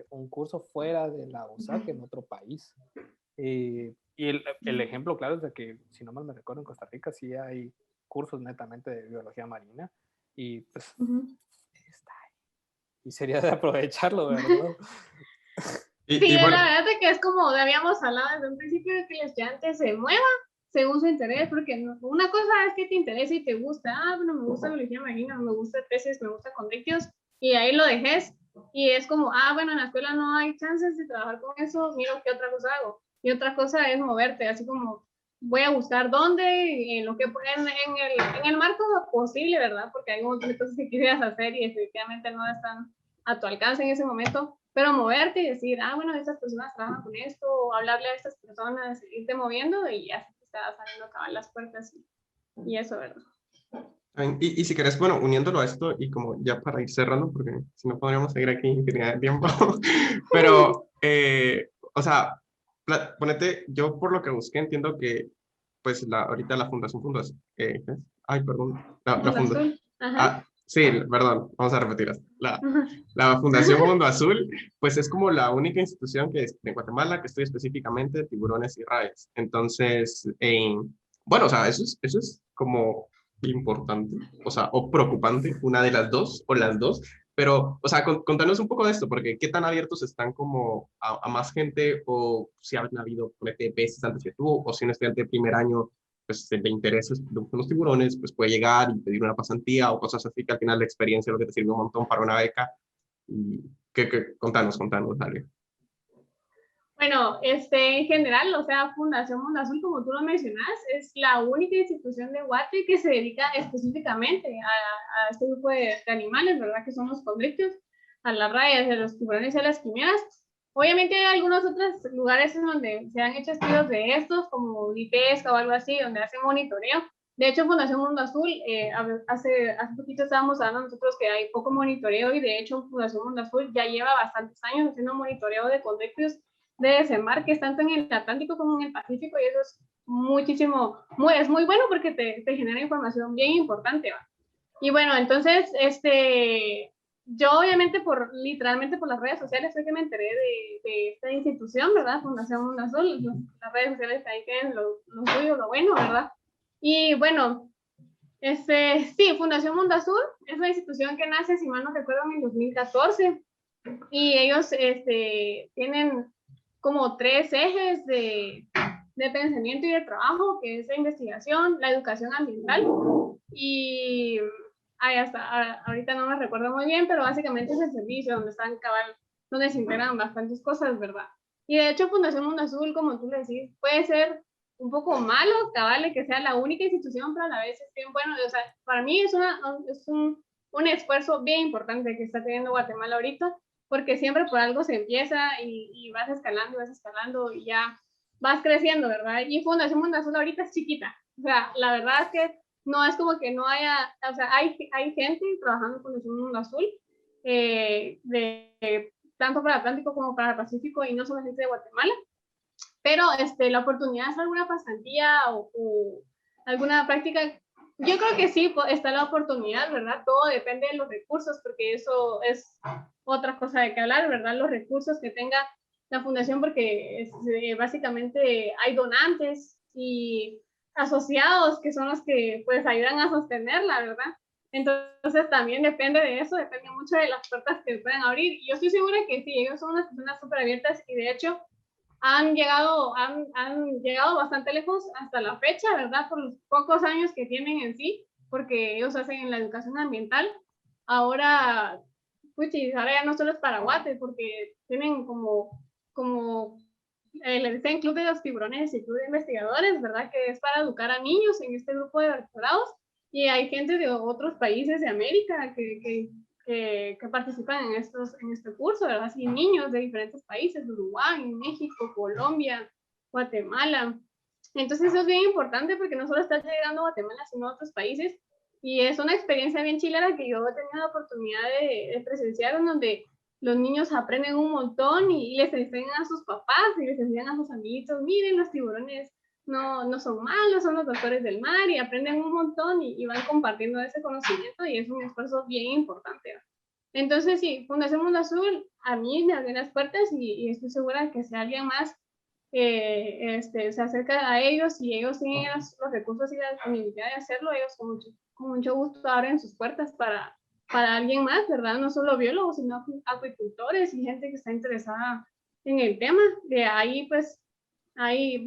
un curso fuera de la USAC en otro país. Y el ejemplo claro es de que, si no mal me recuerdo, en Costa Rica sí hay cursos netamente de biología marina y pues está ahí. Y sería de aprovecharlo, ¿verdad? Y Sí, la bueno, verdad es que es como habíamos hablado desde un principio de que el estudiante se mueva según su interés, porque una cosa es que te interesa y te gusta, bueno, me gusta biología marina, me gusta peces, me gusta condictios, y ahí lo dejes, y es como, bueno, en la escuela no hay chances de trabajar con eso, miro qué otra cosa hago. Y otra cosa es moverte, así como voy a buscar dónde, en lo que en el marco posible, ¿verdad? Porque hay un montón de cosas que quisieras hacer y definitivamente no están a tu alcance en ese momento, pero moverte y decir, bueno, estas personas trabajan con esto, o hablarle a estas personas, irte moviendo y ya se te está saliendo acabar las puertas y eso, ¿verdad? Y si querés, bueno, uniéndolo a esto y como ya para ir cerrando, porque si no podríamos seguir aquí infinidad de tiempo, pero, o sea, ponete, yo por lo que busqué entiendo que, pues, ahorita la Fundación, ¿qué es? Ay, perdón, la Mundo Fundación, Azul. Ajá. ah, sí, perdón, vamos a repetir esto. La Fundación Mundo Azul, pues es como la única institución que es de Guatemala que estudia específicamente tiburones y rayas. Entonces, bueno, o sea, eso es como importante, o sea, o preocupante, una de las dos, o las dos, pero, o sea, contanos un poco de esto, porque qué tan abiertos están como a más gente, o si han habido, ponete, veces antes que tú, o si un estudiante de primer año, pues, de intereses de los tiburones, pues puede llegar y pedir una pasantía o cosas así, que al final la experiencia es lo que te sirve un montón para una beca. Y contanos, dale. Bueno, en general, o sea, Fundación Mundo Azul, como tú lo mencionas, es la única institución de Guate que se dedica específicamente a este grupo de animales, ¿verdad? Que son los condrictios, a las rayas, a los tiburones y a las quimeras. Obviamente hay algunos otros lugares en donde se han hecho estudios de estos, como Pesca o algo así, donde hacen monitoreo. De hecho, Fundación Mundo Azul, hace poquito estábamos hablando nosotros que hay poco monitoreo y de hecho Fundación Mundo Azul ya lleva bastantes años haciendo monitoreo de condrictios de desembarques tanto en el Atlántico como en el Pacífico y eso es es muy bueno porque te genera información bien importante, ¿va? Y bueno, entonces, yo obviamente literalmente por las redes sociales fue que me enteré de esta institución, ¿verdad? Fundación Mundo Azul, las redes sociales ahí tienen lo suyo, lo bueno, ¿verdad? Y bueno, sí, Fundación Mundo Azul es una institución que nace, si mal no recuerdo, en el 2014 y ellos tienen como 3 ejes de pensamiento y de trabajo, que es la investigación, la educación ambiental y ahorita no me recuerdo muy bien, pero básicamente es el servicio donde están donde se integran bastantes cosas, ¿verdad? Y de hecho Fundación Mundo Azul, como tú le decís, puede ser un poco malo, cabal, que sea la única institución, pero a la vez es bien bueno. O sea, para mí es un esfuerzo bien importante que está teniendo Guatemala ahorita, porque siempre por algo se empieza y vas escalando y ya vas creciendo, ¿verdad? Y Fundación Mundo Azul ahorita es chiquita. O sea, la verdad es que no es como que no haya, o sea, hay gente trabajando con el Mundo Azul, tanto para el Atlántico como para el Pacífico, y no solo gente de Guatemala, pero la oportunidad de hacer alguna pasantía o alguna práctica, yo creo que sí, está la oportunidad, ¿verdad? Todo depende de los recursos, porque eso es otra cosa de que hablar, ¿verdad? Los recursos que tenga la fundación, porque básicamente hay donantes y asociados que son los que pues ayudan a sostenerla, ¿verdad? Entonces también depende de eso, depende mucho de las puertas que pueden abrir. Y yo estoy segura que sí, ellos son unas personas súper abiertas y de hecho han llegado bastante lejos hasta la fecha, ¿verdad? Por los pocos años que tienen en sí, porque ellos hacen en la educación ambiental. Ahora, ahora ya no solo es para Guate, porque tienen como le dicen Club de los Tiburones y Club de Investigadores, ¿verdad? Que es para educar a niños en este grupo de doctorados. Y hay gente de otros países de América que participan en este curso, ¿verdad? Así niños de diferentes países, Uruguay, México, Colombia, Guatemala. Entonces eso es bien importante porque no solo estás llegando a Guatemala, sino a otros países. Y es una experiencia bien chilena que yo he tenido la oportunidad de presenciar, en donde los niños aprenden un montón y les enseñan a sus papás y les enseñan a sus amiguitos, miren, los tiburones no son malos, son los doctores del mar, y aprenden un montón y van compartiendo ese conocimiento y es un esfuerzo bien importante. Entonces, sí, Fundación Mundo Azul a mí me abre las puertas y estoy segura que si alguien más se acerca a ellos y ellos tienen los recursos y la disponibilidad de hacerlo, ellos con mucho gusto abren sus puertas para alguien más, ¿verdad? No solo biólogos, sino acuicultores y gente que está interesada en el tema. De ahí, pues, hay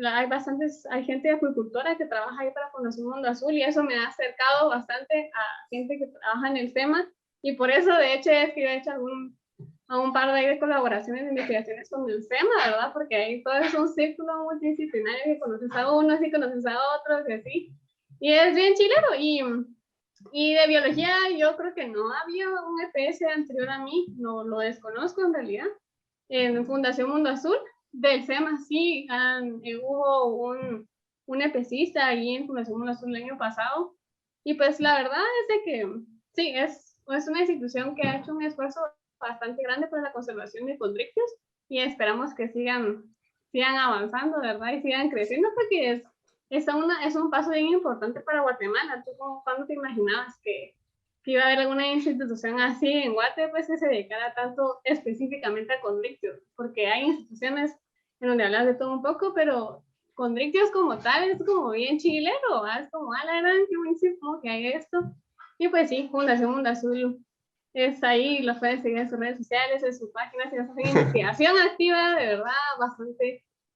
gente acuicultora que trabaja ahí para Fundación Mundo Azul y eso me ha acercado bastante a gente que trabaja en el tema y por eso, de hecho, es que yo he hecho a un par de colaboraciones de investigaciones con el SEMA, ¿verdad? Porque ahí todo es un círculo multidisciplinario que conoces a unos y conoces a otros y así. Y es bien chileno. Y de biología yo creo que no había un EPS anterior a mí, no lo desconozco en realidad. En Fundación Mundo Azul, del SEMA sí, hubo un EPCista ahí en Fundación Mundo Azul el año pasado. Y pues la verdad es de que sí, es una institución que ha hecho un esfuerzo bastante grande para la conservación de condrictios y esperamos que sigan avanzando, ¿verdad? Y sigan creciendo porque es un paso bien importante para Guatemala. ¿Tú cuándo te imaginabas que iba a haber alguna institución así en Guate, pues que se dedicara tanto específicamente a condrictios? Porque hay instituciones en donde hablas de todo un poco, pero condrictios como tal es como bien chilero, ¿verdad? Es como, la gran, qué buenísimo que hay esto. Y pues sí, Fundación Mundo Azul es ahí, los pueden seguir en sus redes sociales, en sus páginas, y nos hacen investigación activa, de verdad,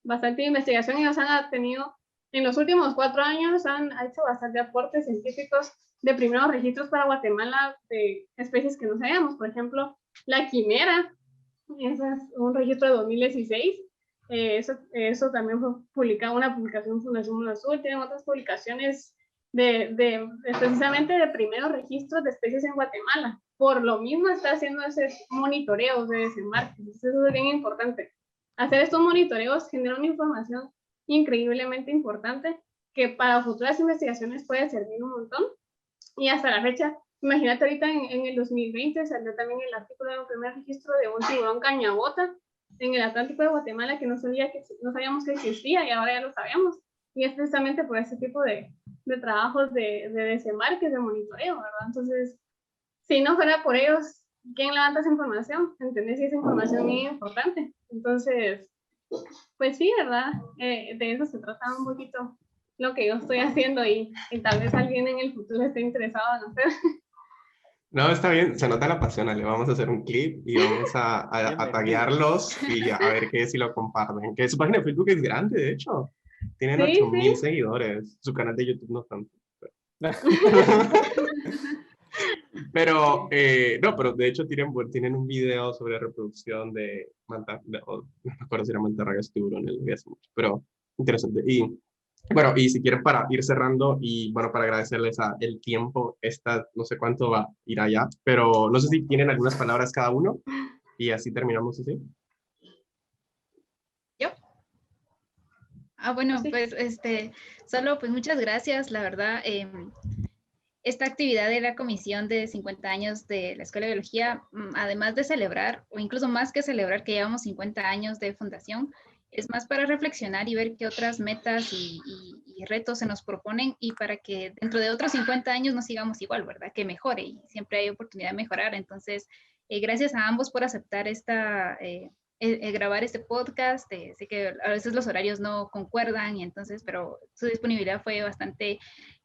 bastante investigación. Ellos han tenido, en los últimos 4 años, han hecho bastante aportes científicos de primeros registros para Guatemala de especies que no sabíamos. Por ejemplo, la quimera, ese es un registro de 2016. Eso también fue publicado, una publicación Fundación Mundo Azul. Tienen otras publicaciones precisamente de primeros registros de especies en Guatemala. Por lo mismo está haciendo ese monitoreo de desembarques. Eso es bien importante. Hacer estos monitoreos genera una información increíblemente importante que para futuras investigaciones puede servir un montón. Y hasta la fecha, imagínate ahorita en el 2020 salió también el artículo de un primer registro de un tiburón cañabota en el Atlántico de Guatemala que no sabíamos que existía y ahora ya lo sabemos. Y es precisamente por ese tipo de trabajos de desembarques, de monitoreo, ¿verdad? Entonces, si no fuera por ellos, ¿quién levanta esa información? ¿Entendés? Y esa información es muy importante. Entonces, pues sí, ¿verdad? De eso se trata un poquito lo que yo estoy haciendo y tal vez alguien en el futuro esté interesado en hacer. No, está bien, se nota la pasión, Ale. Vamos a hacer un clip y vamos a taguearlos y a ver qué si lo comparten. Que su página de Facebook es grande, de hecho. Tienen Sí, 8,000 seguidores. Su canal de YouTube no tanto. Pero, no, pero de hecho tienen un video sobre reproducción de no me acuerdo si era mantarrayas tiburones, lo vi hace mucho, pero interesante. Y bueno, y si quieren para ir cerrando y bueno, para agradecerles el tiempo, no sé cuánto va a ir allá, pero no sé si tienen algunas palabras cada uno y así terminamos así. ¿Yo? Bueno, sí. pues solo pues muchas gracias, la verdad. Esta actividad de la comisión de 50 años de la Escuela de Biología, además de celebrar, o incluso más que celebrar que llevamos 50 años de fundación, es más para reflexionar y ver qué otras metas y retos se nos proponen y para que dentro de otros 50 años no sigamos igual, ¿verdad? Que mejore y siempre hay oportunidad de mejorar. Entonces, gracias a ambos por aceptar grabar este podcast. Sé que a veces los horarios no concuerdan y entonces, pero su disponibilidad fue bastante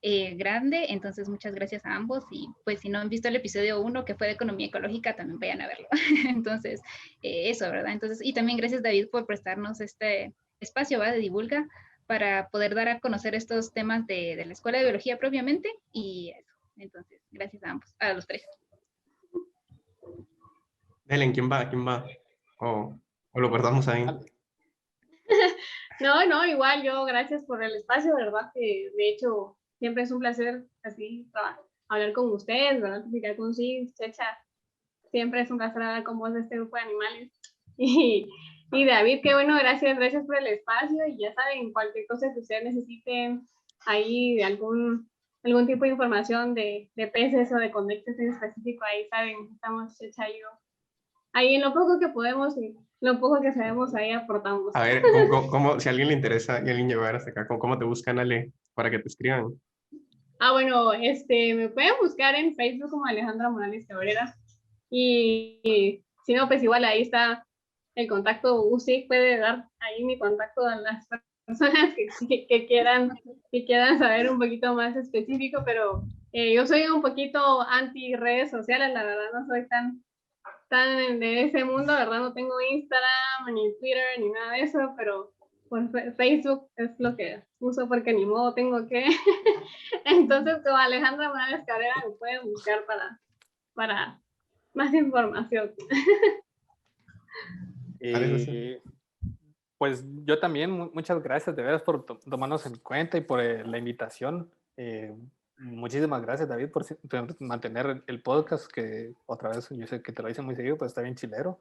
grande, entonces muchas gracias a ambos y pues si no han visto el episodio 1 que fue de economía ecológica también vayan a verlo. Entonces eso, ¿verdad? Entonces y también gracias David por prestarnos este espacio, ¿va? De Divulga para poder dar a conocer estos temas de la Escuela de Biología propiamente y eso. Entonces gracias a ambos, a los tres. Helen, ¿quién va? ¿Quién va? O lo guardamos ahí. No, igual yo, gracias por el espacio, ¿verdad? Que de hecho siempre es un placer así hablar con ustedes, ¿verdad? Platicar con sí, Checha. Siempre es un placer hablar con vos de este grupo de animales. Y David, qué bueno, gracias por el espacio. Y ya saben, cualquier cosa que ustedes necesiten ahí de algún tipo de información de peces o de conductas en específico, ahí saben, estamos Checha y yo. Ahí en lo poco que podemos y lo poco que sabemos, ahí aportamos. A ver, si a alguien le interesa y alguien llegara hasta acá, ¿cómo te buscan, Ale, para que te escriban? Bueno, me pueden buscar en Facebook como Alejandra Morales Cabrera. Y si no, pues igual ahí está el contacto. Usted puede dar ahí mi contacto a las personas que quieran saber un poquito más específico, pero yo soy un poquito anti redes sociales, la verdad, no soy tan de ese mundo, ¿verdad? No tengo Instagram, ni Twitter, ni nada de eso, pero por Facebook es lo que uso porque ni modo tengo que. Entonces, como Alejandra Morales Cabrera, me pueden buscar para más información. Pues yo también, muchas gracias de veras por tomarnos en cuenta y por la invitación. Muchísimas gracias, David, por mantener el podcast, que otra vez yo sé que te lo hice muy seguido, pues está bien chilero.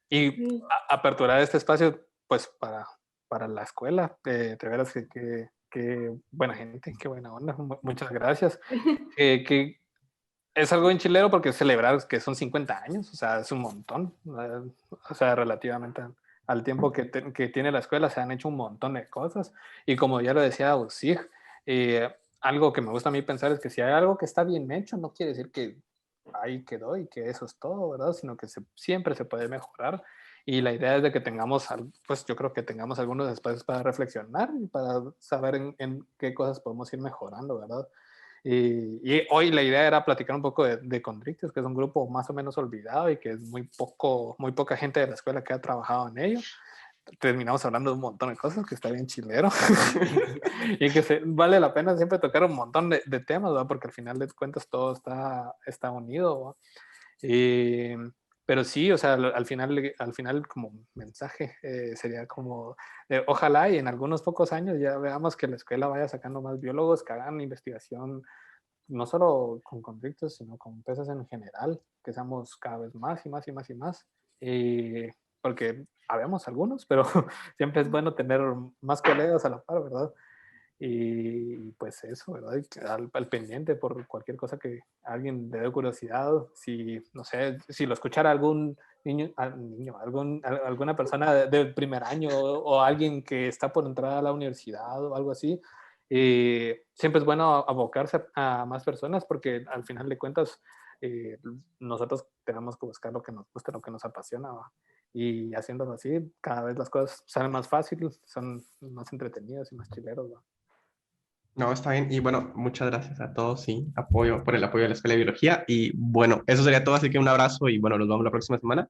Y aperturar este espacio pues para la escuela. De veras que qué buena gente, qué buena onda, muchas gracias. Que es algo en chilero porque celebrar que son 50 años, o sea, es un montón, o sea, relativamente al tiempo que tiene la escuela se han hecho un montón de cosas y como ya lo decía Usig, algo que me gusta a mí pensar es que si hay algo que está bien hecho, no quiere decir que ahí quedó y que eso es todo, ¿verdad? Sino que siempre se puede mejorar. Y la idea es de que tengamos, pues yo creo que tengamos algunos espacios para reflexionar y para saber en qué cosas podemos ir mejorando, ¿verdad? Y hoy la idea era platicar un poco de Condrictios, que es un grupo más o menos olvidado y que es muy poca gente de la escuela que ha trabajado en ello. Terminamos hablando de un montón de cosas que está bien chilero y que vale la pena siempre tocar un montón de temas, ¿verdad? Porque al final de cuentas todo está unido, ¿verdad? Pero sí, o sea, al final como mensaje sería como, ojalá y en algunos pocos años ya veamos que la escuela vaya sacando más biólogos que hagan investigación, no solo con conflictos, sino con peces en general, que seamos cada vez más y más y más y más. Porque habemos algunos, pero siempre es bueno tener más colegas a la par, ¿verdad? Y pues eso, ¿verdad? Al pendiente por cualquier cosa que a alguien le dé curiosidad, si, no sé, si lo escuchara algún niño alguna persona del primer año o alguien que está por entrar a la universidad o algo así, siempre es bueno abocarse a más personas porque al final de cuentas nosotros tenemos que buscar lo que nos gusta, lo que nos apasiona, ¿va? Y haciéndolo así, cada vez las cosas salen más fáciles, son más entretenidas y más chileros, ¿va? No, está bien. Y bueno, muchas gracias a todos, sí, por el apoyo de la Escuela de Biología. Y bueno, eso sería todo, así que un abrazo y bueno, nos vemos la próxima semana.